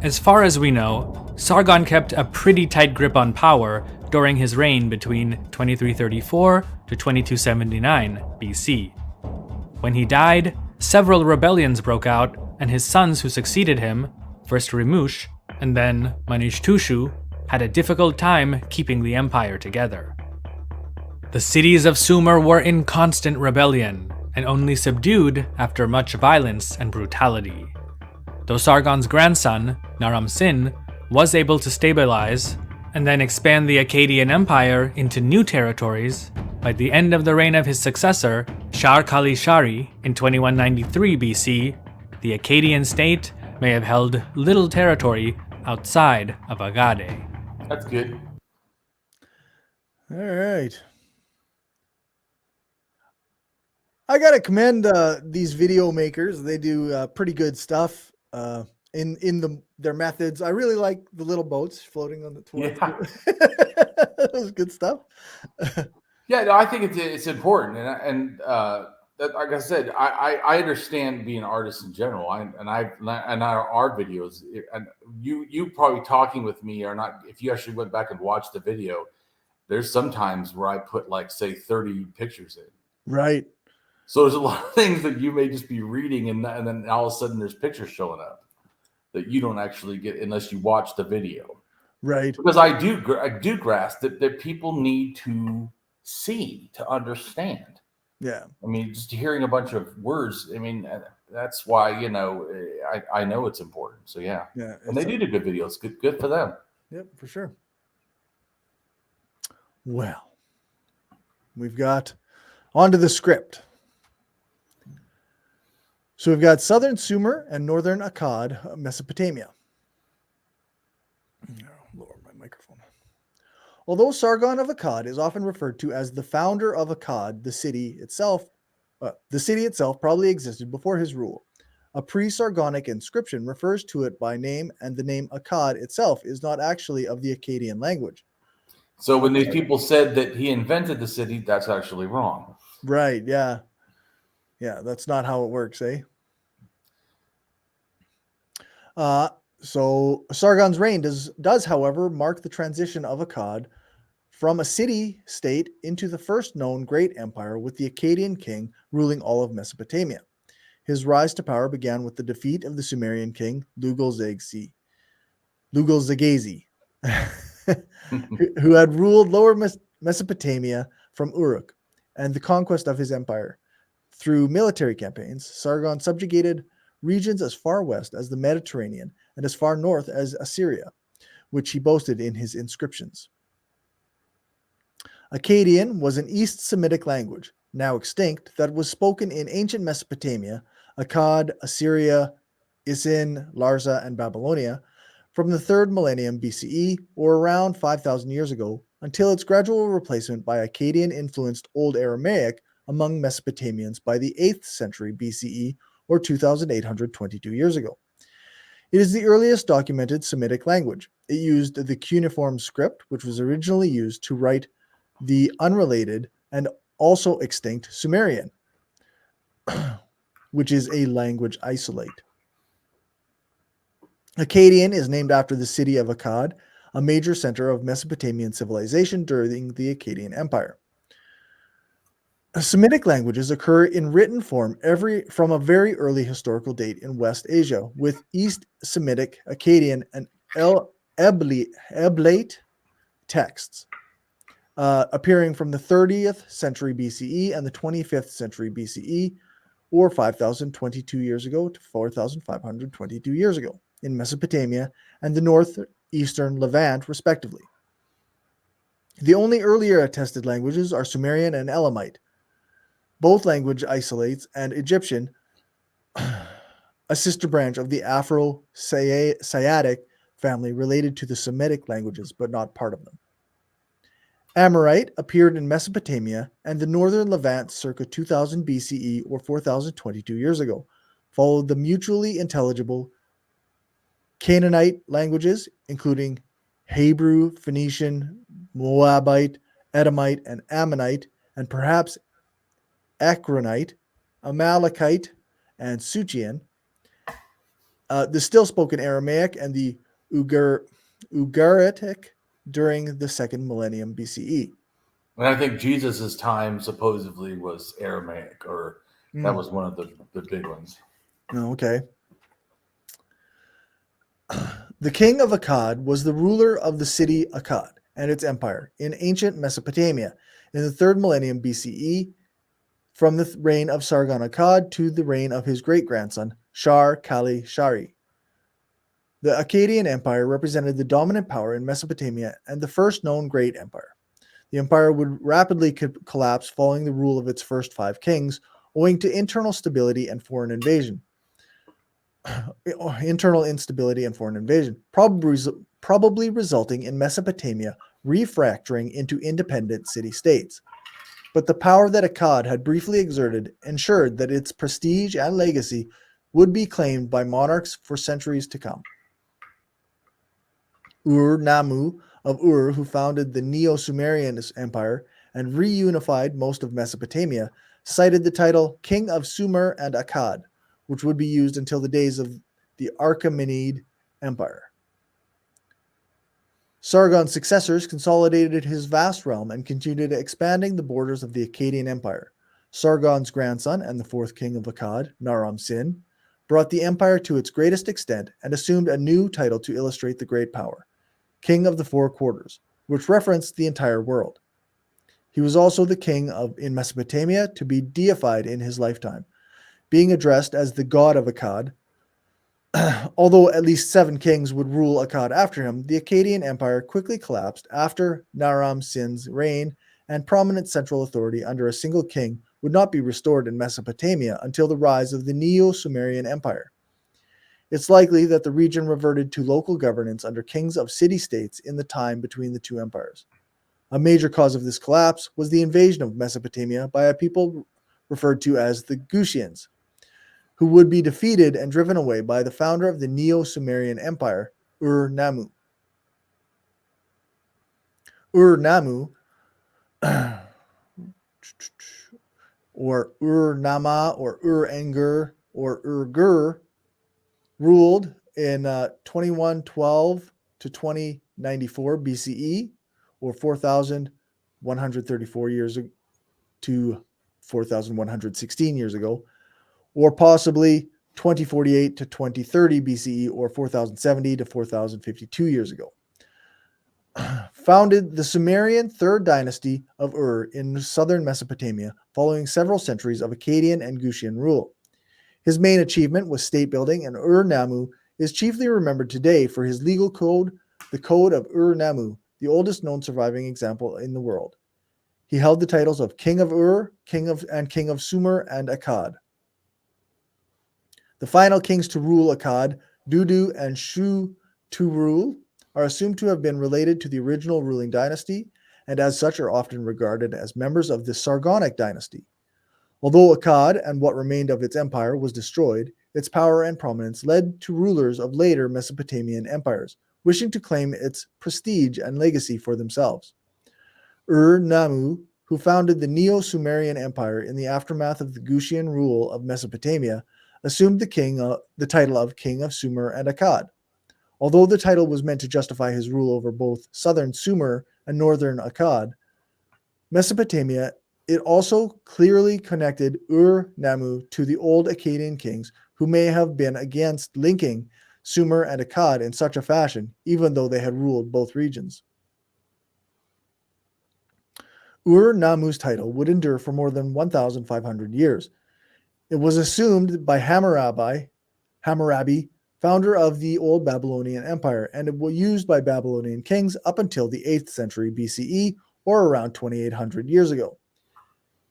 As far as we know, Sargon kept a pretty tight grip on power during his reign between 2334 to 2279 BC. When he died, several rebellions broke out, and his sons who succeeded him, first Rimush and then Manishtushu, had a difficult time keeping the empire together. The cities of Sumer were in constant rebellion, and only subdued after much violence and brutality. Though Sargon's grandson, Naram-Sin, was able to stabilize and then expand the Akkadian Empire into new territories, by the end of the reign of his successor, Shar-Kali-Shari, in 2193 BC, the Akkadian state may have held little territory outside of Agade. That's good. All right. I gotta commend these video makers. They do pretty good stuff in their methods. I really like the little boats floating on the toilet. Yeah. That was good stuff. Yeah, no, I think it's important, and like I said, I understand being an artist in general, and our art videos, and you probably talking with me or not. If you actually went back and watched the video, there's some times where I put like say 30 pictures in. Right. So there's a lot of things that you may just be reading, and then all of a sudden there's pictures showing up that you don't actually get unless you watch the video. Right. Because I do grasp that people need to see to understand. Yeah. I mean, just hearing a bunch of words, I mean, that's why, I know it's important. So, yeah. Yeah. And they do good videos. Good for them. Yep, for sure. Well, we've got onto the script. So we've got southern Sumer and northern Akkad, Mesopotamia. Lower my microphone. Although Sargon of Akkad is often referred to as the founder of Akkad, the city itself probably existed before his rule. A pre-Sargonic inscription refers to it by name, and the name Akkad itself is not actually of the Acadian language. So when these people said that he invented the city, that's actually wrong. Right, yeah. Yeah, that's not how it works, eh? So Sargon's reign does, however, mark the transition of Akkad from a city-state into the first known great empire, with the Acadian king ruling all of Mesopotamia. His rise to power began with the defeat of the Sumerian king Lugal-Zagesi, who had ruled lower Mesopotamia from Uruk, and the conquest of his empire. Through military campaigns, Sargon subjugated regions as far west as the Mediterranean and as far north as Assyria, which he boasted in his inscriptions. Acadian was an East Semitic language, now extinct, that was spoken in ancient Mesopotamia, Akkad, Assyria, Isin, Larsa, and Babylonia from the 3rd millennium BCE, or around 5,000 years ago, until its gradual replacement by Akkadian-influenced Old Aramaic among Mesopotamians by the 8th century BCE, or 2,822 years ago. It is the earliest documented Semitic language. It used the cuneiform script, which was originally used to write the unrelated and also extinct Sumerian, which is a language isolate. Acadian is named after the city of Akkad, a major center of Mesopotamian civilization during the Akkadian Empire. Semitic languages occur in written form from a very early historical date in West Asia, with East Semitic, Acadian, and Eblate texts appearing from the 30th century BCE and the 25th century BCE, or 5,022 years ago to 4,522 years ago, in Mesopotamia and the northeastern Levant, respectively. The only earlier attested languages are Sumerian and Elamite, both language isolates, and Egyptian, a sister branch of the Afro-Saitic family related to the Semitic languages, but not part of them. Amorite appeared in Mesopotamia and the northern Levant circa 2000 BCE or 4,022 years ago, followed the mutually intelligible Canaanite languages, including Hebrew, Phoenician, Moabite, Edomite, and Ammonite, and perhaps Akronite, Amalekite, and Suchian, the still-spoken Aramaic, and the Ugaritic during the second millennium BCE. And I think Jesus' time supposedly was Aramaic, or that was one of the big ones. Okay. The king of Akkad was the ruler of the city Akkad and its empire in ancient Mesopotamia in the third millennium BCE, from the reign of Sargon Akkad to the reign of his great-grandson, Shar-Kali Shari. The Akkadian Empire represented the dominant power in Mesopotamia and the first known great empire. The empire would rapidly collapse following the rule of its first 5 kings, owing to internal instability and foreign invasion, probably resulting in Mesopotamia refracturing into independent city-states. But the power that Akkad had briefly exerted ensured that its prestige and legacy would be claimed by monarchs for centuries to come. Ur-Nammu of Ur, who founded the Neo-Sumerian Empire and reunified most of Mesopotamia, cited the title King of Sumer and Akkad, which would be used until the days of the Achaemenid Empire. Sargon's successors consolidated his vast realm and continued expanding the borders of the Akkadian Empire. Sargon's grandson and the 4th king of Akkad, Naram-Sin, brought the empire to its greatest extent and assumed a new title to illustrate the great power, King of the 4 Quarters, which referenced the entire world. He was also the king in Mesopotamia to be deified in his lifetime, being addressed as the god of Akkad. Although at least 7 kings would rule Akkad after him, the Akkadian Empire quickly collapsed after Naram-Sin's reign, and prominent central authority under a single king would not be restored in Mesopotamia until the rise of the Neo-Sumerian Empire. It's likely that the region reverted to local governance under kings of city-states in the time between the 2 empires. A major cause of this collapse was the invasion of Mesopotamia by a people referred to as the Gutians, who would be defeated and driven away by the founder of the Neo-Sumerian Empire, Ur-Nammu. Ur-Nammu, or Ur-Nama, or Ur-Engur, or Ur-Gur, ruled in 2112 to 2094 BCE, or 4,134 years to 4,116 years ago, or possibly 2048 to 2030 BCE, or 4070 to 4052 years ago. Founded the Sumerian 3rd dynasty of Ur in southern Mesopotamia, following several centuries of Acadian and Gutian rule. His main achievement was state building, and Ur-Nammu is chiefly remembered today for his legal code, the Code of Ur-Nammu, the oldest known surviving example in the world. He held the titles of King of Ur, King of Sumer and Akkad. The final kings to rule Akkad, Dudu and Shu-Turul, are assumed to have been related to the original ruling dynasty, and as such are often regarded as members of the Sargonic dynasty. Although Akkad and what remained of its empire was destroyed, its power and prominence led to rulers of later Mesopotamian empires, wishing to claim its prestige and legacy for themselves. Ur-Nammu, who founded the Neo-Sumerian Empire in the aftermath of the Gutian rule of Mesopotamia, assumed the title of King of Sumer and Akkad. Although the title was meant to justify his rule over both southern Sumer and northern Akkad, Mesopotamia, it also clearly connected Ur-Nammu to the old Acadian kings who may have been against linking Sumer and Akkad in such a fashion, even though they had ruled both regions. Ur-Nammu's title would endure for more than 1,500 years. It was assumed by Hammurabi, founder of the Old Babylonian Empire, and it was used by Babylonian kings up until the 8th century BCE, or around 2,800 years ago.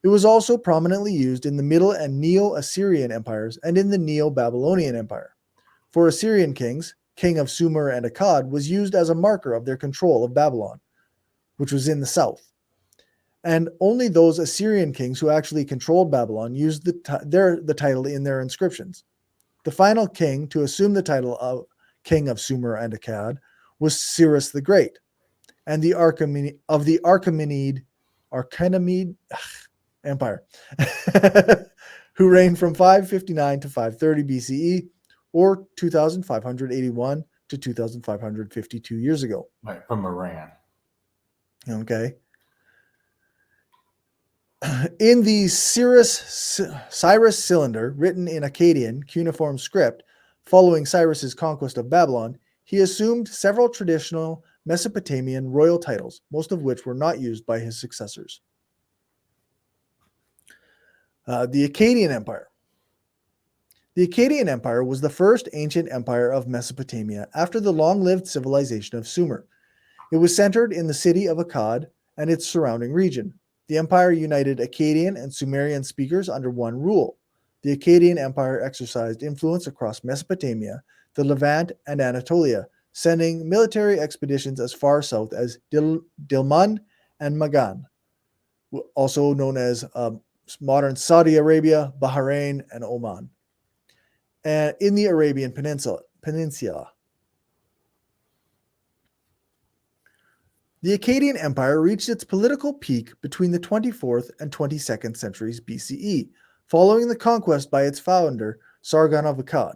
It was also prominently used in the Middle and Neo-Assyrian empires and in the Neo-Babylonian Empire. For Assyrian kings, king of Sumer and Akkad was used as a marker of their control of Babylon, which was in the south. And only those Assyrian kings who actually controlled Babylon used the title in their inscriptions. The final king to assume the title of king of Sumer and Akkad was Cyrus the Great, and the Achaemenid Empire, who reigned from 559 to 530 BCE, or 2,581 to 2,552 years ago. Right, from Iran. Okay. In the Cyrus Cylinder, written in Acadian cuneiform script, following Cyrus's conquest of Babylon, he assumed several traditional Mesopotamian royal titles, most of which were not used by his successors. The Acadian Empire. The Acadian Empire was the first ancient empire of Mesopotamia after the long-lived civilization of Sumer. It was centered in the city of Akkad and its surrounding region. The empire united Acadian and Sumerian speakers under one rule. The Acadian Empire exercised influence across Mesopotamia, the Levant, and Anatolia, sending military expeditions as far south as Dilmun and Magan, also known as modern Saudi Arabia, Bahrain, and Oman, and in the Arabian Peninsula. The Acadian Empire reached its political peak between the 24th and 22nd centuries BCE, following the conquest by its founder, Sargon of Akkad.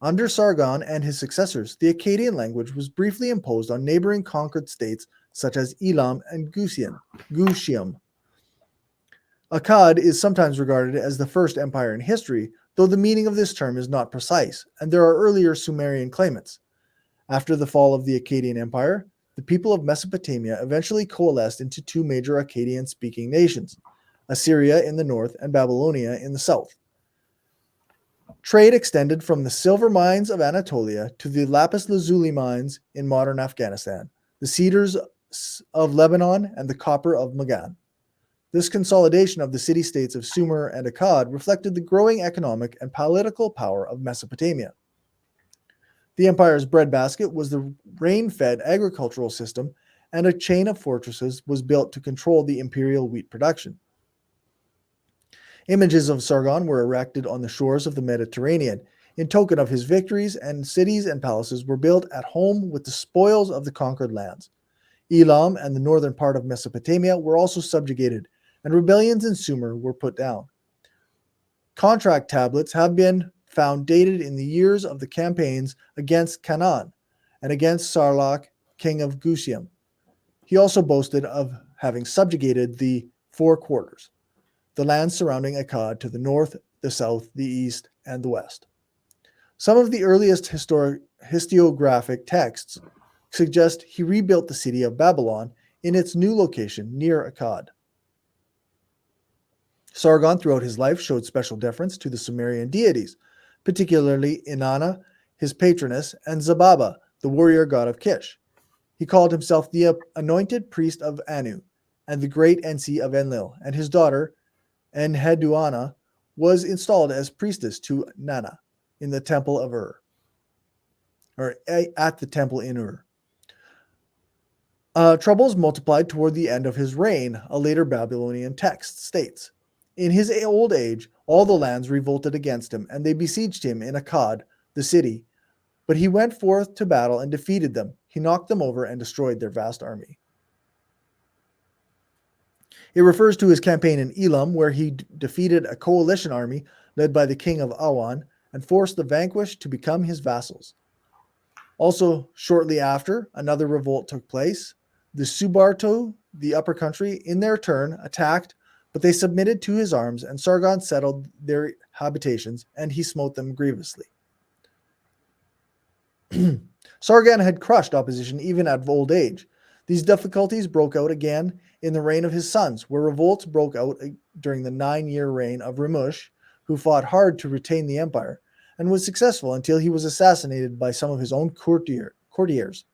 Under Sargon and his successors, the Akkadian language was briefly imposed on neighboring conquered states such as Elam and Gutium. Akkad is sometimes regarded as the first empire in history, though the meaning of this term is not precise, and there are earlier Sumerian claimants. After the fall of the Akkadian Empire, the people of Mesopotamia eventually coalesced into two major Akkadian-speaking nations, Assyria in the north and Babylonia in the south. Trade extended from the silver mines of Anatolia to the lapis lazuli mines in modern Afghanistan, the cedars of Lebanon, and the copper of Magan. This consolidation of the city-states of Sumer and Akkad reflected the growing economic and political power of Mesopotamia. The empire's breadbasket was the rain-fed agricultural system, and a chain of fortresses was built to control the imperial wheat production. Images of Sargon were erected on the shores of the Mediterranean in token of his victories, and cities and palaces were built at home with the spoils of the conquered lands. Elam and the northern part of Mesopotamia were also subjugated, and rebellions in Sumer were put down. Contract tablets have been found dated in the years of the campaigns against Canaan and against Sarlach, king of Gutium. He also boasted of having subjugated the four quarters, the lands surrounding Akkad to the north, the south, the east, and the west. Some of the earliest historiographic texts suggest he rebuilt the city of Babylon in its new location near Akkad. Sargon, throughout his life, showed special deference to the Sumerian deities, particularly Inanna, his patroness, and Zababa, the warrior god of Kish. He called himself the anointed priest of Anu and the great Ensi of Enlil, and his daughter, Enheduanna, was installed as priestess to Nana in the temple of Ur, or at the temple in Ur. Troubles multiplied toward the end of his reign, a later Babylonian text states. In his old age, all the lands revolted against him, and they besieged him in Akkad, the city. But he went forth to battle and defeated them. He knocked them over and destroyed their vast army. It refers to his campaign in Elam, where he defeated a coalition army led by the king of Awan and forced the vanquished to become his vassals. Also, shortly after, another revolt took place. The Subarto, the upper country, in their turn attacked, but they submitted to his arms, and Sargon settled their habitations, and he smote them grievously. Sargon had crushed opposition even at old age. These difficulties broke out again in the reign of his sons, where revolts broke out during the 9-year reign of Ramush, who fought hard to retain the empire, and was successful until he was assassinated by some of his own courtiers.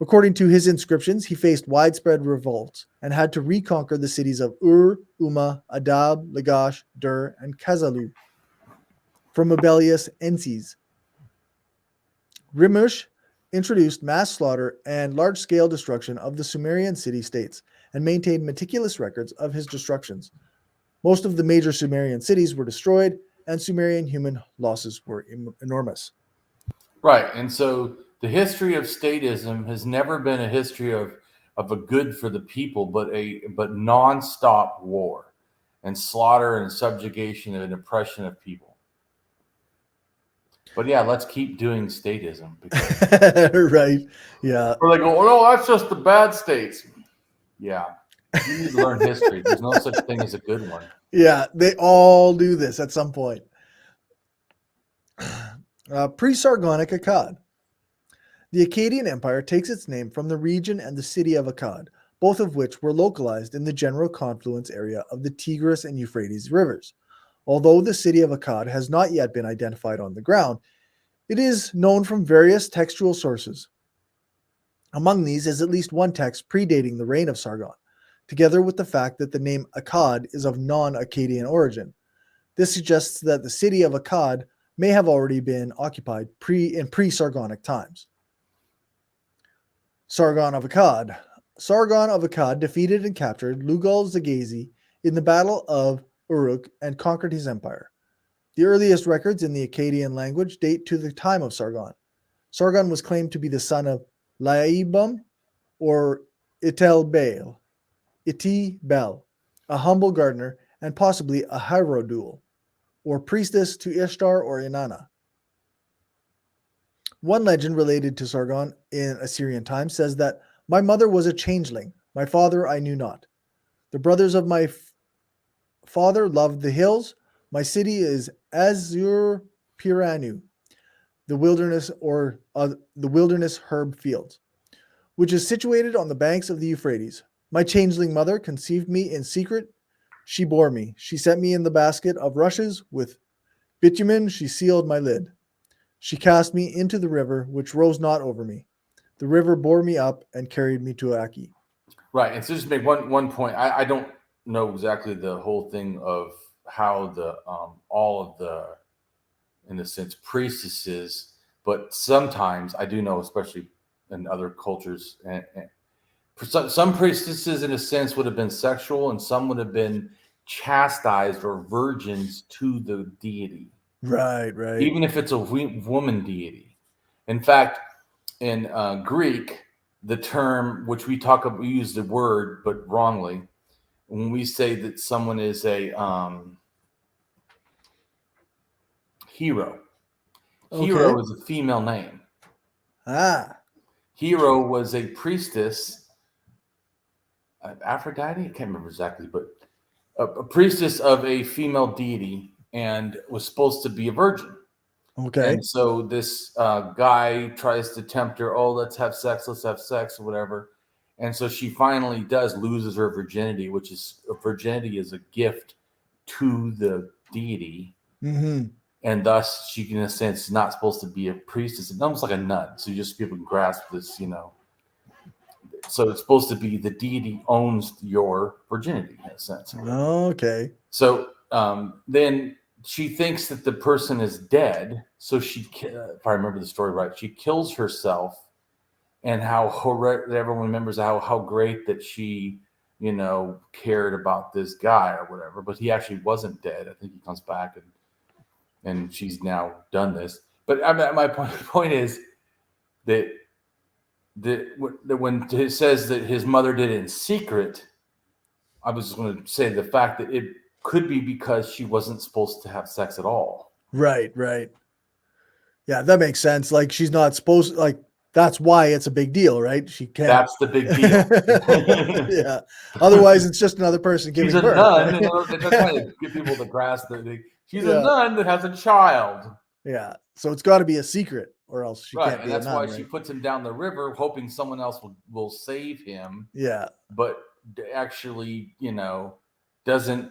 According to his inscriptions, he faced widespread revolts and had to reconquer the cities of Ur, Umma, Adab, Lagash, Dur, and Kazalu from rebellious Ensis. Ramush introduced mass slaughter and large-scale destruction of the Sumerian city-states and maintained meticulous records of his destructions. Most of the major Sumerian cities were destroyed, and Sumerian human losses were enormous. Right. And so the history of statism has never been a history of a good for the people, but non-stop war and slaughter and subjugation and oppression of people. But yeah, let's keep doing statism. Right. Yeah. Or they go, oh, no, that's just the bad states. Yeah. You need to learn history. There's no such thing as a good one. Yeah, they all do this at some point. Pre-Sargonic Akkad. The Acadian Empire takes its name from the region and the city of Akkad, both of which were localized in the general confluence area of the Tigris and Euphrates rivers. Although the city of Akkad has not yet been identified on the ground, it is known from various textual sources. Among these is at least one text predating the reign of Sargon, together with the fact that the name Akkad is of non-Akkadian origin. This suggests that the city of Akkad may have already been occupied in pre-Sargonic times. Sargon of Akkad. Sargon of Akkad defeated and captured Lugal-Zaghazi in the Battle of Uruk and conquered his empire. The earliest records in the Acadian language date to the time of Sargon. Sargon was claimed to be the son of Laibum or Iti-Bel, a humble gardener and possibly a Hierodule, or priestess to Ishtar or Inanna. One legend related to Sargon in Assyrian times says that, "My mother was a changeling, my father I knew not. The brothers of my father loved the hills. My city is Azur Piranu, the wilderness herb fields, which is situated on the banks of the Euphrates. My changeling mother conceived me in secret. She bore me. She set me in the basket of rushes. With bitumen she sealed my lid. She cast me into the river, which rose not over me. The river bore me up and carried me to Aki." Right. And so just make one point. I don't know exactly the whole thing of how the all of the, in a sense, priestesses, but sometimes I do know, especially in other cultures, and some priestesses in a sense would have been sexual and some would have been chastised or virgins to the deity. Right. Even if it's a woman deity. In fact, in Greek, the term, which we use the word, but wrongly, when we say that someone is a hero. Okay. Hero is a female name. Hero was a priestess, Aphrodite? I can't remember exactly, but a priestess of a female deity and was supposed to be a virgin. Okay. And so this guy tries to tempt her, oh, let's have sex, or whatever. And so she finally loses her virginity, which is virginity is a gift to the deity. Mm-hmm. And thus she, in a sense, is not supposed to be a priestess. It's almost like a nun. So just people can grasp this, So it's supposed to be the deity owns your virginity, in a sense. Okay. So then she thinks that the person is dead. So she, if I remember the story right, she kills herself. And how everyone remembers how great that she, cared about this guy or whatever. But he actually wasn't dead. I think he comes back and she's now done this. But my point is that when it says that his mother did it in secret, I was going to say the fact that it could be because she wasn't supposed to have sex at all. Right. Yeah, that makes sense. Like she's not supposed like that's why it's a big deal, right? She can't. That's the big deal. Yeah. Otherwise, it's just another person giving She's a birth. nun. Right? They're trying to get people to grasp that she's Yeah. a nun that has a child. Yeah. So it's got to be a secret, or else she Right, can't and be that's a nun, why she right? puts him down the river, hoping someone else will save him. Yeah. But actually, doesn't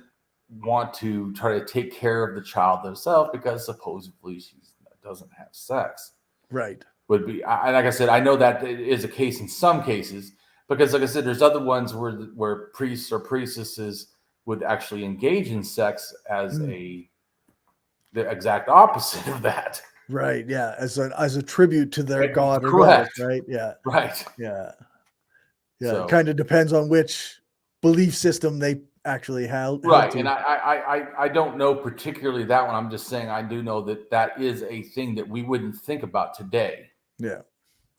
want to try to take care of the child herself because supposedly she doesn't have sex. Right. Would be, like I said, I know that is a case in some cases because, like I said, there's other ones where priests or priestesses would actually engage in sex as the exact opposite of that. Right. Yeah. As a tribute to their god or correct. goddess, right? Yeah. Right. Yeah. Yeah. So, it kind of depends on which belief system they actually held. Right. To. And I don't know particularly that one. I'm just saying I do know that is a thing that we wouldn't think about today. Yeah.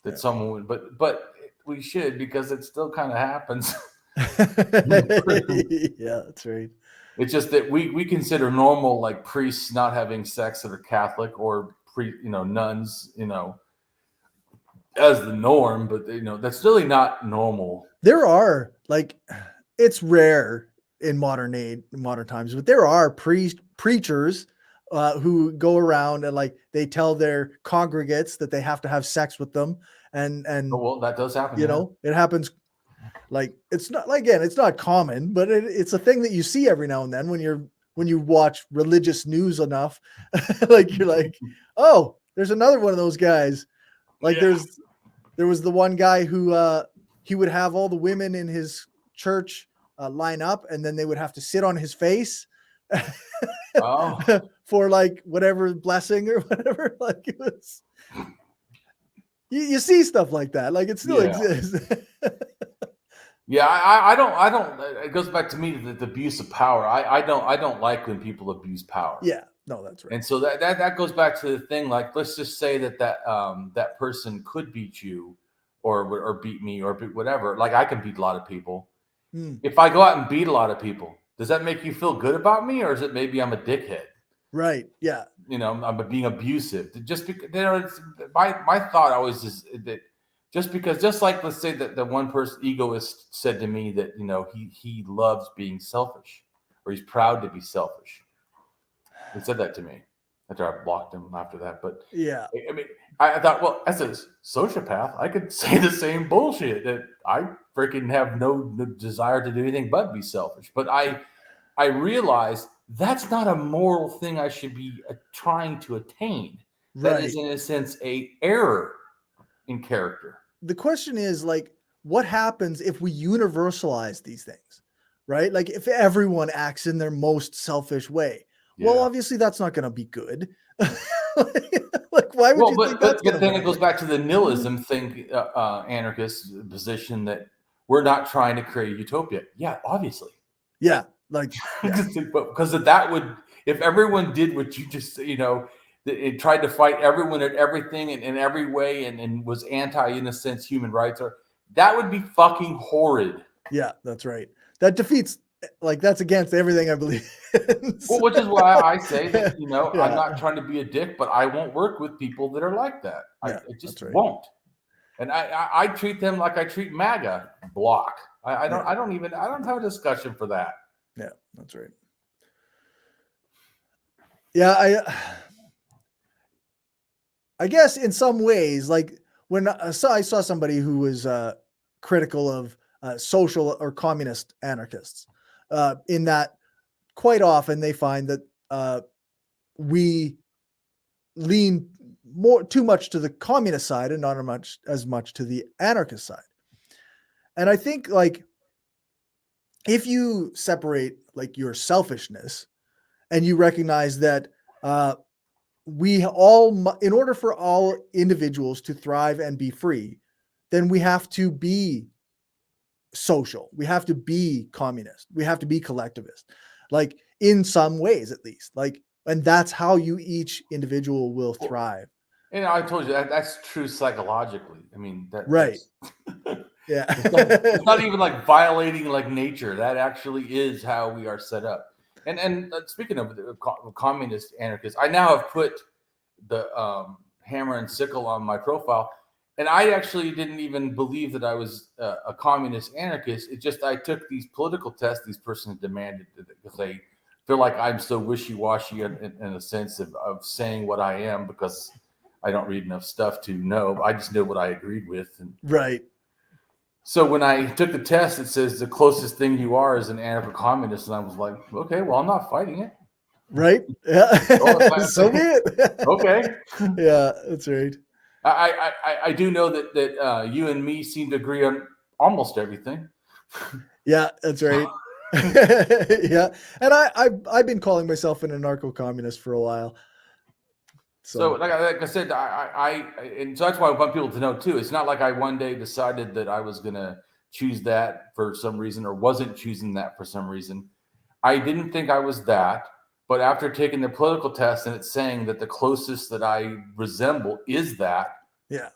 That someone would, but we should, because it still kind of happens. Yeah, that's right. It's just that we consider normal, like priests not having sex that are Catholic, or nuns, as the norm, but that's really not normal. There are it's rare in modern times, but there are preachers who go around and they tell their congregates that they have to have sex with them, and well, that does happen. It happens. It's not it's not common, but it's a thing that you see every now and then when you watch religious news enough. You're like, oh, there's another one of those guys. There was the one guy who he would have all the women in his church line up, and then they would have to sit on his face. Oh. For whatever blessing or whatever. It was. You see stuff like that. It still exists. Yeah, I don't. It goes back to me the abuse of power. I don't like when people abuse power. Yeah, no, that's right. And so that goes back to the thing. Let's just say that person could beat you, or beat me, or beat whatever. I can beat a lot of people. If I go out and beat a lot of people, does that make you feel good about me, or is it maybe I'm a dickhead? Right. Yeah. I'm being abusive. Just because my thought always is that just like, let's say that the one person egoist said to me that he loves being selfish, or he's proud to be selfish. He said that to me after I blocked him after that. But yeah, I mean, I thought, well, as a sociopath, I could say the same bullshit, that I freaking have no desire to do anything but be selfish. But I realized that's not a moral thing I should be trying to attain. That right. is, in a sense, a error in character. The question is what happens if we universalize these things, right? If everyone acts in their most selfish way. Yeah. Well, obviously that's not going to be good. Why would you think that's but then it goes back to the nihilism thing, anarchist position that we're not trying to create a utopia. Yeah, obviously. Yeah. Because that would, if everyone did what you just, it tried to fight everyone at everything and in every way and was anti, in a sense, human rights, or that would be fucking horrid. Yeah, that's right. That defeats, that's against everything I believe in. Well, which is why I say that, yeah. I'm not trying to be a dick, but I won't work with people that are like that. I just won't. And I treat them like I treat MAGA. Block. I don't have a discussion for that. Yeah, that's right. Yeah, I guess in some ways, when I saw somebody who was critical of social or communist anarchists, in that quite often they find that we lean too much to the communist side and not as much to the anarchist side. And I think if you separate your selfishness and you recognize that we all, in order for all individuals to thrive and be free, then we have to be social. We have to be communist. We have to be collectivist, in some ways at least. And that's how each individual will thrive. And I told you that's true psychologically. I mean, right. Yeah. It's not even violating nature. That actually is how we are set up. And speaking of communist anarchists, I now have put the hammer and sickle on my profile. And I actually didn't even believe that I was a communist anarchist. It just, I took these political tests these persons demanded because they feel like I'm so wishy-washy in a sense of saying what I am, because I don't read enough stuff to know. I just know what I agreed with. And Right. so when I took the test, it says the closest thing you are is an anarcho-communist. And I was like, okay, well, I'm not fighting it. Right. Yeah. Oh, So be it. Okay. Yeah, that's right. I do know that you and me seem to agree on almost everything. Yeah, that's right. Yeah. And I've been calling myself an anarcho-communist for a while. So like I said, and so that's why I want people to know too. It's not like I one day decided that I was going to choose that for some reason or wasn't choosing that for some reason. I didn't think I was that, but after taking the political test and it's saying that the closest that I resemble is that. Yeah.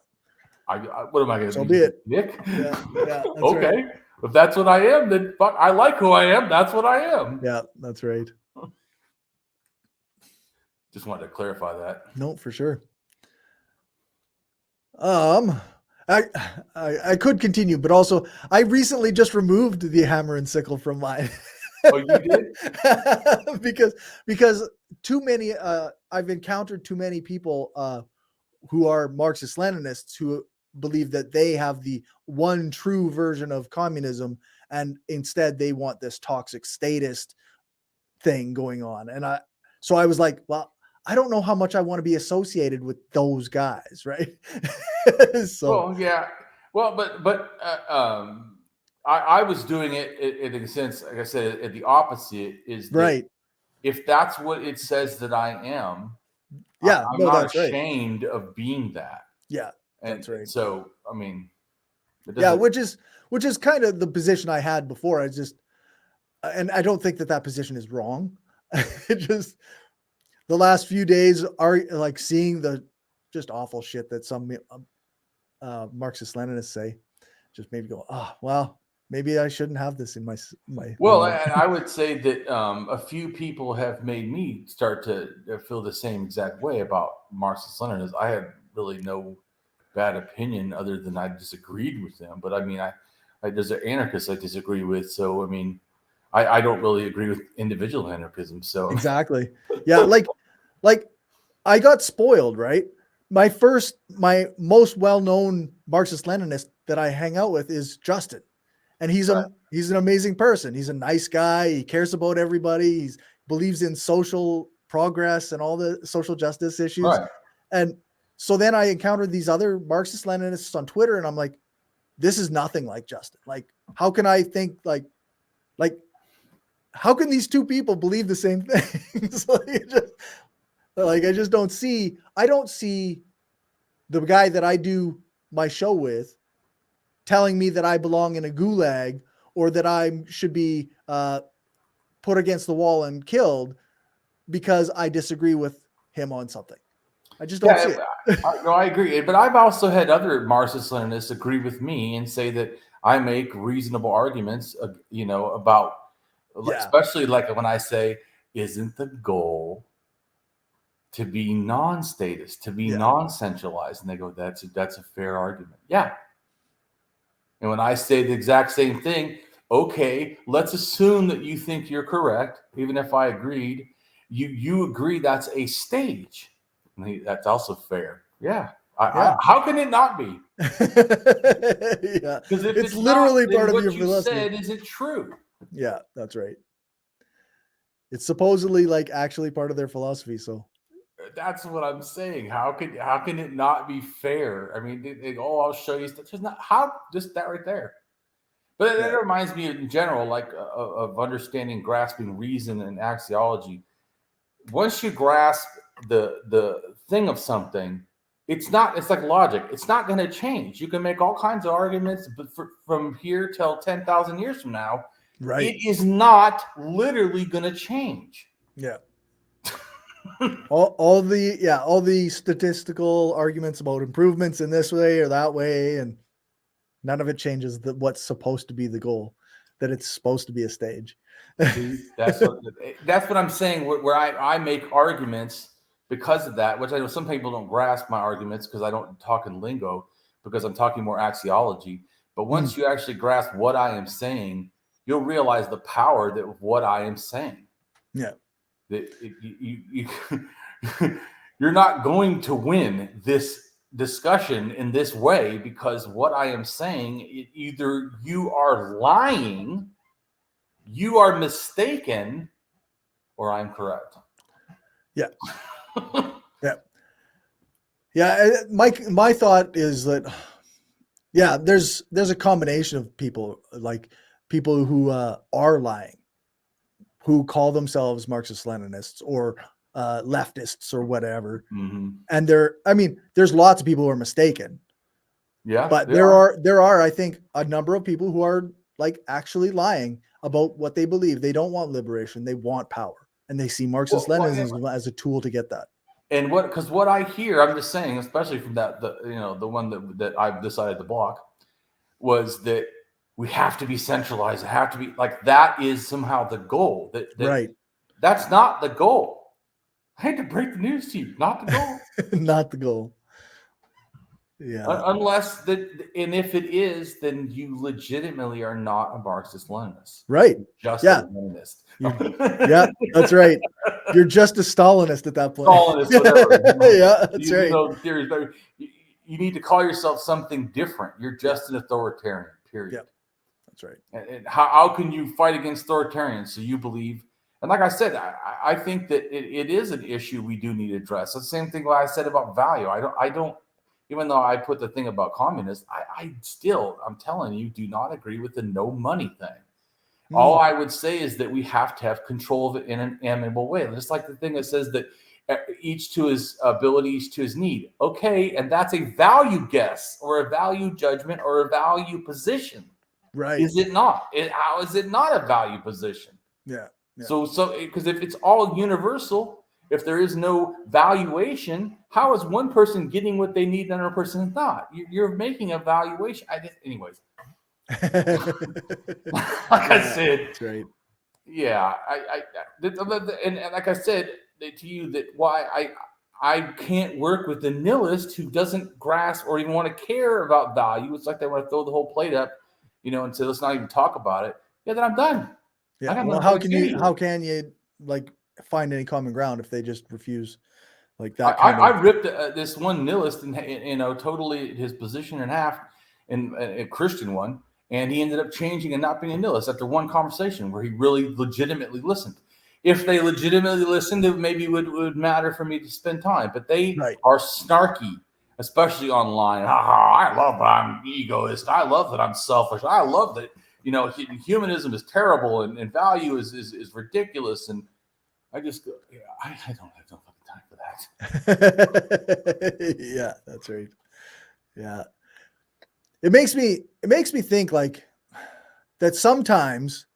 What am I going to So be? be it. Nick? Yeah. That's Okay. right. If that's what I am, then fuck, I like who I am. That's what I am. Yeah, that's right. Just wanted to clarify that. No, for sure. I could continue, but also I recently just removed the hammer and sickle from mine. Oh, you did? because too many I've encountered too many people who are Marxist-Leninists who believe that they have the one true version of communism, and instead they want this toxic statist thing going on. And so I was like, well, I don't know how much I want to be associated with those guys, right? So, well, yeah. Well, but I was doing it in a sense, like I said, the opposite is that right. If that's what it says that I am, Yeah, I'm not ashamed of being that. Yeah, and that's right. So, I mean, yeah, which is kind of the position I had before. I just, and I don't think that position is wrong. It just, the last few days are like seeing the just awful shit that some Marxist-Leninists say, just made me go, oh, well, maybe I shouldn't have this in my. Well, and I would say that a few people have made me start to feel the same exact way about Marxist-Leninists. I had really no bad opinion other than I disagreed with them. But I mean, there's an anarchist I disagree with. So, I mean, I don't really agree with individual anarchism. So exactly. Yeah. like I got spoiled, right? My most well-known Marxist-Leninist that I hang out with is Justin. And he's an amazing person. He's a nice guy. He cares about everybody. He believes in social progress and all the social justice issues. Right. And so then I encountered these other Marxist-Leninists on Twitter, and I'm like, this is nothing like Justin. Like, how can I think like how can these two people believe the same things? I don't see the guy that I do my show with telling me that I belong in a gulag or that I should be put against the wall and killed because I disagree with him on something. I just don't see it. No, I agree. But I've also had other Marxist-Leninists agree with me and say that I make reasonable arguments, about, especially like when I say, isn't the goal to be non-statist, to be non-centralized? And they go, that's a fair argument. Yeah. And when I say the exact same thing, okay, let's assume that you think you're correct, even if I agreed. You agree that's a stage. That's also fair. Yeah. How can it not be? Yeah. Because if it's literally not, part of what your you philosophy. said isn't true. Yeah, that's right. It's supposedly like actually part of their philosophy. So that's what I'm saying. How can it not be fair? I mean, I'll show you. Just that right there. But that reminds me in general, like of understanding, grasping reason and axiology. Once you grasp the thing of something, it's like logic. It's not going to change. You can make all kinds of arguments, but from here till 10,000 years from now, right, it is not literally going to change. Yeah. all the statistical arguments about improvements in this way or that way, and none of it changes what's supposed to be the goal, that it's supposed to be a stage. That's what I'm saying. Where I make arguments because of that, which I know some people don't grasp my arguments because I don't talk in lingo, because I'm talking more axiology. But once you actually grasp what I am saying, you'll realize the power of what I am saying. Yeah. That you're not going to win this discussion in this way, because what I am saying, either you are lying, you are mistaken, or I'm correct. Yeah. Yeah. My thought is that, yeah, there's a combination of people, like people who are lying, who call themselves Marxist-Leninists or leftists or whatever. And there's lots of people who are mistaken. Yeah. But there are, I think, a number of people who are like actually lying about what they believe. They don't want liberation. They want power. And they see Marxist-Leninism as a tool to get that. And because what I hear, I'm just saying, especially from the one that I've decided to block, was that we have to be centralized. It have to be like, that is somehow the goal. Right. That's not the goal. I hate to break the news to you. Not the goal. Not the goal. Yeah. Unless and if it is, then you legitimately are not a Marxist-Leninist. Right. Just a Leninist. Yeah, that's right. You're just a Stalinist at that point. Stalinist, whatever. Yeah, that's right. You need to call yourself something different. You're just an authoritarian, period. Yeah, that's right. And how can you fight against authoritarians? So you believe, and like I said, I think that it is an issue we do need to address. It's the same thing I said about value. I don't, even though I put the thing about communists, I'm telling you, do not agree with the no money thing. All I would say is that we have to have control of it in an amiable way. Just like the thing that says that each to his abilities, to his need. Okay, and that's a value guess or a value judgment or a value position. Right. Is it not? How is it not a value position? Yeah. So because if it's all universal, if there is no valuation, how is one person getting what they need and another person is not? You're making a valuation. Anyways. Like I said, that's right. Yeah, and like I said to you, that why I can't work with the nihilist who doesn't grasp or even want to care about value. It's like they want to throw the whole plate up, and say let's not even talk about it. Yeah, then I'm done. Yeah. Well, how can you like find any common ground if they just refuse like that? I ripped this one nihilist and totally his position in half, in a Christian one. And he ended up changing and not being a nihilist after one conversation where he really legitimately listened. If they legitimately listened, it maybe would matter for me to spend time. But they are snarky, especially online. I love that I'm egoist. I love that I'm selfish. I love that humanism is terrible and value is ridiculous. And I just go, I don't have no fucking time for that. Yeah, that's right. Yeah. It makes me think like that sometimes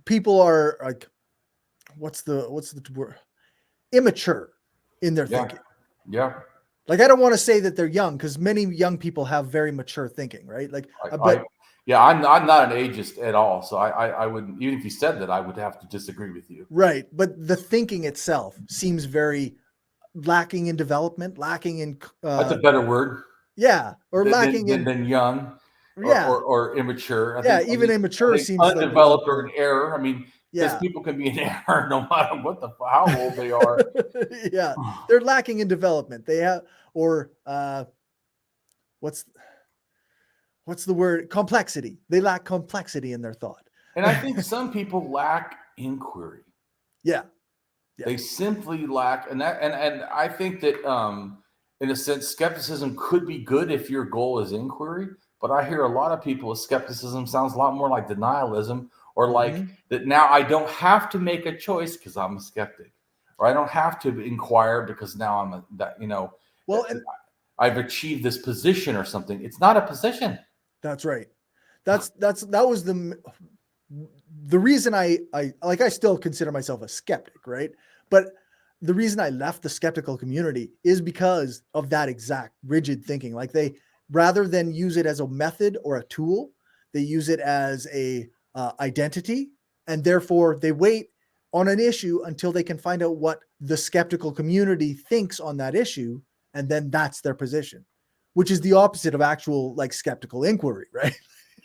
people are like, what's the word? Immature in their thinking. Yeah. Like, I don't want to say that they're young, because many young people have very mature thinking, right? Like, I'm not an ageist at all. So I wouldn't, even if you said that, I would have to disagree with you. Right. But the thinking itself seems very lacking in development, lacking in that's a better word. Yeah, or lacking than young, or immature. Even immature seems undeveloped or in error. I mean, because people can be in error no matter how old they are. Yeah, they're lacking in development. They have, or what's the word? Complexity. They lack complexity in their thought. And I think some people lack inquiry. Yeah. They simply lack, and I think that. In a sense, skepticism could be good if your goal is inquiry, but I hear a lot of people with skepticism sounds a lot more like denialism, or like that now I don't have to make a choice because I'm a skeptic, or I don't have to inquire because now I've achieved this position or something. It's not a position. That's right. That was the reason I still consider myself a skeptic, right? But the reason I left the skeptical community is because of that exact rigid thinking. Like, they, rather than use it as a method or a tool, they use it as a identity, and therefore they wait on an issue until they can find out what the skeptical community thinks on that issue, and then that's their position, which is the opposite of actual like skeptical inquiry, right?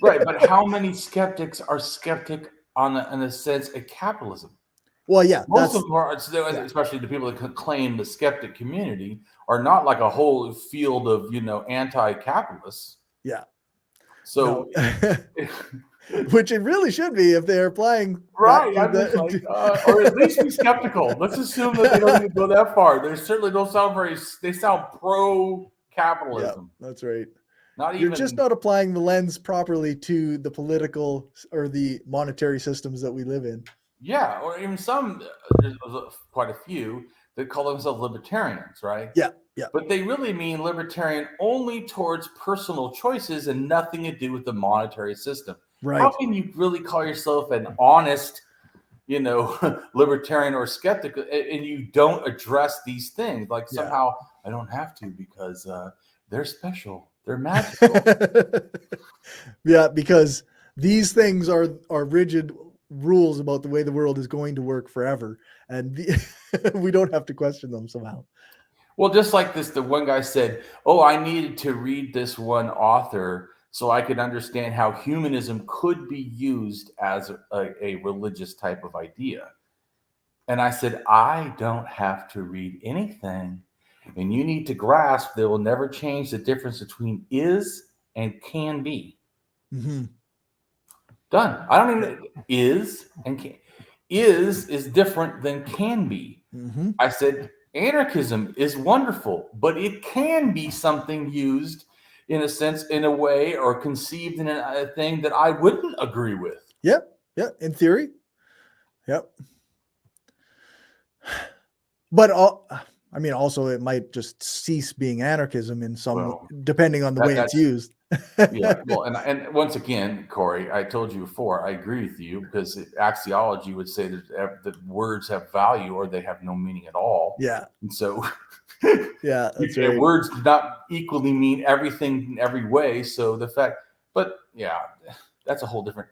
Right, but how many skeptics are skeptic in the sense of capitalism? Well, yeah, Most of them are, especially the people that claim the skeptic community, are not like a whole field of anti-capitalists. Yeah. So, which it really should be if they're applying. Right. Or at least be skeptical. Let's assume that they don't even go that far. They certainly don't sound they sound pro-capitalism. Yeah, that's right. You're just not applying the lens properly to the political or the monetary systems that we live in. Yeah. Or even there's quite a few that call themselves libertarians, right? Yeah. Yeah. But they really mean libertarian only towards personal choices and nothing to do with the monetary system. Right. How can you really call yourself an honest, libertarian or skeptic, and you don't address these things? Like somehow I don't have to because they're special, they're magical. Yeah, because these things are rigid rules about the way the world is going to work forever, and we don't have to question them somehow. Well, just like this, the one guy said, "Oh, I needed to read this one author so I could understand how humanism could be used as a religious type of idea." And I said, I don't have to read anything. And you need to grasp they will never change the difference between is and can be. Mm-hmm. Done. I don't even is and can. Is different than can be. Mm-hmm. I said, anarchism is wonderful, but it can be something used in a sense, in a way, or conceived in a thing that I wouldn't agree with. Yep. Yeah. In theory. Yep. But also it might just cease being anarchism in depending on the way it's used. Yeah. Well, and once again, Cory, I told you before, I agree with you because axiology would say that words have value or they have no meaning at all. Yeah. And so yeah, that's right. Words do not equally mean everything in every way. So but yeah, that's a whole different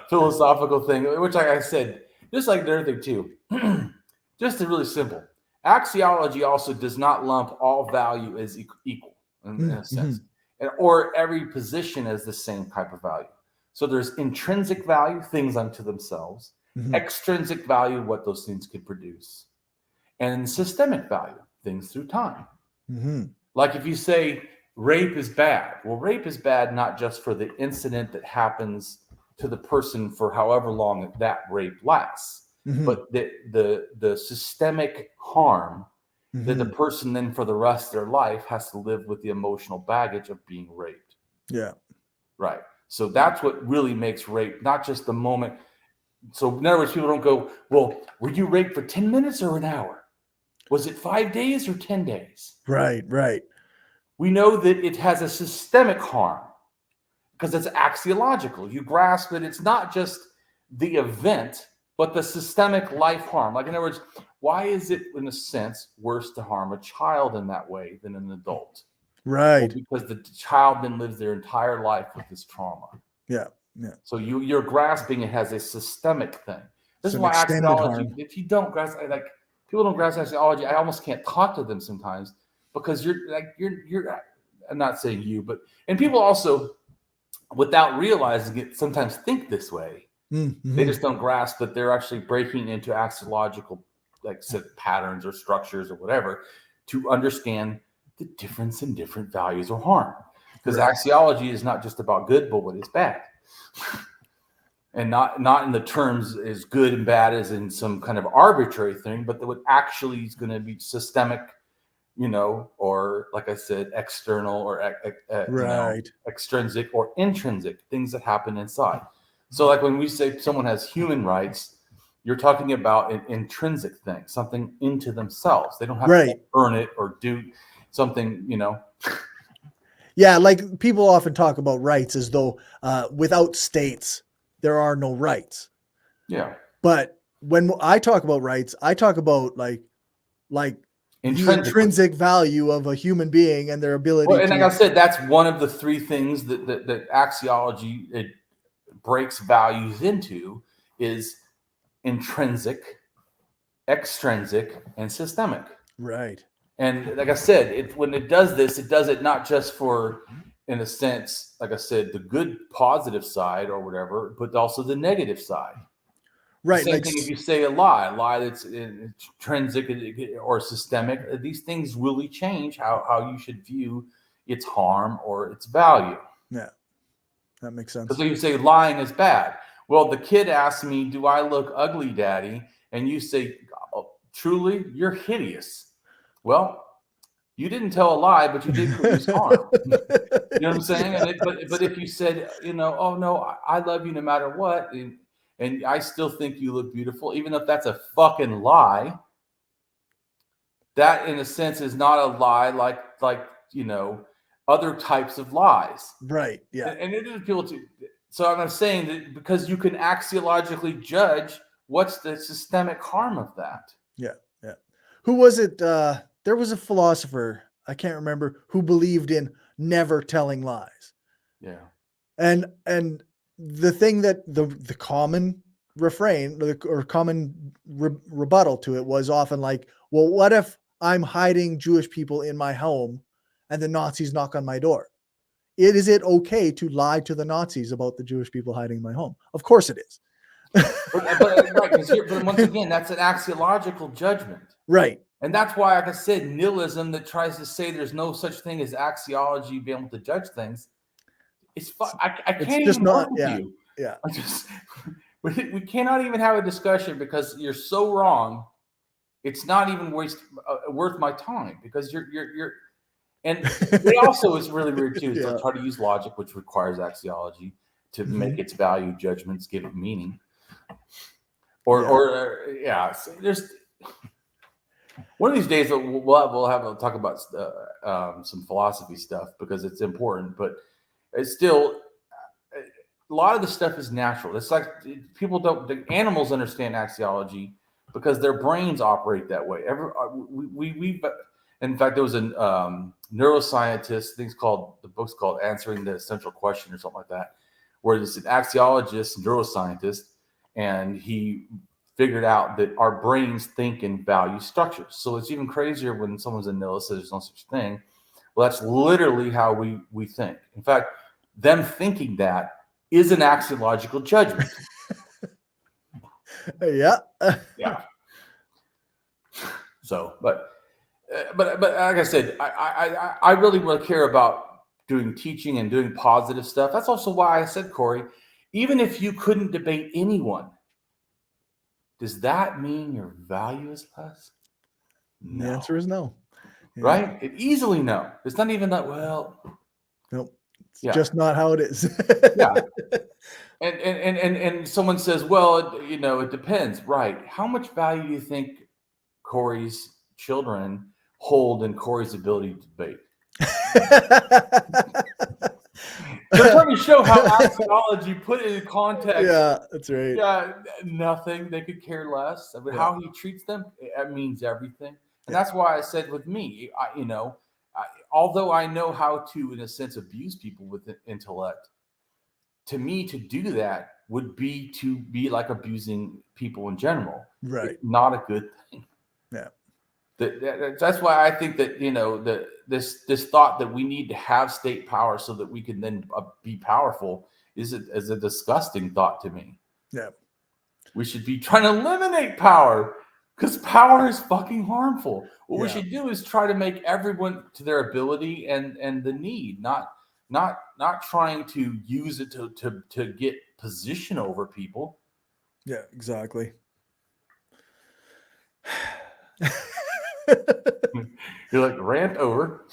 philosophical thing, which, like I said, just like the other thing too, just really simple. Axiology also does not lump all value as equal in a sense, or every position as the same type of value. So there's intrinsic value, things unto themselves, extrinsic value, what those things could produce, and systemic value, things through time. Like if you say rape is bad, well, rape is bad not just for the incident that happens to the person for however long that rape lasts, but the systemic harm that the person then for the rest of their life has to live with the emotional baggage of being raped. Yeah. Right. So that's what really makes rape, not just the moment. So in other words, people don't go, well, were you raped for 10 minutes or an hour? Was it 5 days or 10 days? Right, right. We know that it has a systemic harm because it's axiological. You grasp that it's not just the event, but the systemic life harm. Like in other words, why is it, in a sense, worse to harm a child in that way than an adult? Right. Well, because the child then lives their entire life with this trauma. Yeah. Yeah. So you're grasping it has a systemic thing. This is why axiology, if you don't grasp, like people don't grasp axiology, I almost can't talk to them sometimes because you're I'm not saying you, but, and people also, without realizing it, sometimes think this way. They just don't grasp that they're actually breaking into axiological, like said, patterns or structures or whatever to understand the difference in different values or harm. Because axiology is not just about good, but what is bad. And not in the terms as good and bad as in some kind of arbitrary thing, but that what actually is going to be systemic, or like I said, external or extrinsic or intrinsic, things that happen inside. So like when we say someone has human rights, you're talking about an intrinsic thing, something into themselves. They don't have to earn it or do something, Yeah, like people often talk about rights as though without states, there are no rights. Yeah. But when I talk about rights, I talk about like the intrinsic value of a human being and their ability. Well, and like I said, that's one of the three things that axiology it breaks values into is intrinsic, extrinsic, and systemic. Right. And like I said, when it does this, it does it not just for, in a sense, like I said, the good positive side or whatever, but also the negative side. Right. Same thing if you say a lie that's intrinsic or systemic, these things really change how you should view its harm or its value. Yeah, that makes sense. Because you say lying is bad. Well, the kid asks me, do I look ugly, Daddy? And you say, oh, truly, you're hideous. Well, you didn't tell a lie, but you did produce harm. You know what I'm saying? But if you said, oh no, I love you no matter what, and I still think you look beautiful, even if that's a fucking lie, that in a sense is not a lie like other types of lies. Right. Yeah. And it is people to. So I'm saying that because you can axiologically judge what's the systemic harm of that. Yeah. Yeah. Who was it? There was a philosopher, I can't remember, who believed in never telling lies. Yeah. And the thing that the common refrain or common rebuttal to it was often like, well, what if I'm hiding Jewish people in my home and the Nazis knock on my door? Is it okay to lie to the Nazis about the Jewish people hiding in my home? Of course it is. But once again, that's an axiological judgment. Right. And that's why, like I said, nihilism that tries to say there's no such thing as axiology being able to judge things, it's fun. I can't just even not, work with yeah, you. Yeah. We cannot even have a discussion because you're so wrong. It's not even worth my time because you're and it also is really weird too. Yeah. To try to use logic, which requires axiology to make its value judgments, give it meaning. There's one of these days we'll have to talk about some philosophy stuff because it's important, but it's still a lot of the stuff is natural. It's like the animals understand axiology because their brains operate that way. In fact, there was a neuroscientist, the book's called Answering the Essential Question or something like that, where there's an axiologist, neuroscientist, and he figured out that our brains think in value structures. So it's even crazier when someone's a nihilist says there's no such thing. Well, that's literally how we think. In fact, them thinking that is an axiological judgment. Yeah. Yeah. So, but like I said, I really care about doing teaching and doing positive stuff. That's also why I said, Cory, even if you couldn't debate anyone, does that mean your value is less? No. The answer is no. Yeah. Right? It easily no. It's not even that, well. Nope. It's just not how it is. Yeah. And someone says, well, it depends. Right. How much value do you think Cory's children hold in Cory's ability to debate? They're trying to show how axiology put it in context. Yeah, that's right. Yeah, nothing. They could care less. I mean, how he treats them, it means everything. And that's why I said with me, although I know how to, in a sense, abuse people with intellect, to me, to do that would be to be like abusing people in general. Right. It's not a good thing. Yeah. That's why I think that this thought that we need to have state power so that we can then be powerful is a disgusting thought to me. Yeah, we should be trying to eliminate power because power is fucking harmful. What we should do is try to make everyone to their ability and the need, not trying to use it to get position over people. Yeah, exactly. You're like, rant over.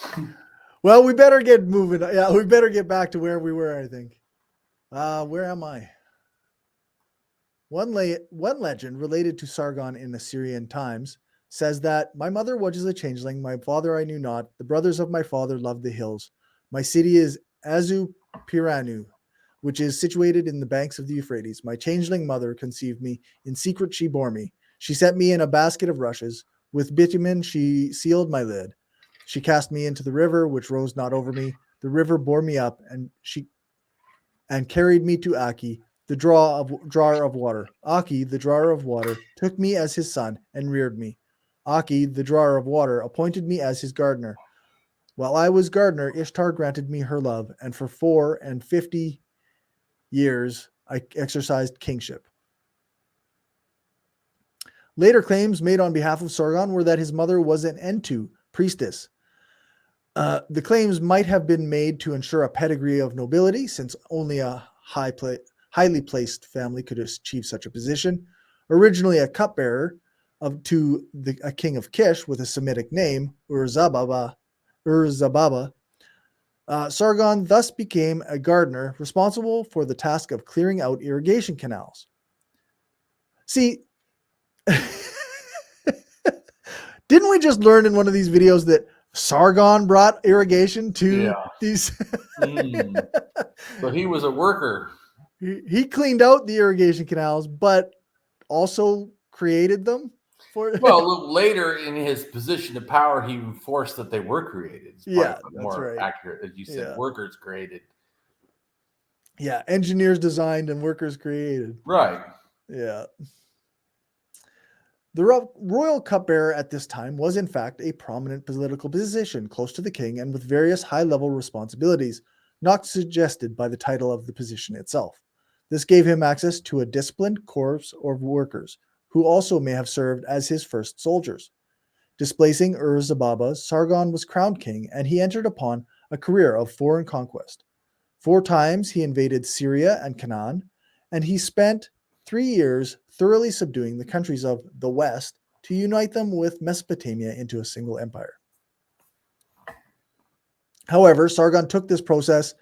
Well, we better get moving. Yeah, we better get back to where we were, I think. Where am I? One legend related to Sargon in Assyrian times says that my mother was a changeling, my father I knew not, the brothers of my father loved the hills. My city is Azu-Piranu, which is situated in the banks of the Euphrates. My changeling mother conceived me. In secret she bore me. She set me in a basket of rushes. With bitumen she sealed my lid. She cast me into the river, which rose not over me. The river bore me up, and carried me to Aki, the drawer of water. Aki, the drawer of water, took me as his son and reared me. Aki, the drawer of water, appointed me as his gardener. While I was gardener, Ishtar granted me her love, and for 54 years I exercised kingship. Later claims made on behalf of Sargon were that his mother was an Entu, priestess. The claims might have been made to ensure a pedigree of nobility, since only a highly placed family could achieve such a position. Originally a cupbearer to a king of Kish with a Semitic name, Ur-Zababa, Sargon thus became a gardener responsible for the task of clearing out irrigation canals. See, didn't we just learn in one of these videos that Sargon brought irrigation to these? So he was a worker. He cleaned out the irrigation canals, but also created them. Well, later in his position of power, he enforced that they were created. It's that's more right. accurate, as you said, workers created. Yeah, engineers designed and workers created. Right. Yeah. The royal cupbearer at this time was, in fact, a prominent political position close to the king and with various high-level responsibilities, not suggested by the title of the position itself. This gave him access to a disciplined corps of workers, who also may have served as his first soldiers. Displacing Ur-Zababa, Sargon was crowned king, and he entered upon a career of foreign conquest. 4 times he invaded Syria and Canaan, and he spent 3 years thoroughly subduing the countries of the West to unite them with Mesopotamia into a single empire. However, Sargon took this process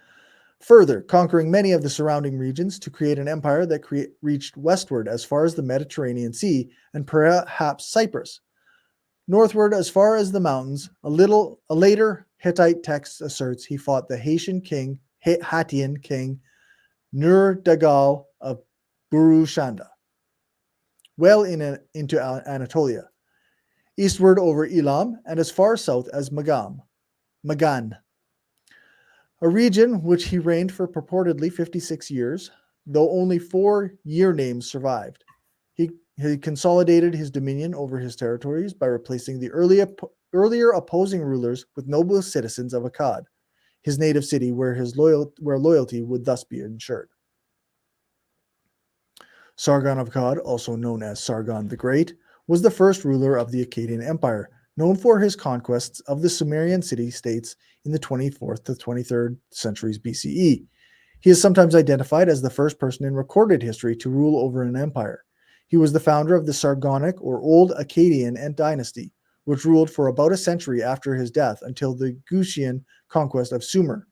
further, conquering many of the surrounding regions to create an empire that reached westward as far as the Mediterranean Sea and perhaps Cyprus. Northward as far as the mountains, a later Hittite text asserts he fought the Hattian king Nur-Dagal of Burushanda, well into Anatolia, eastward over Elam, and as far south as Magan, a region which he reigned for purportedly 56 years, though only 4 year names survived. He consolidated his dominion over his territories by replacing the earlier opposing rulers with noble citizens of Akkad, his native city where loyalty would thus be ensured. Sargon of Akkad, also known as Sargon the Great, was the first ruler of the Acadian Empire, known for his conquests of the Sumerian city-states in the 24th to 23rd centuries BCE. He is sometimes identified as the first person in recorded history to rule over an empire. He was the founder of the Sargonic or Old Acadian dynasty, which ruled for about a century after his death until the Gutian conquest of Sumer.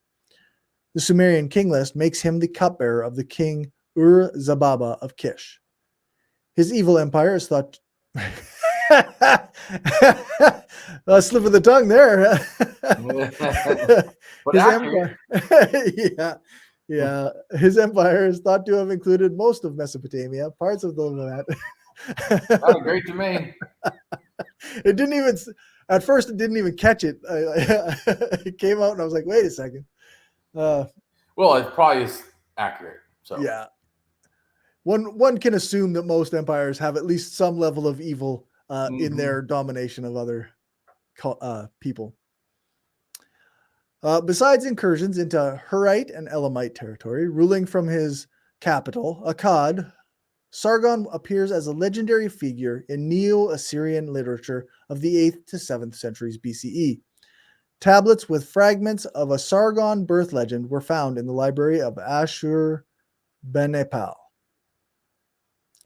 The Sumerian king list makes him the cupbearer of the king Ur-Zababa of Kish. His evil empire is thought... A slip of the tongue there. His empire, his empire is thought to have included most of Mesopotamia, parts of the Levant. Sounded great to me. It didn't even, at first, it didn't even catch it. It came out, and I was like, "Wait a second." Well, it probably is accurate. So yeah, one can assume that most empires have at least some level of evil in their domination of other people. Besides incursions into Hurrite and Elamite territory, ruling from his capital, Akkad, Sargon appears as a legendary figure in Neo-Assyrian literature of the 8th to 7th centuries BCE. Tablets with fragments of a Sargon birth legend were found in the library of Ashur-Banipal.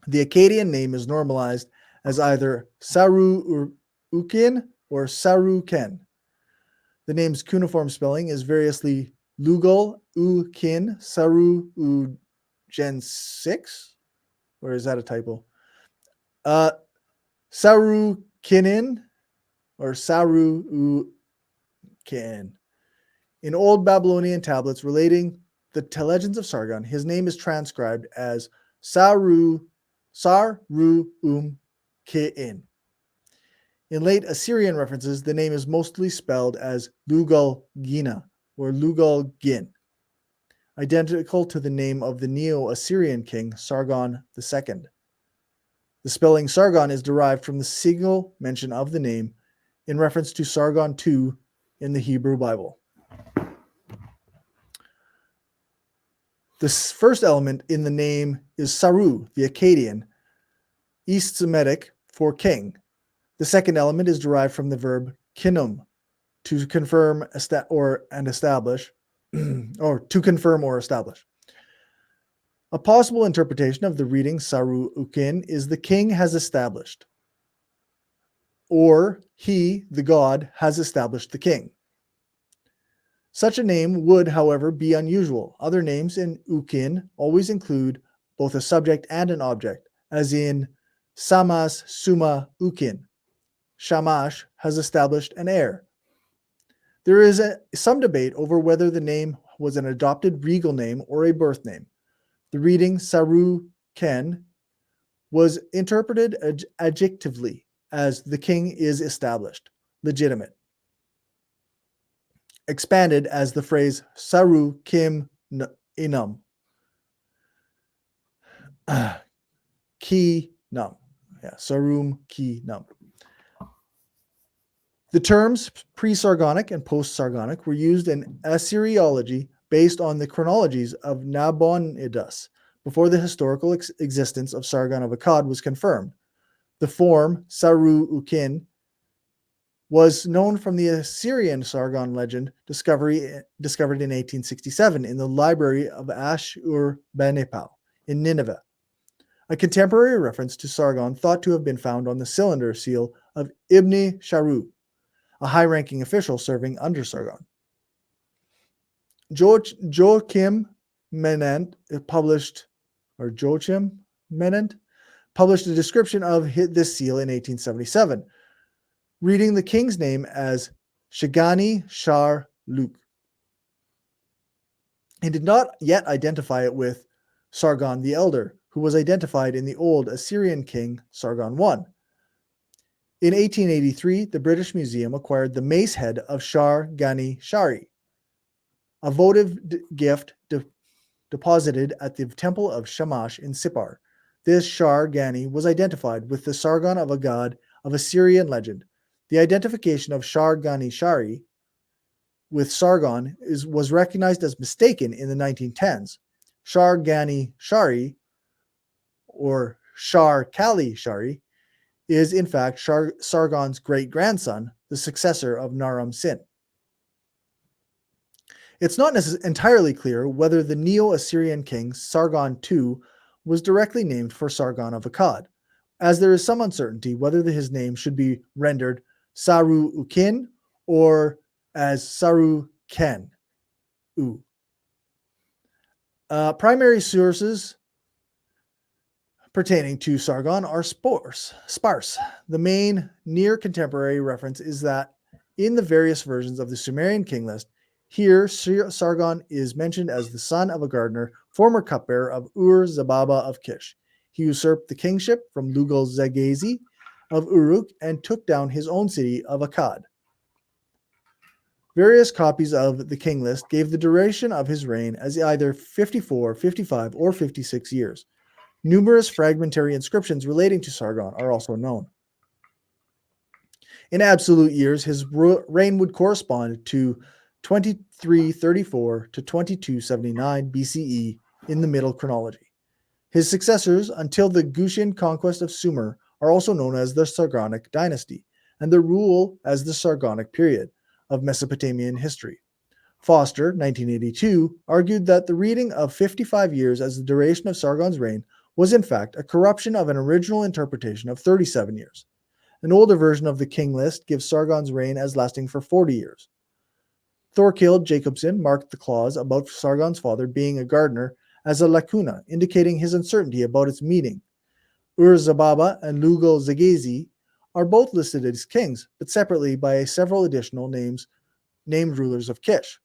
The Acadian name is normalized as either Saru-Ukin or Saru-Ken. The name's cuneiform spelling is variously Lugal-U-Kin, Saru-U-Gen-6, or is that a typo? Saru-Kinin or Saru-U-Kin. In Old Babylonian tablets relating the legends of Sargon, his name is transcribed as Saru-Um-Kin. In late Assyrian references, the name is mostly spelled as Lugal-Gina or Lugal-Gin. identical to the name of the Neo-Assyrian king Sargon II. The spelling Sargon is derived from the single mention of the name in reference to Sargon II in the Hebrew Bible. The first element in the name is Saru, the Acadian, East Semitic for king. The second element is derived from the verb kinum, to confirm or establish. Or to confirm or establish. A possible interpretation of the reading Saru Ukin is the king has established, or he, the god, has established the king. Such a name would, however, be unusual. Other names in Ukin always include both a subject and an object, as in Samas Suma Ukin. Shamash has established an heir. There is some debate over whether the name was an adopted regal name or a birth name. The reading Saru Ken was interpreted adjectively as the king is established, legitimate. Expanded as the phrase Saru Kim Inam. Ki Num. Yeah, Sarum Ki Num. The terms Pre-Sargonic and Post-Sargonic were used in Assyriology based on the chronologies of Nabonidus before the historical existence of Sargon of Akkad was confirmed. The form Saru Ukin was known from the Assyrian Sargon legend discovered in 1867 in the library of Ashur-banipal in Nineveh. A contemporary reference to Sargon thought to have been found on the cylinder seal of Ibn Sharu, a high-ranking official serving under Sargon. Joachim Menand published a description of this seal in 1877, reading the king's name as Shigani Shar Luke. He did not yet identify it with Sargon the Elder, who was identified in the old Assyrian king Sargon I. In 1883, the British Museum acquired the mace head of Shar Gani Shari, a votive gift deposited at the temple of Shamash in Sippar. This Shar Gani was identified with the Sargon of Akkad of Assyrian legend. The identification of Shar Gani Shari with Sargon was recognized as mistaken in the 1910s. Shar Gani Shari, or Shar Kali Shari, is in fact Sargon's great-grandson, the successor of Naram Sin. It's not entirely clear whether the Neo-Assyrian king Sargon II was directly named for Sargon of Akkad, as there is some uncertainty whether his name should be rendered Saru Ukin or as Saru Ken U. Primary sources pertaining to Sargon are sparse. The main near contemporary reference is that in the various versions of the Sumerian king list, here Sargon is mentioned as the son of a gardener, former cupbearer of Ur-Zababa of Kish. He usurped the kingship from Lugal-Zagezi of Uruk and took down his own city of Akkad. Various copies of the king list gave the duration of his reign as either 54, 55, or 56 years. Numerous fragmentary inscriptions relating to Sargon are also known. In absolute years, his reign would correspond to 2334 to 2279 BCE in the middle chronology. His successors until the Gutian conquest of Sumer are also known as the Sargonic dynasty, and their rule as the Sargonic period of Mesopotamian history. Foster, 1982, argued that the reading of 55 years as the duration of Sargon's reign was in fact a corruption of an original interpretation of 37 years. An older version of the king list gives Sargon's reign as lasting for 40 years. Thorkild Jacobson marked the clause about Sargon's father being a gardener as a lacuna, indicating his uncertainty about its meaning. Ur-Zababa and Lugal-Zagezi are both listed as kings, but separately by several additional named rulers of Kish,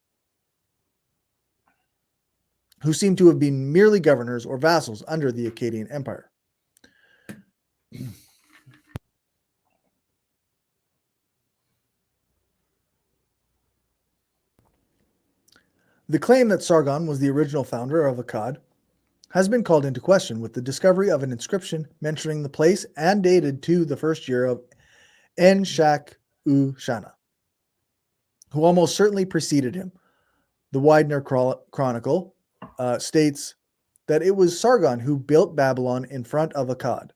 who seem to have been merely governors or vassals under the Acadian Empire. The claim that Sargon was the original founder of Akkad has been called into question with the discovery of an inscription mentioning the place and dated to the first year of En-Shak-U-Shana, who almost certainly preceded him. The Widener Chronicle states that it was Sargon who built Babylon in front of Akkad.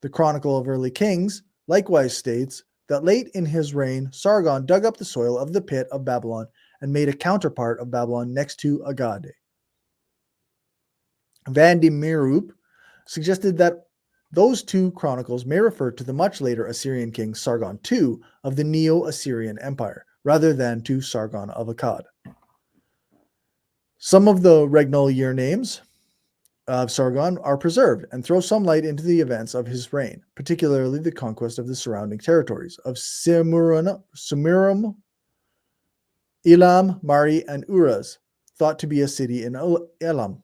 The Chronicle of Early Kings likewise states that late in his reign, Sargon dug up the soil of the pit of Babylon and made a counterpart of Babylon next to Agade. Van de Meerup suggested that those two chronicles may refer to the much later Assyrian king Sargon II of the Neo-Assyrian Empire, rather than to Sargon of Akkad. Some of the regnal year names of Sargon are preserved and throw some light into the events of his reign, particularly the conquest of the surrounding territories of Sumerum, Elam, Mari, and Uraz, thought to be a city in Elam.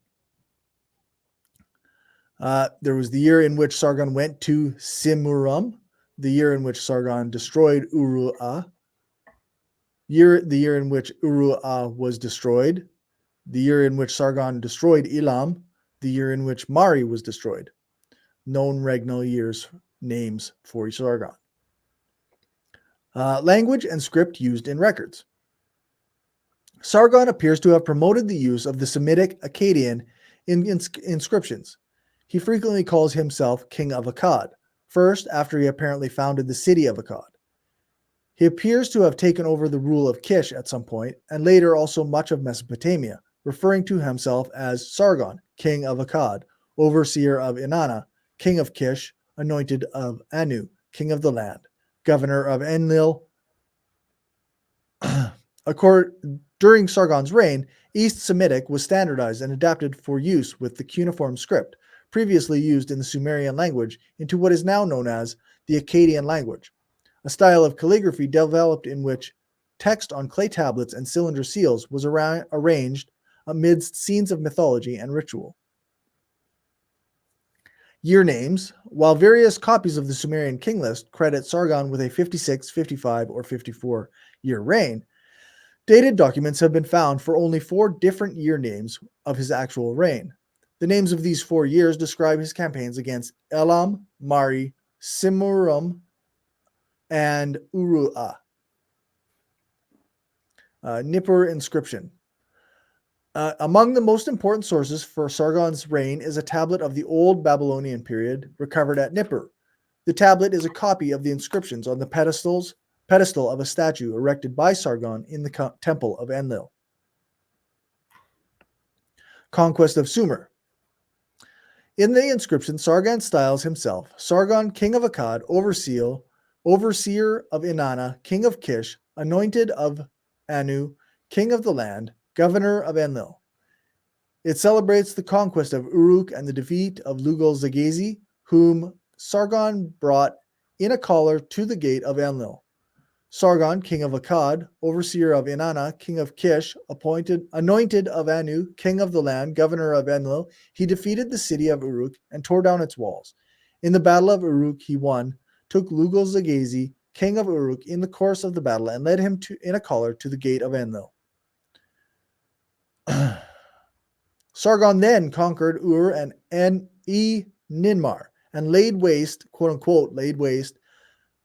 There was the year in which Sargon went to Simuram, the year in which Sargon destroyed Uru'a, the year in which Uru'a was destroyed, the year in which Sargon destroyed Elam, the year in which Mari was destroyed. Known regnal years names for Sargon. Language and script used in records. Sargon appears to have promoted the use of the Semitic Acadian in inscriptions. He frequently calls himself King of Akkad, first after he apparently founded the city of Akkad. He appears to have taken over the rule of Kish at some point, and later also much of Mesopotamia, referring to himself as Sargon, King of Akkad, overseer of Inanna, King of Kish, anointed of Anu, King of the land, governor of Enlil. During Sargon's reign, East Semitic was standardized and adapted for use with the cuneiform script, previously used in the Sumerian language, into what is now known as the Acadian language, a style of calligraphy developed in which text on clay tablets and cylinder seals was arranged amidst scenes of mythology and ritual. Year names. While various copies of the Sumerian king list credit Sargon with a 56, 55, or 54 year reign, dated documents have been found for only 4 different year names of his actual reign. The names of these 4 years describe his campaigns against Elam, Mari, Simuram, and Uru'a. Nippur inscription. Among the most important sources for Sargon's reign is a tablet of the Old Babylonian period recovered at Nippur. The tablet is a copy of the inscriptions on the pedestal of a statue erected by Sargon in the temple of Enlil. Conquest of Sumer. In the inscription, Sargon styles himself Sargon, king of Akkad, overseer of Inanna, king of Kish, anointed of Anu, king of the land, governor of Enlil. It celebrates the conquest of Uruk and the defeat of Lugal-Zagezi, whom Sargon brought in a collar to the gate of Enlil. Sargon, king of Akkad, overseer of Inanna, king of Kish, anointed of Anu, king of the land, governor of Enlil, he defeated the city of Uruk and tore down its walls. In the battle of Uruk he won, took Lugal-Zagezi, king of Uruk, in the course of the battle and led him in a collar to the gate of Enlil. Sargon then conquered Ur and Ninmar and laid waste, quote unquote,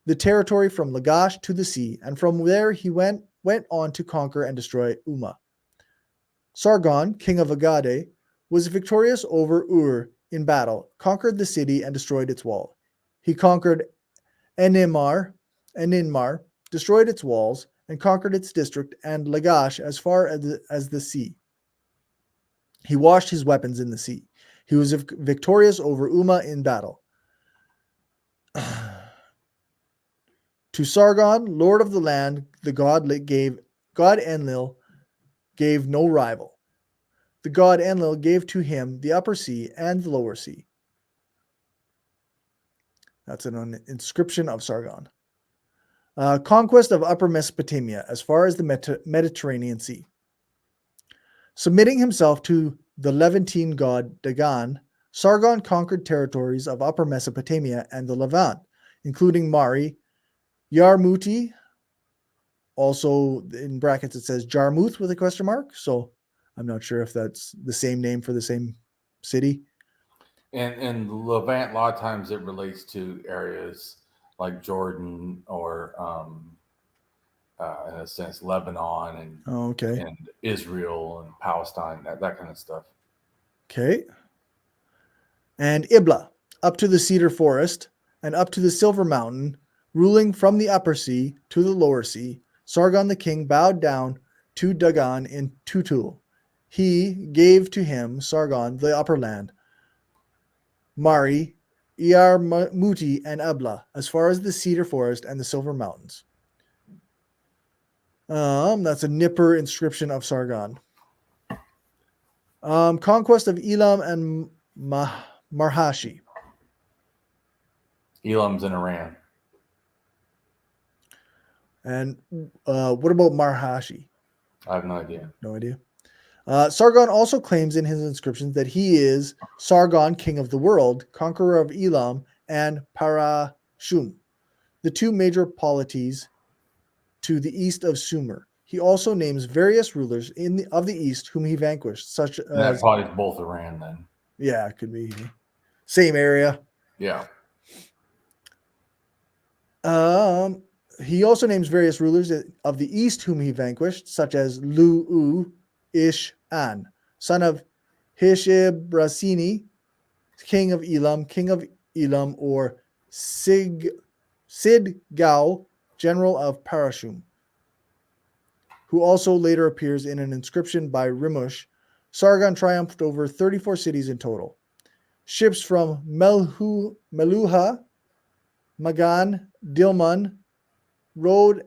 the territory from Lagash to the sea, and from there he went on to conquer and destroy Umma. Sargon, king of Agade, was victorious over Ur in battle, conquered the city and destroyed its wall. He conquered Ninmar, destroyed its walls, and conquered its district and Lagash as far as the sea. He washed his weapons in the sea. He was victorious over Umma in battle. To Sargon, lord of the land, the god Enlil gave no rival. The god Enlil gave to him the upper sea and the lower sea. That's an inscription of Sargon. Conquest of Upper Mesopotamia as far as the Mediterranean Sea. Submitting himself to the Levantine god Dagon, Sargon conquered territories of Upper Mesopotamia and the Levant, including Mari, Yarmuti, also in brackets it says Jarmuth with a question mark, so I'm not sure if that's the same name for the same city. And Levant, a lot of times it relates to areas like Jordan or, in a sense, Lebanon and Israel and Palestine, that kind of stuff. Okay. And Ibla, up to the cedar forest and up to the silver mountain, ruling from the upper sea to the lower sea, Sargon the king bowed down to Dagon in Tutul. He gave to him, Sargon, the upper land, Mari, Muti, and Ebla, as far as the cedar forest and the silver mountains. That's a Nippur inscription of Sargon. Conquest of Elam and Marhashi. Elam's in Iran. And what about Marhashi? I have no idea. No idea. Sargon also claims in his inscriptions that he is Sargon, king of the world, conqueror of Elam and Parashum, the two major polities to the east of Sumer. He also names various rulers of the east whom he vanquished, such as... That probably is both Iran then. Yeah, it could be. Same area. Yeah. He also names various rulers of the east whom he vanquished, such as Lu Ish-an, son of Hishibrasini, king of Elam, or Sidgau, general of Parashum, who also later appears in an inscription by Rimush. Sargon triumphed over 34 cities in total. Ships from Meluha, Magan, Dilmun rode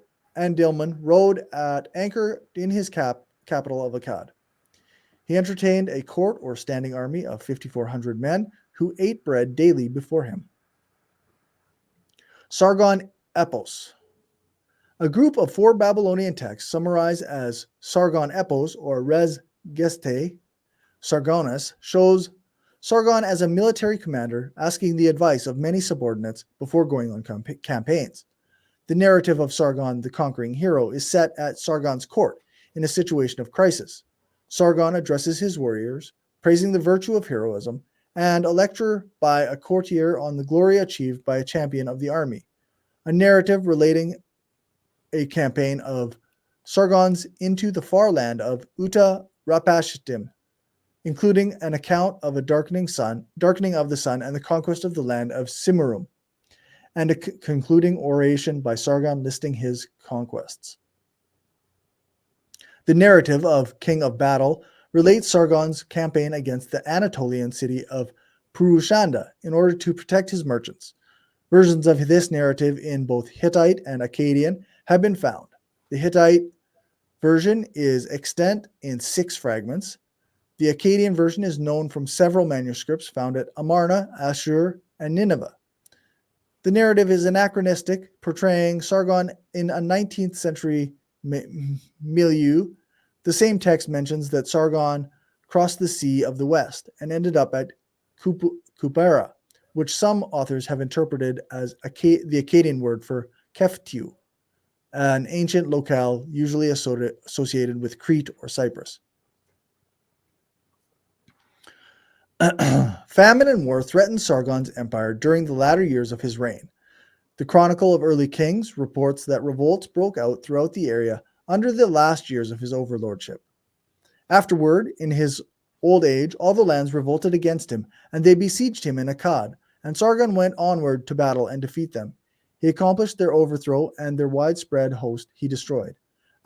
at anchor in his capital of Akkad. He entertained a court or standing army of 5,400 men who ate bread daily before him. Sargon Epos. A group of 4 Babylonian texts summarized as Sargon Epos or Res Geste Sargonis shows Sargon as a military commander asking the advice of many subordinates before going on campaigns. The narrative of Sargon the conquering hero is set at Sargon's court in a situation of crisis. Sargon addresses his warriors, praising the virtue of heroism, and a lecture by a courtier on the glory achieved by a champion of the army. A narrative relating a campaign of Sargon's into the far land of Uta Rapashtim, including an account of a darkening of the sun and the conquest of the land of Simurum, and a concluding oration by Sargon listing his conquests. The narrative of King of Battle relates Sargon's campaign against the Anatolian city of Purushanda in order to protect his merchants. Versions of this narrative in both Hittite and Acadian have been found. The Hittite version is extant in 6 fragments. The Acadian version is known from several manuscripts found at Amarna, Ashur, and Nineveh. The narrative is anachronistic, portraying Sargon in a 19th century milieu. The same text mentions that Sargon crossed the Sea of the West and ended up at Kupera, which some authors have interpreted as the Acadian word for Keftiu, an ancient locale usually associated with Crete or Cyprus. Famine and war threatened Sargon's empire during the latter years of his reign. The Chronicle of Early Kings reports that revolts broke out throughout the area under the last years of his overlordship. Afterward, in his old age, all the lands revolted against him, and they besieged him in Akkad, and Sargon went onward to battle and defeat them. He accomplished their overthrow, and their widespread host he destroyed.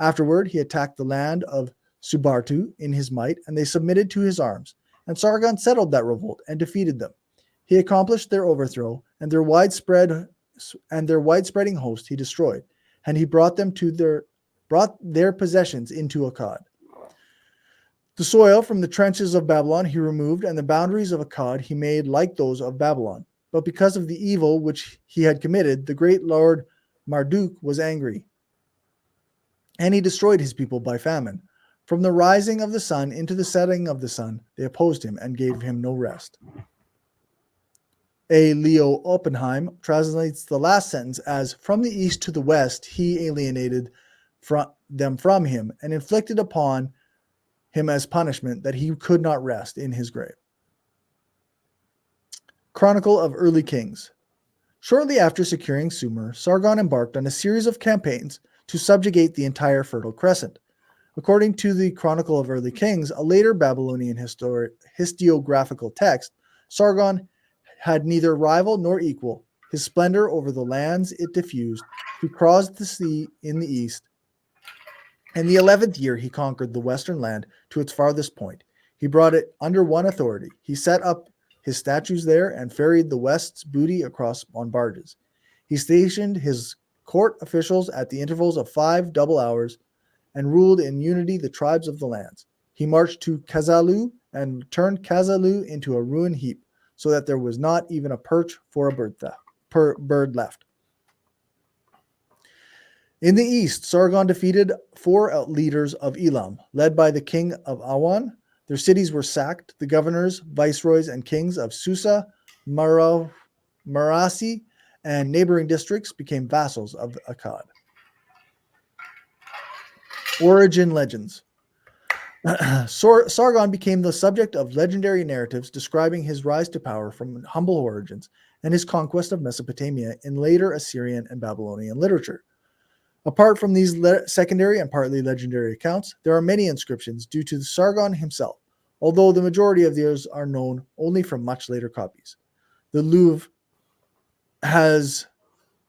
Afterward, he attacked the land of Subartu in his might, and they submitted to his arms. And Sargon settled that revolt and defeated them. He accomplished their overthrow, and their widespreading host he destroyed, and he brought their possessions into Akkad. The soil from the trenches of Babylon he removed, and the boundaries of Akkad he made like those of Babylon. But because of the evil which he had committed, the great Lord Marduk was angry, and he destroyed his people by famine. From the rising of the sun into the setting of the sun, they opposed him and gave him no rest. A. Leo Oppenheim translates the last sentence as, from the east to the west, he alienated them from him and inflicted upon him as punishment that he could not rest in his grave. Chronicle of Early Kings. Shortly after securing Sumer, Sargon embarked on a series of campaigns to subjugate the entire Fertile Crescent. According to the Chronicle of Early Kings, a later Babylonian historiographical text, Sargon had neither rival nor equal. His splendor over the lands it diffused. He crossed the sea in the east. In the 11th year, he conquered the western land to its farthest point. He brought it under one authority. He set up his statues there and ferried the west's booty across on barges. He stationed his court officials at the intervals of 5 double hours and ruled in unity the tribes of the lands. He marched to Kazalu and turned Kazalu into a ruin heap, so that there was not even a perch for a bird left. In the east, Sargon defeated 4 leaders of Elam, led by the king of Awan. Their cities were sacked. The governors, viceroys, and kings of Susa, Marasi, and neighboring districts became vassals of Akkad. Origin legends. Sargon became the subject of legendary narratives describing his rise to power from humble origins and his conquest of Mesopotamia in later Assyrian and Babylonian literature. Apart from these secondary and partly legendary accounts, there are many inscriptions due to Sargon himself, although the majority of these are known only from much later copies. The Louvre has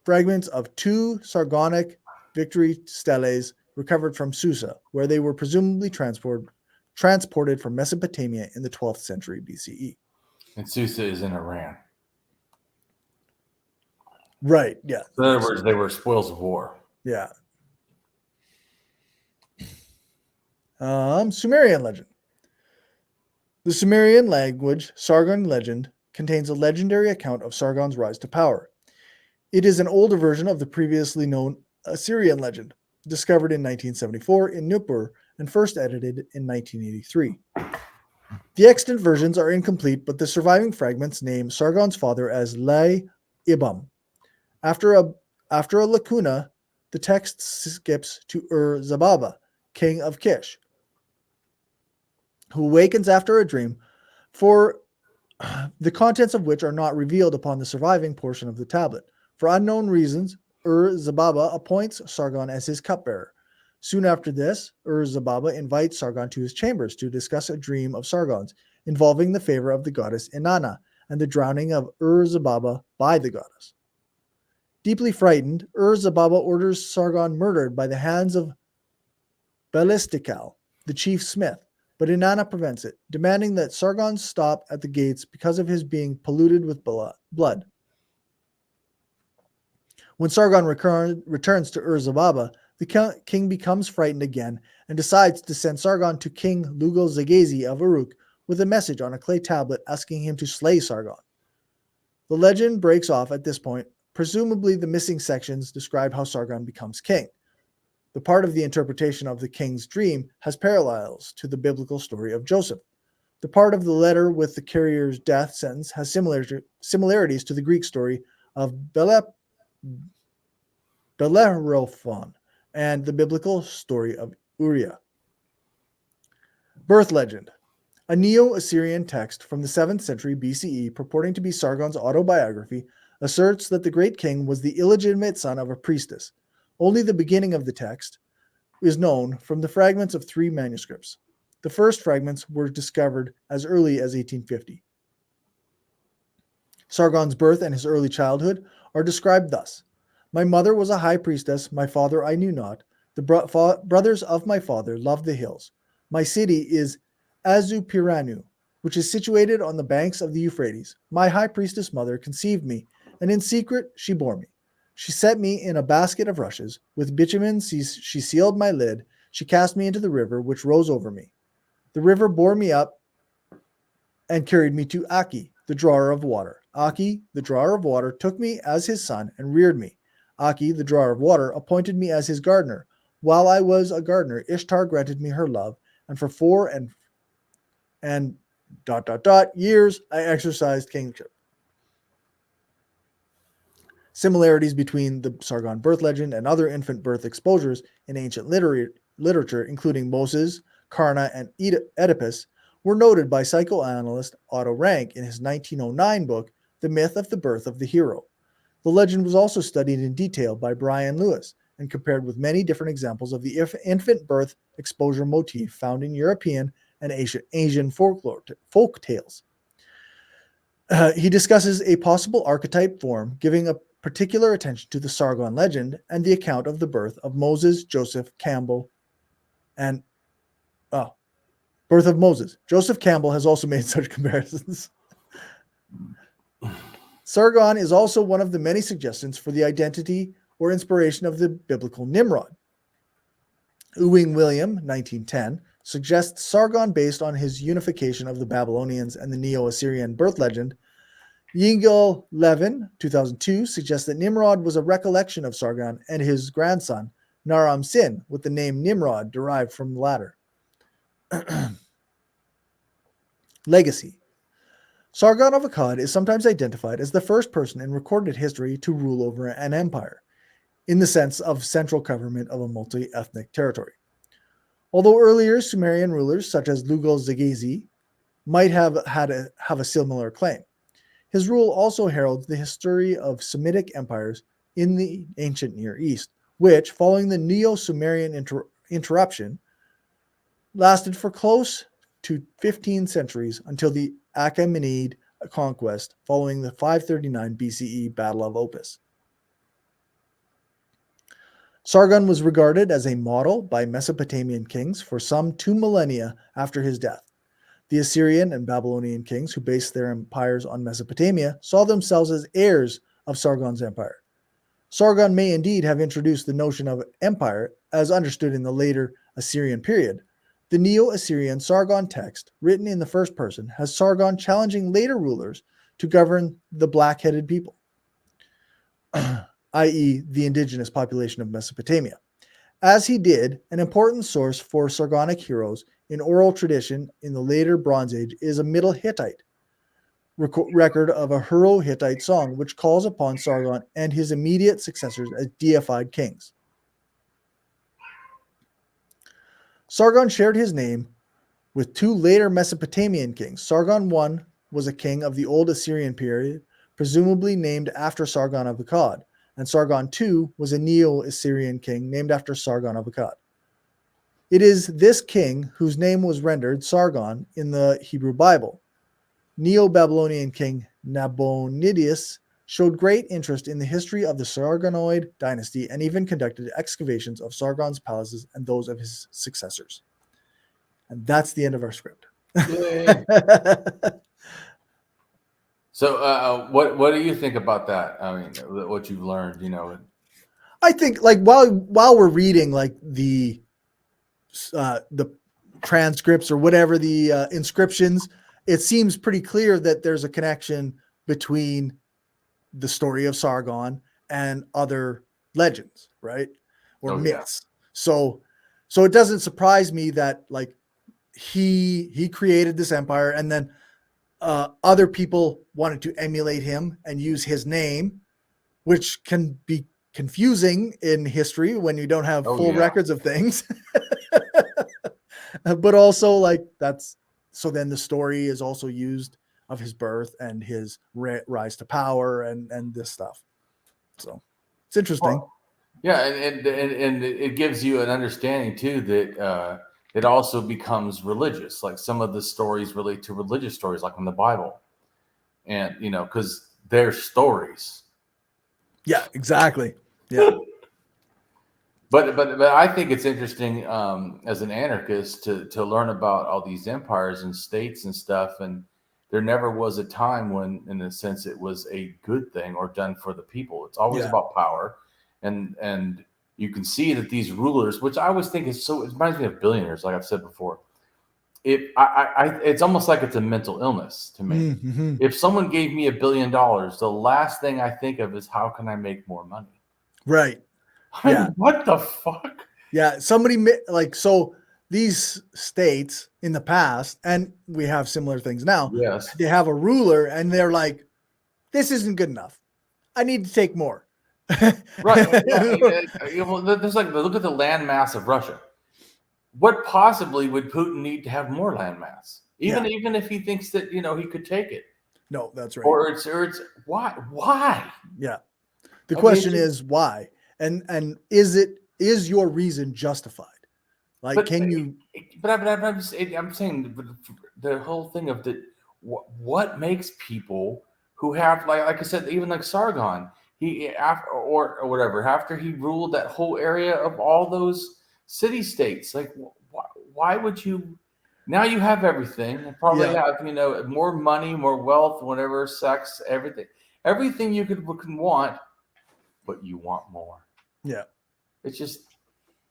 fragments of 2 Sargonic victory steles recovered from Susa, where they were presumably transported from Mesopotamia in the 12th century BCE. And Susa is in Iran. Right, yeah. So in other words, they were spoils of war. Yeah. Sumerian legend. The Sumerian language, Sargon legend, contains a legendary account of Sargon's rise to power. It is an older version of the previously known Assyrian legend, discovered in 1974 in Nippur and first edited in 1983. The extant versions are incomplete, but the surviving fragments name Sargon's father as Ibam. After a lacuna, the text skips to Zababa, king of Kish, who awakens after a dream, for the contents of which are not revealed upon the surviving portion of the tablet. For unknown reasons, Zababa appoints Sargon as his cupbearer. Soon after this, Zababa invites Sargon to his chambers to discuss a dream of Sargon's involving the favor of the goddess Inanna and the drowning of Zababa by the goddess. Deeply frightened, Zababa orders Sargon murdered by the hands of Belistikal, the chief smith, but Inanna prevents it, demanding that Sargon stop at the gates because of his being polluted with blood. When Sargon returns to Zababa, the king becomes frightened again and decides to send Sargon to King Lugal-Zagezi of Uruk with a message on a clay tablet asking him to slay Sargon. The legend breaks off at this point. Presumably, the missing sections describe how Sargon becomes king. The part of the interpretation of the king's dream has parallels to the biblical story of Joseph. The part of the letter with the carrier's death sentence has similarities to the Greek story of Bellerophon and the biblical story of Uriah. Birth legend. A Neo-Assyrian text from the 7th century BCE purporting to be Sargon's autobiography asserts that the great king was the illegitimate son of a priestess. Only the beginning of the text is known from the fragments of 3 manuscripts. The first fragments were discovered as early as 1850. Sargon's birth and his early childhood are described thus. My mother was a high priestess, my father I knew not. The brothers of my father loved the hills. My city is Azupiranu, which is situated on the banks of the Euphrates. My high priestess mother conceived me, and in secret she bore me. She set me in a basket of rushes. With bitumen she sealed my lid. She cast me into the river, which rose over me. The river bore me up and carried me to Aki, the drawer of water. Aki, the drawer of water, took me as his son and reared me. Aki, the drawer of water, appointed me as his gardener. While I was a gardener, Ishtar granted me her love, and for 4 years I exercised kingship. Similarities between the Sargon birth legend and other infant birth exposures in ancient literature, including Moses, Karna, and Oedipus, were noted by psychoanalyst Otto Rank in his 1909 book, The Myth of the Birth of the Hero. The legend was also studied in detail by Brian Lewis and compared with many different examples of the infant birth exposure motif found in European and Asian folk tales. He discusses a possible archetype form, giving a particular attention to the Sargon legend and the account of the birth of Moses, Joseph Campbell, and birth of Moses. Joseph Campbell has also made such comparisons. Sargon is also one of the many suggestions for the identity or inspiration of the biblical Nimrod. Ewing William, 1910, suggests Sargon based on his unification of the Babylonians and the Neo-Assyrian birth legend. Yingel Levin, 2002, suggests that Nimrod was a recollection of Sargon and his grandson, Naram Sin, with the name Nimrod derived from the latter. Legacy. Sargon of Akkad is sometimes identified as the first person in recorded history to rule over an empire, in the sense of central government of a multi-ethnic territory. Although earlier Sumerian rulers such as Lugal-Zagizi might have a similar claim, his rule also heralds the history of Semitic empires in the ancient Near East, which, following the Neo-Sumerian interruption, lasted for close to 15 centuries until the Achaemenid conquest following the 539 BCE Battle of Opis. Sargon was regarded as a model by Mesopotamian kings for some 2 millennia after his death. The Assyrian and Babylonian kings who based their empires on Mesopotamia saw themselves as heirs of Sargon's empire. Sargon may indeed have introduced the notion of empire as understood in the later Assyrian period. The Neo-Assyrian Sargon text, written in the first person, has Sargon challenging later rulers to govern the black-headed people, i.e. the indigenous population of Mesopotamia. As he did, an important source for Sargonic heroes in oral tradition in the later Bronze Age is a Middle Hittite record of a Hurro-Hittite song, which calls upon Sargon and his immediate successors as deified kings. Sargon shared his name with 2 later Mesopotamian kings. Sargon I was a king of the Old Assyrian period, presumably named after Sargon of Akkad, and Sargon II was a Neo-Assyrian king named after Sargon of Akkad. It is this king whose name was rendered Sargon in the Hebrew Bible. Neo-Babylonian king Nabonidus showed great interest in the history of the Sargonoid dynasty and even conducted excavations of Sargon's palaces and those of his successors. And that's the end of our script. So, what do you think about that? I mean, what you've learned, I think, like, while we're reading, like, the transcripts or whatever, the inscriptions, it seems pretty clear that there's a connection between the story of Sargon and other legends, right? Or myths. Yeah. So it doesn't surprise me that, like, he created this empire and then other people wanted to emulate him and use his name, which can be confusing in history when you don't have full records of things. But also, like, so then the story is also used of his birth and his rise to power and this stuff. So it's interesting. Well, yeah, and it gives you an understanding too that it also becomes religious. Like, some of the stories relate to religious stories, like in the Bible, and because they're stories. Yeah, exactly. Yeah. But I think it's interesting as an anarchist to learn about all these empires and states and stuff, and there never was a time when, in a sense, it was a good thing or done for the people. It's always about power, and you can see that these rulers, which I always think is it reminds me of billionaires, like I've said before. It's almost like it's a mental illness to me. Mm-hmm. If someone gave me $1 billion, the last thing I think of is how can I make more money? Right. Yeah. What the fuck? Yeah. Somebody so these states in the past, and we have similar things now. Yes. They have a ruler and they're like, this isn't good enough. I need to take more. Right. Yeah. There's look at the land mass of Russia. what possibly would Putin need to have more landmass? Even if he thinks that he could take it. No, that's right. Or it's why? Yeah. The question is why, and is your reason justified? Like, can you? But I'm saying the whole thing of what makes people who have like I said, even like Sargon, or whatever, after he ruled that whole area of all those city states, like why would you? Now you have everything. You probably have more money, more wealth, whatever, sex, everything you could want, but you want more. Yeah, it's just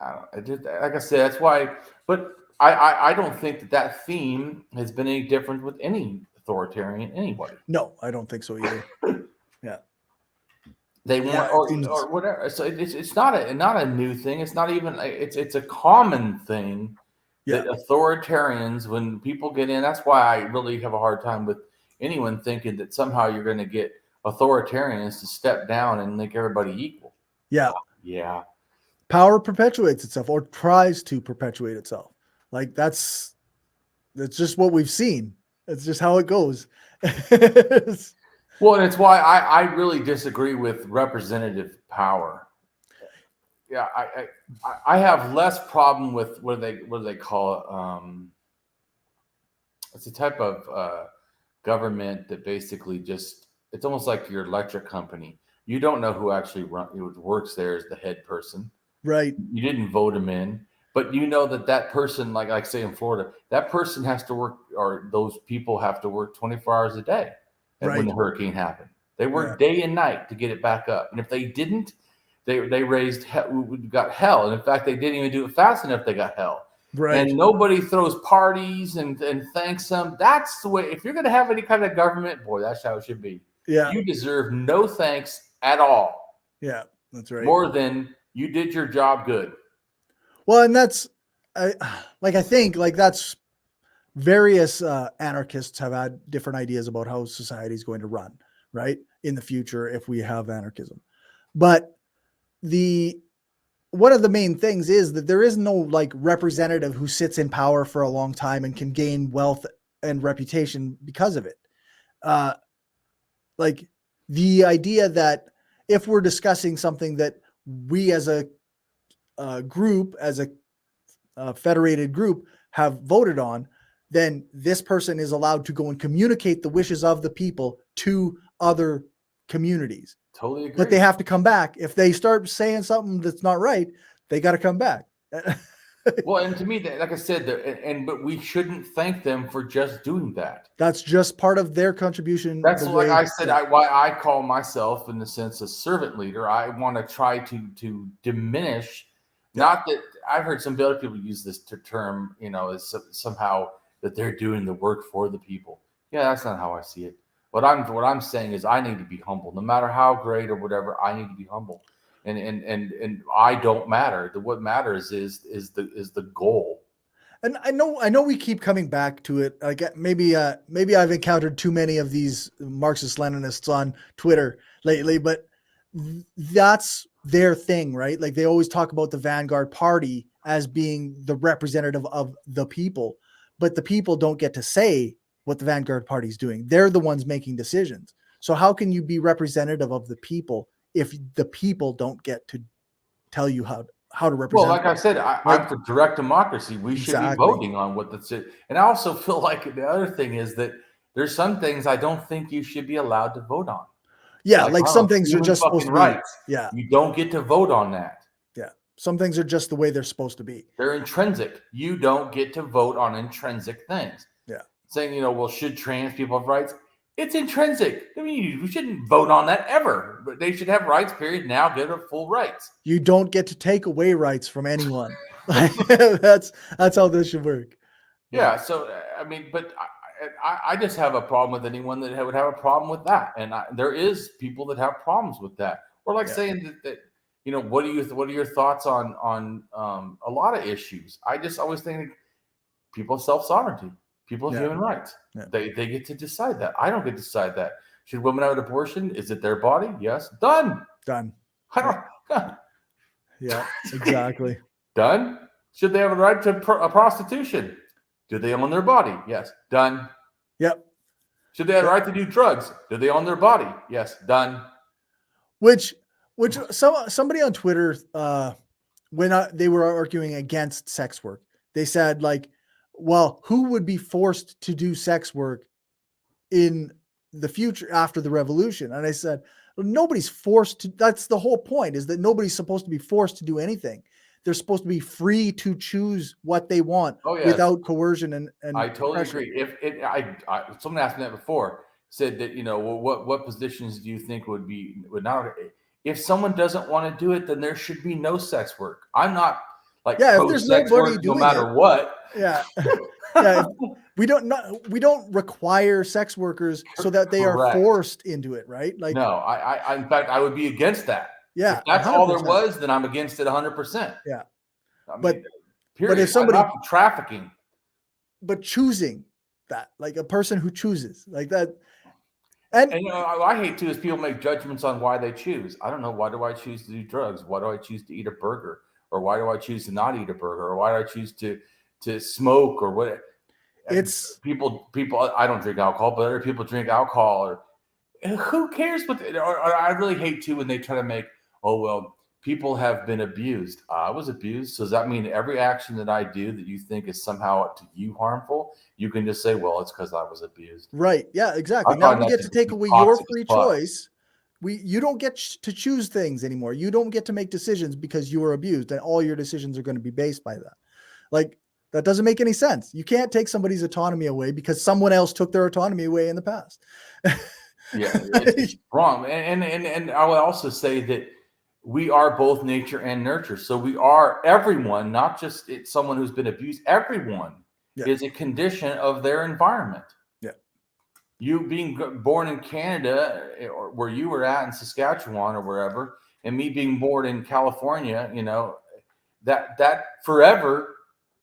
like I said, that's why. But I don't think that theme has been any different with any authoritarian anybody. No, I don't think so either. Yeah, they want or whatever. So it's not a new thing. It's not even. It's a common thing. Yeah. That authoritarians, when people get in, that's why I really have a hard time with anyone thinking that somehow you're going to get authoritarians to step down and make everybody equal. Yeah. Yeah. Power perpetuates itself or tries to perpetuate itself. Like that's just what we've seen. It's just how it goes. Well, and it's why I really disagree with representative power. Yeah, I have less problem with what do they call it? It's a type of government that basically just, it's almost like your electric company. You don't know who actually works there as the head person. Right. You didn't vote him in, but you know that person, like say in Florida, that person has to work, or those people have to work 24 hours a day. Right. When the hurricane happened, they worked day and night to get it back up. And if they didn't, they got hell. And in fact, they didn't even do it fast enough. They got hell. Right. And nobody throws parties and thanks them. That's the way. If you're going to have any kind of government, boy, that's how it should be. Yeah. You deserve no thanks at all. Yeah, that's right. More than you did your job good. Well, and that's I think that's various anarchists have had different ideas about how society is going to run, right, in the future if we have anarchism. But one of the main things is that there is no like representative who sits in power for a long time and can gain wealth and reputation because of it. Like the idea that if we're discussing something that we as a group, as a federated group have voted on, then this person is allowed to go and communicate the wishes of the people to other communities. Totally agree. But they have to come back. If they start saying something that's not right, they got to come back. Well, and to me, like I said, but we shouldn't thank them for just doing that. That's just part of their contribution. That's like I said, why I call myself, in the sense, a servant leader. I want to try to diminish. Not that I've heard some other people use this term, as somehow that they're doing the work for the people. Yeah, that's not how I see it. What I'm saying is I need to be humble, no matter how great or whatever. I need to be humble, and I don't matter. What matters is the goal. And I know we keep coming back to it. Like maybe I've encountered too many of these Marxist-Leninists on Twitter lately, but that's their thing, right? Like they always talk about the Vanguard Party as being the representative of the people, but the people don't get to say what the Vanguard Party is doing. They're the ones making decisions. So how can you be representative of the people if the people don't get to tell you how to represent? Well, like I said, I'm for direct democracy. We should be voting on what that's it. And I also feel like the other thing is that there's some things I don't think you should be allowed to vote on. Yeah, like some things are just supposed to be. Rights. Yeah. You don't get to vote on that. Yeah. Some things are just the way they're supposed to be. They're intrinsic. You don't get to vote on intrinsic things. Yeah. Saying, well, should trans people have rights? It's intrinsic. I mean, we shouldn't vote on that ever. But they should have rights, period. Now get their full rights. You don't get to take away rights from anyone. That's how this should work. Yeah. So, I mean, but I just have a problem with anyone that would have a problem with that. And there is people that have problems with that. Or like saying that what are your thoughts on a lot of issues? I just always think people have self-sovereignty. People have human rights. Yeah. They get to decide that. I don't get to decide that. Should women have an abortion? Is it their body? Yes. Done. Done. I don't. Yeah, exactly. Done. Should they have a right to prostitution? Do they own their body? Yes. Done. Yep. Should they have a right to do drugs? Do they own their body? Yes. Done. Which somebody on Twitter, when they were arguing against sex work, they said like, well, who would be forced to do sex work in the future after the revolution? And I said, well, nobody's forced to. That's the whole point, is that nobody's supposed to be forced to do anything. They're supposed to be free to choose what they want without coercion and I totally pressure. agree. If someone asked me that before, said that, well, what positions do you think would not? If someone doesn't want to do it, then there should be no sex work. I'm not like if there's sex nobody work, doing no matter what. Yeah. We don't require sex workers so that they are forced into it, right? Like, no, I in fact I would be against that. Yeah, if that's 100%. All there was, then I'm against it 100%. Yeah, but if somebody trafficking, but choosing that, like a person who chooses like that, and I hate too is people make judgments on why they choose. I don't know, why do I choose to do drugs? Why do I choose to eat a burger? Or why do I choose to not eat a burger? Or why do I choose to smoke or what? It's people. I don't drink alcohol, but other people drink alcohol. Or who cares? Or I really hate too when they try to make, oh well, people have been abused. I was abused. So does that mean every action that I do that you think is somehow to you harmful, you can just say, well, it's because I was abused? Right. Yeah. Exactly. Now we get to take away your free choice. You don't get to choose things anymore. You don't get to make decisions because you were abused, and all your decisions are going to be based by that. Like, that doesn't make any sense. You can't take somebody's autonomy away because someone else took their autonomy away in the past. Yeah, it's wrong. And I would also say that we are both nature and nurture. So we are everyone, not just someone who's been abused. Everyone is a condition of their environment. You being born in Canada, or where you were at in Saskatchewan or wherever, and me being born in California, that forever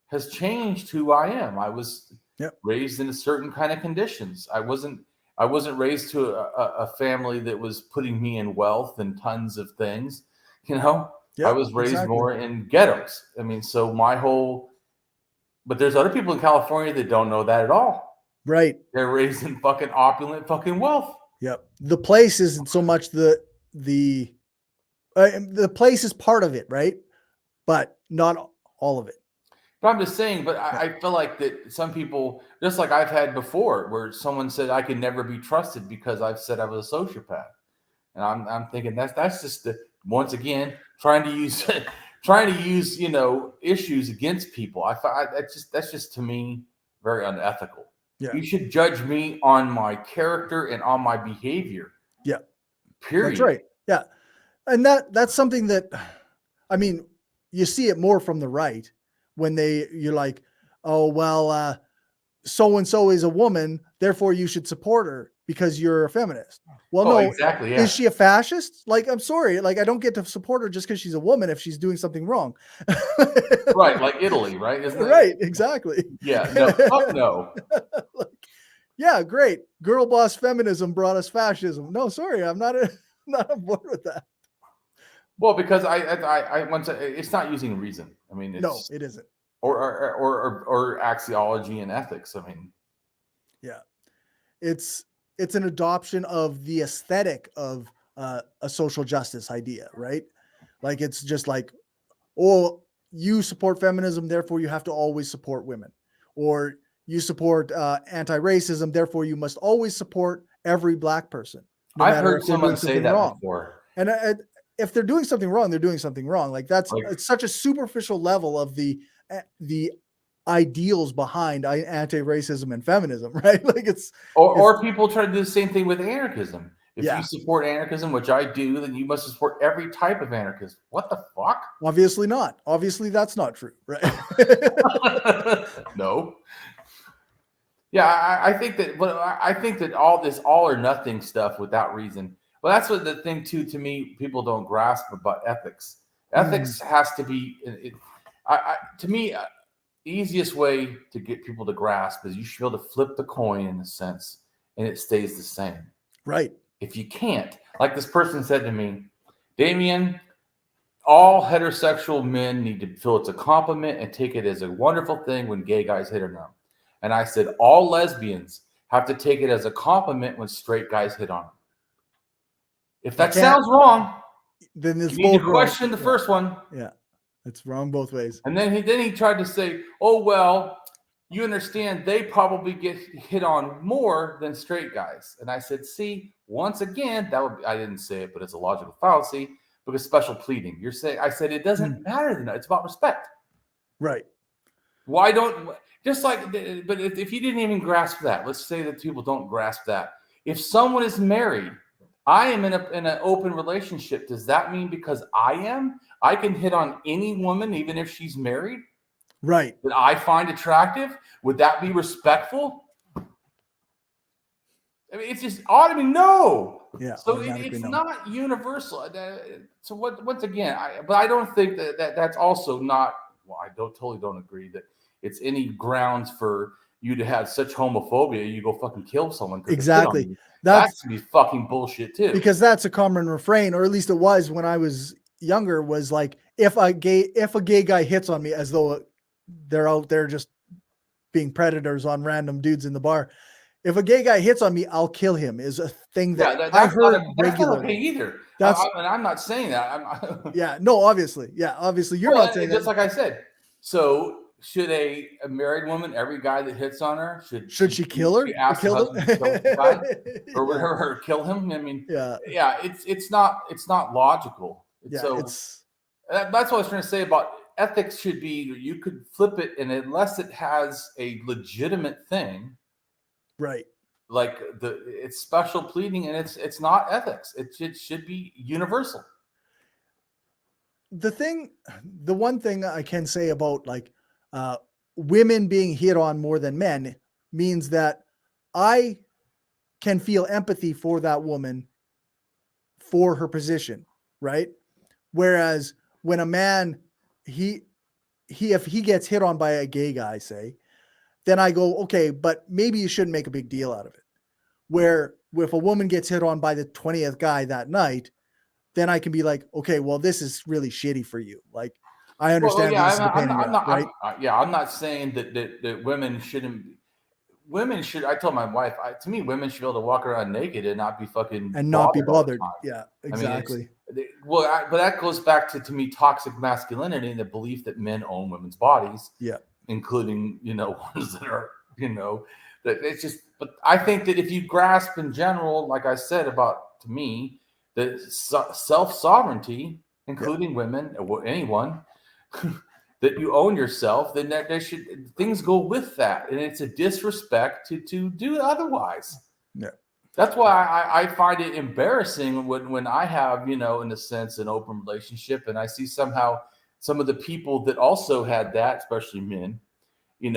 has changed who I am. I was raised in a certain kind of conditions. I wasn't raised to a family that was putting me in wealth and tons of things. I was raised more in ghettos. I mean, so but there's other people in California that don't know that at all. Right. They're raised in fucking opulent fucking wealth. Yep. The place isn't so much the place is part of it, right? But not all of it. But I'm just saying, I feel like that some people, just like I've had before, where someone said I could never be trusted because I've said I was a sociopath. And I'm thinking that's just once again trying to use issues against people. That's just to me very unethical. Yeah. You should judge me on my character and on my behavior. Yeah. Period. That's right. Yeah. And that's something that, I mean, you see it more from the right when you're like, oh, well, so-and-so is a woman, therefore you should support her because you're a feminist. Well, no, exactly. Yeah. Is she a fascist? Like, I'm sorry. Like, I don't get to support her just because she's a woman if she's doing something wrong. Right. Like Italy, right? Isn't it? Right. Exactly. Yeah. No. Fuck no. Yeah. Great. Girl boss feminism brought us fascism. No, sorry. I'm not on board with that. Well, because I once it's not using reason. I mean, no, it isn't. Or axiology and ethics. I mean, yeah, it's an adoption of the aesthetic of a social justice idea, right? Like, it's just like, oh, you support feminism, therefore you have to always support women, or you support anti-racism, therefore you must always support every Black person. I've heard someone say that before, and if they're doing something wrong, they're doing something wrong. Like, it's such a superficial level of the ideals behind anti-racism and feminism, right? Like, or people try to do the same thing with anarchism. If you support anarchism, which I do, then you must support every type of anarchism. What the fuck? Obviously not. Obviously that's not true, right? No. Yeah, I think that all this all or nothing stuff without reason. Well, that's what the thing too. To me, people don't grasp about ethics. Ethics has to be. To me, the easiest way to get people to grasp is you should be able to flip the coin in a sense, and it stays the same. Right. If you can't, like this person said to me, Damien, all heterosexual men need to feel it's a compliment and take it as a wonderful thing when gay guys hit on them. And I said, all lesbians have to take it as a compliment when straight guys hit on them. If that sounds wrong, then it's you need both to question wrong. the first one. Yeah, it's wrong both ways. And then he tried to say, oh, well, you understand they probably get hit on more than straight guys. And I said, see, once again, that would be, I didn't say it, but it's a logical fallacy because special pleading. You're saying, I said, it doesn't matter. It's about respect. Right. Why don't, just like, but if you didn't even grasp that, let's say that people don't grasp that. If someone is married, I am in an open relationship. Does that mean because I can hit on any woman, even if she's married? Right. That I find attractive? Would that be respectful? I mean, it's just automatically no. Yeah. So it's not universal. So once again, but I don't think that's also not. Well, I totally don't agree that it's any grounds for you to have such homophobia. You go fucking kill someone. Exactly. That's to be fucking bullshit too. Because that's a common refrain, or at least it was when I was younger. Was like if a gay guy hits on me, as though they're out there just being predators on random dudes in the bar. If a gay guy hits on me, I'll kill him. Is a thing that I heard regularly. Okay either. And I'm not saying that. Yeah. No. Obviously. Yeah. Obviously, you're not saying just that. Like I said. So should a married woman, every guy that hits on her, should she kill her? Ask her husband to kill the guy, or her kill him? I mean, yeah. It's not logical. That's what I was trying to say about ethics. Should be you could flip it, and unless it has a legitimate thing, right? Like it's special pleading, and it's not ethics. It should be universal. The one thing I can say about like women being hit on more than men means that I can feel empathy for that woman for her position, right? Whereas when a man, if he gets hit on by a gay guy, say, then I go, okay, but maybe you shouldn't make a big deal out of it. Where if a woman gets hit on by the 20th guy that night, then I can be like, okay, well, this is really shitty for you. Like, I understand. I'm not saying that women shouldn't. Women should. I told my wife. To me, women should be able to walk around naked and not be fucking and not be bothered. Yeah, exactly. I mean, but that goes back to me toxic masculinity and the belief that men own women's bodies. Yeah, including ones that are that it's just. But I think that if you grasp in general, like I said to me. The self-sovereignty, including women or anyone, that you own yourself, then there should things go with that, and it's a disrespect to do otherwise. Yeah, that's why I find it embarrassing when I have in a sense an open relationship, and I see somehow some of the people that also had that, especially men, in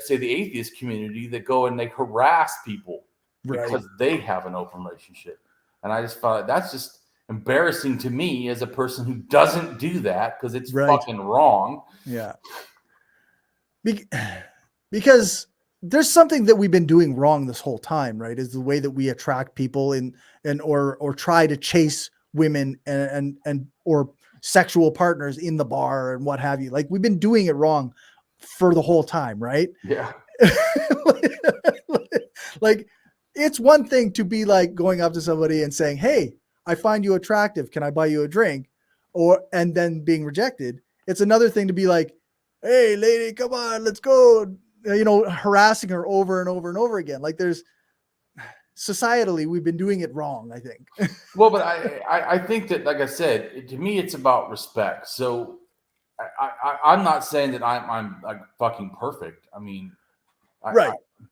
say the atheist community, that go and they harass people because they have an open relationship. And I just thought that's just embarrassing to me as a person who doesn't do that because it's fucking wrong. Yeah. Because there's something that we've been doing wrong this whole time, right? Is the way that we attract people or try to chase women and or sexual partners in the bar and what have you. Like we've been doing it wrong for the whole time, right? Yeah. Like it's one thing to be like going up to somebody and saying, "Hey, I find you attractive. Can I buy you a drink?" And then being rejected. It's another thing to be like, "Hey, lady, come on, let's go." Harassing her over and over and over again. Like societally, we've been doing it wrong, I think. Well, but I think that, like I said, to me, it's about respect. So I'm not saying that I'm like fucking perfect. I mean,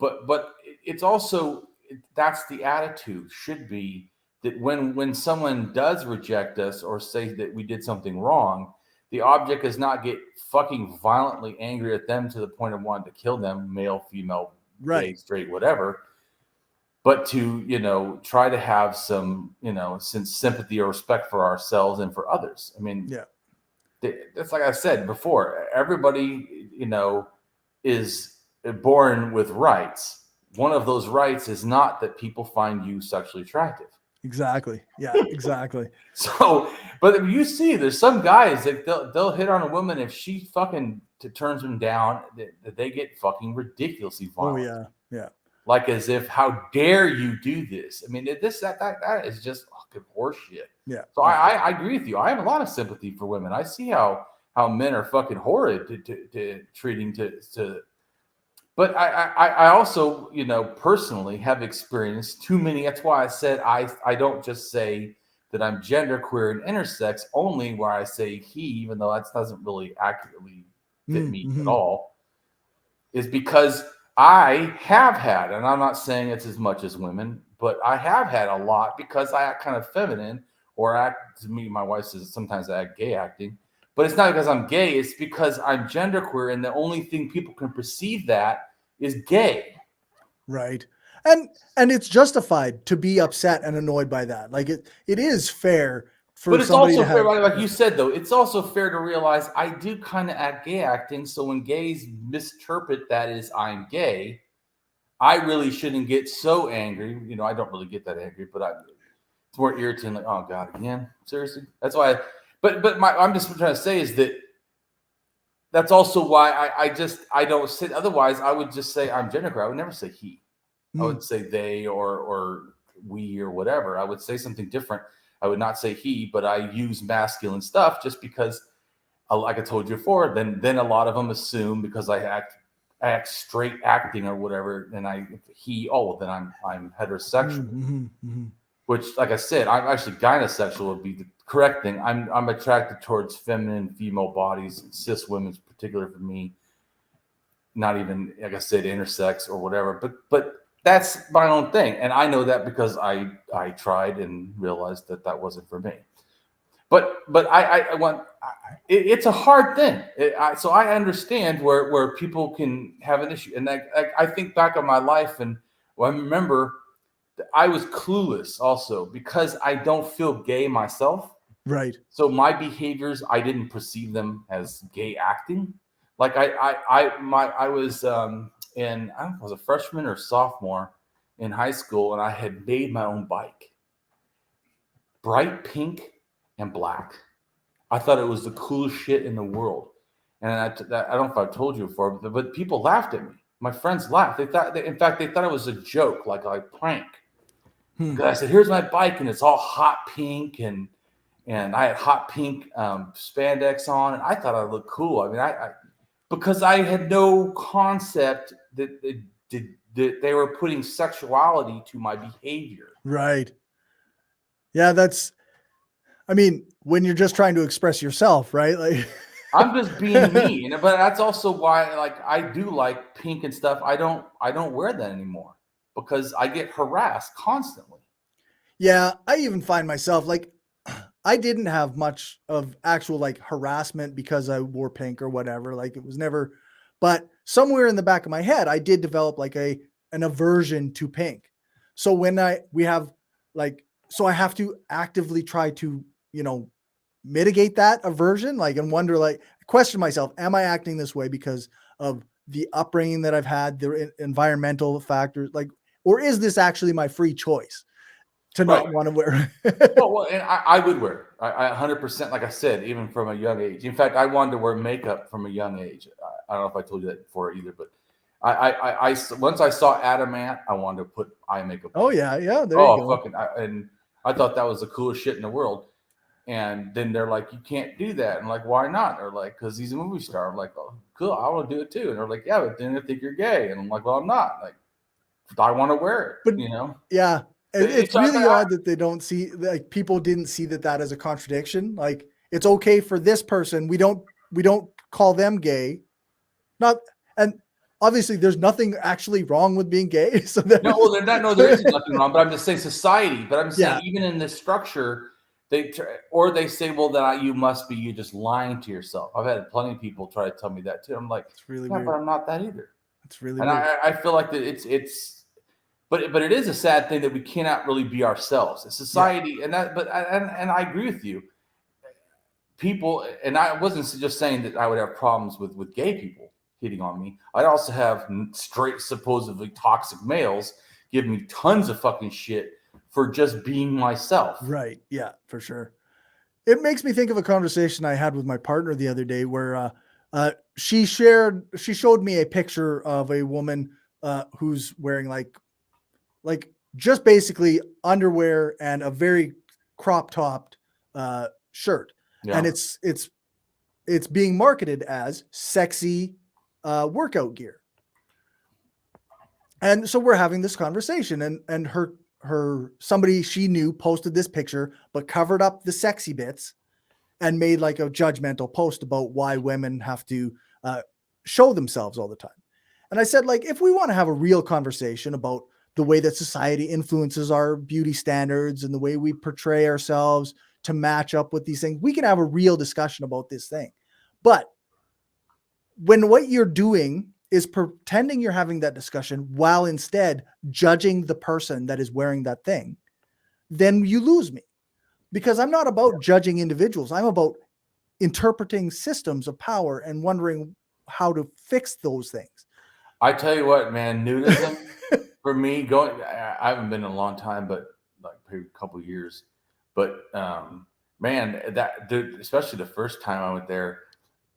but it's also. That's the attitude should be that when someone does reject us or say that we did something wrong, the object is not get fucking violently angry at them to the point of wanting to kill them, male, female, gay, straight, whatever, but to, try to have some sympathy or respect for ourselves and for others. I mean, that's like I said before, everybody, is born with rights. One of those rights is not that people find you sexually attractive. Exactly. Yeah, exactly. So, but you see, there's some guys that they'll hit on a woman if she fucking turns them down, that they get fucking ridiculously Oh violent. yeah. Yeah. Like as if, how dare you do this? I mean, that is just fucking horseshit. Yeah. So I agree with you. I have a lot of sympathy for women. I see how men are fucking horrid to treating to. But I also, personally have experienced too many. That's why I said I don't just say that I'm genderqueer and intersex, only where I say he, even though that doesn't really accurately fit me at all, is because I have had, and I'm not saying it's as much as women, but I have had a lot because I act kind of feminine or act, to me, my wife says sometimes I act gay acting, but it's not because I'm gay, it's because I'm genderqueer, and the only thing people can perceive that is gay. Right. And it's justified to be upset and annoyed by that. Like it is fair for but it's somebody also to have, fair, like you said, though, it's also fair to realize I do kind of act gay acting. So when gays misinterpret that as I'm gay, I really shouldn't get so angry. I don't really get that angry, but it's more irritating. Like, oh God, again, seriously. That's why. I'm just trying to say is that that's also why I don't say. Otherwise, I would just say I'm genderqueer. I would never say he. I would say they or we or whatever. I would say something different. I would not say he, but I use masculine stuff just because, like I told you before, then a lot of them assume because I act straight acting or whatever, and then I'm heterosexual. Which, like I said, I'm actually gynosexual would be the correct thing. I'm attracted towards feminine female bodies, cis women's particular for me. Not even, like I said, intersex or whatever, but that's my own thing, and I know that because I tried and realized that wasn't for me. But I want it's a hard thing. So I understand where people can have an issue, and I think back on my life, and I remember that I was clueless also because I don't feel gay myself. right. So my behaviors, I didn't perceive them as gay acting. Like I was I don't know if I was a freshman or sophomore in high school, and I had made my own bike, bright pink and black. I thought it was the coolest shit in the world, and I don't know if I've told you before, but people laughed at me. My friends laughed. In fact, they thought it was a joke, like a prank. Because I said, "Here's my bike, and it's all hot pink, and I had hot pink spandex on, and I thought I looked cool. I mean, because I had no concept that they were putting sexuality to my behavior. Right. Yeah, I mean, when you're just trying to express yourself, right? Like I'm just being me, but that's also why, like, I do like pink and stuff. I don't wear that anymore because I get harassed constantly. Yeah, I even find myself like I didn't have much of actual like harassment because I wore pink or whatever. Like it was never, but somewhere in the back of my head, I did develop like an aversion to pink. So when I have to actively try to, mitigate that aversion, like, and wonder, like, question myself, am I acting this way because of the upbringing that I've had, the environmental factors, like, or is this actually my free choice to not want to wear? well, and I would wear. I 100%, like I said, even from a young age. In fact, I wanted to wear makeup from a young age. I don't know if I told you that before either, but I once I saw Adamant, I wanted to put eye makeup on. Oh yeah, there you go. And I thought that was the coolest shit in the world. And then they're like, you can't do that. And I'm like, why not? They're like, because he's a movie star. I'm like, oh, cool, I want to do it too. And they're like, yeah, but then they think you're gay. And I'm like, well, I'm not. Like, I want to wear it, but yeah. It's really odd that they don't see, like, people didn't see that as a contradiction. Like, it's okay for this person. We don't call them gay. And obviously there's nothing actually wrong with being gay. So there isn't nothing wrong, but I'm just saying society, but I'm just saying even in this structure, they say, well, that you're just lying to yourself. I've had plenty of people try to tell me that too. I'm like, it's really weird. But I'm not that either. It's really weird. I feel like that it's but it is a sad thing that we cannot really be ourselves. It's society, and I agree with you. People, and I wasn't just saying that I would have problems with gay people hitting on me. I'd also have straight, supposedly toxic males give me tons of fucking shit for just being myself. Right. Yeah, for sure. It makes me think of a conversation I had with my partner the other day where she showed me a picture of a woman who's wearing like just basically underwear and a very crop topped shirt. Yeah. And it's being marketed as sexy workout gear. And so we're having this conversation, and her somebody she knew posted this picture, but covered up the sexy bits and made like a judgmental post about why women have to show themselves all the time. And I said, like, if we want to have a real conversation about the way that society influences our beauty standards and the way we portray ourselves to match up with these things, we can have a real discussion about this thing. But when what you're doing is pretending you're having that discussion while instead judging the person that is wearing that thing, then you lose me. Because I'm not about judging individuals. I'm about interpreting systems of power and wondering how to fix those things. I tell you what, man, nudism for me, I haven't been in a long time, but like maybe a couple of years. But man, dude, especially the first time I went there,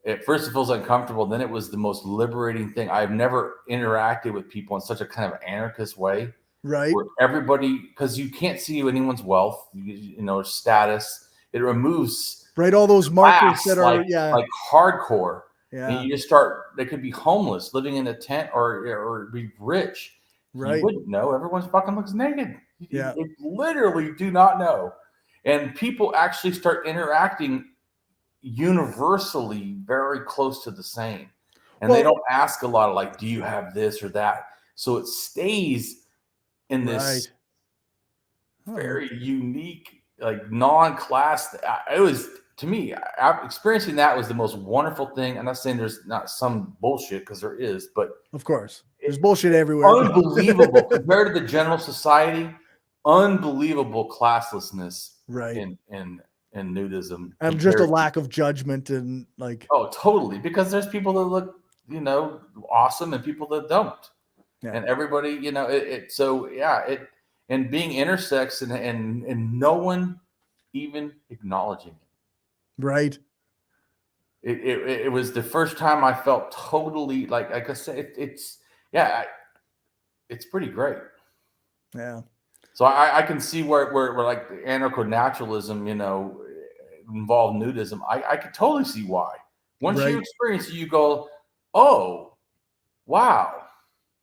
at first it feels uncomfortable. Then it was the most liberating thing. I've never interacted with people in such a kind of anarchist way. Right. Where everybody, because you can't see anyone's wealth, status. It removes all those markers that are like hardcore. Yeah. And you just they could be homeless, living in a tent, or be rich. Right. You wouldn't know. Everyone fucking looks naked. Yeah. You literally do not know. And people actually start interacting universally very close to the same. And they don't ask a lot of like, do you have this or that? So it stays in this very unique, like non-class. It was, to me, experiencing that was the most wonderful thing. I'm not saying there's not some bullshit, because there is, but of course there's bullshit everywhere. Unbelievable compared to the general society. Unbelievable classlessness, right? In nudism, and just a lack of judgment and like. Oh, totally. Because there's people that look, awesome, and people that don't. Yeah. And everybody, and being intersex and no one even acknowledging it. Right. It was the first time I felt totally like I said, it's pretty great. Yeah. So I can see where like anarcho-naturalism, involved nudism. I could totally see why. Once you experience it, you go, oh, wow.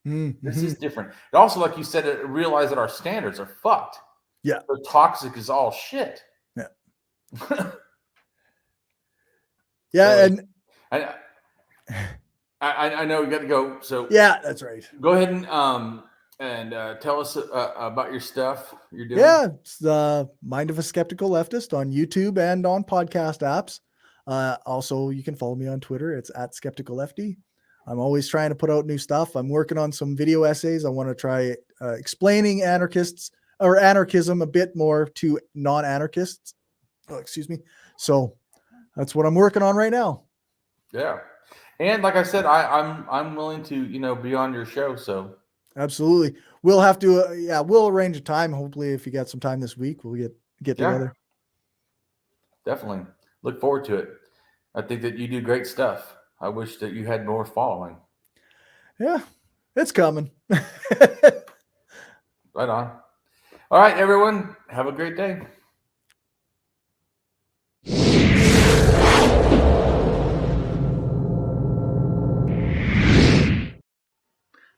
Mm-hmm. This is different. And also, like you said, realize that our standards are fucked. Yeah. They're toxic as all shit. Yeah. Yeah. So, and I know we got to go. So yeah, that's right. Go ahead and tell us about your stuff you're doing. Yeah. It's the Mind of a Skeptical Leftist on YouTube and on podcast apps. Also, you can follow me on Twitter. It's @SkepticalLefty. I'm always trying to put out new stuff. I'm working on some video essays. I want to try explaining anarchism a bit more to non-anarchists. Oh, excuse me. So that's what I'm working on right now. Yeah. And like I said, I'm willing to, be on your show. So absolutely. We'll have to, we'll arrange a time. Hopefully if you got some time this week, we'll get together. Definitely. Look forward to it. I think that you do great stuff. I wish that you had more following. Yeah, it's coming. Right on. All right, everyone. Have a great day.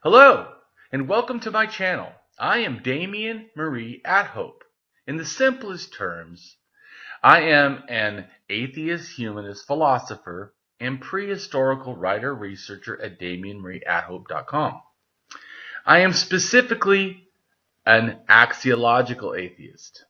Hello, and welcome to my channel. I am Damien Marie AtHope. In the simplest terms, I am an atheist-humanist philosopher and prehistorical writer-researcher at DamienMarieAtHope.com. I am specifically an axiological atheist.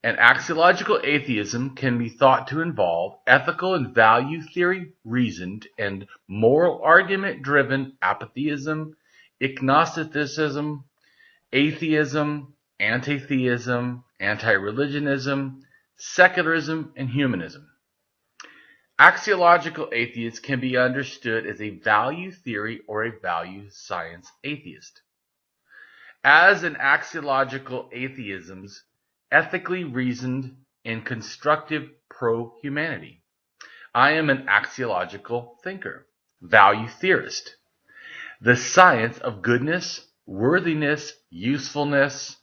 An axiological atheism can be thought to involve ethical and value theory reasoned and moral argument-driven apatheism, agnosticism, atheism, antitheism, antireligionism, secularism, and humanism. Axiological atheists can be understood as a value theory or a value science atheist. As an axiological atheism's ethically reasoned and constructive pro-humanity. I am an axiological thinker, value theorist. The science of goodness, worthiness, usefulness,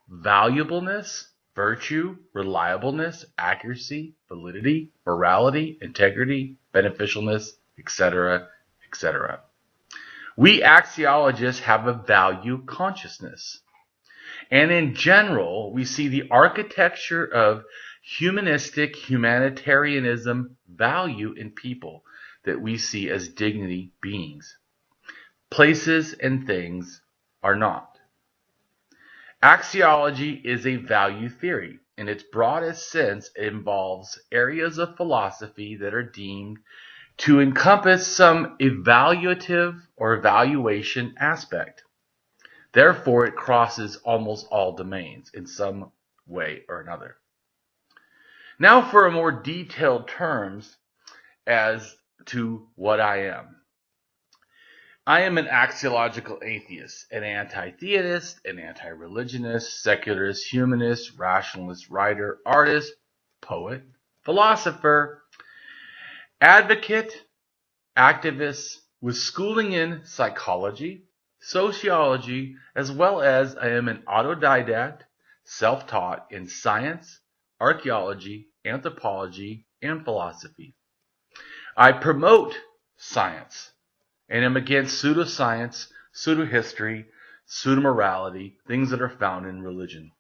valuableness, virtue, reliableness, accuracy, validity, morality, integrity, beneficialness, etc., etc. We axiologists have a value consciousness. And in general, we see the architecture of humanistic humanitarianism value in people that we see as dignity beings. Places and things are not. Axiology is a value theory. In its broadest sense, it involves areas of philosophy that are deemed to encompass some evaluative or evaluation aspect. Therefore, it crosses almost all domains in some way or another. Now for a more detailed terms as to what I am. I am an axiological atheist, an anti-theist, an anti-religionist, secularist, humanist, rationalist, writer, artist, poet, philosopher, advocate, activist with schooling in psychology, sociology, as well as I am an autodidact, self-taught in science, archaeology, anthropology, and philosophy. I promote science and am against pseudoscience, pseudohistory, pseudomorality, things that are found in religion.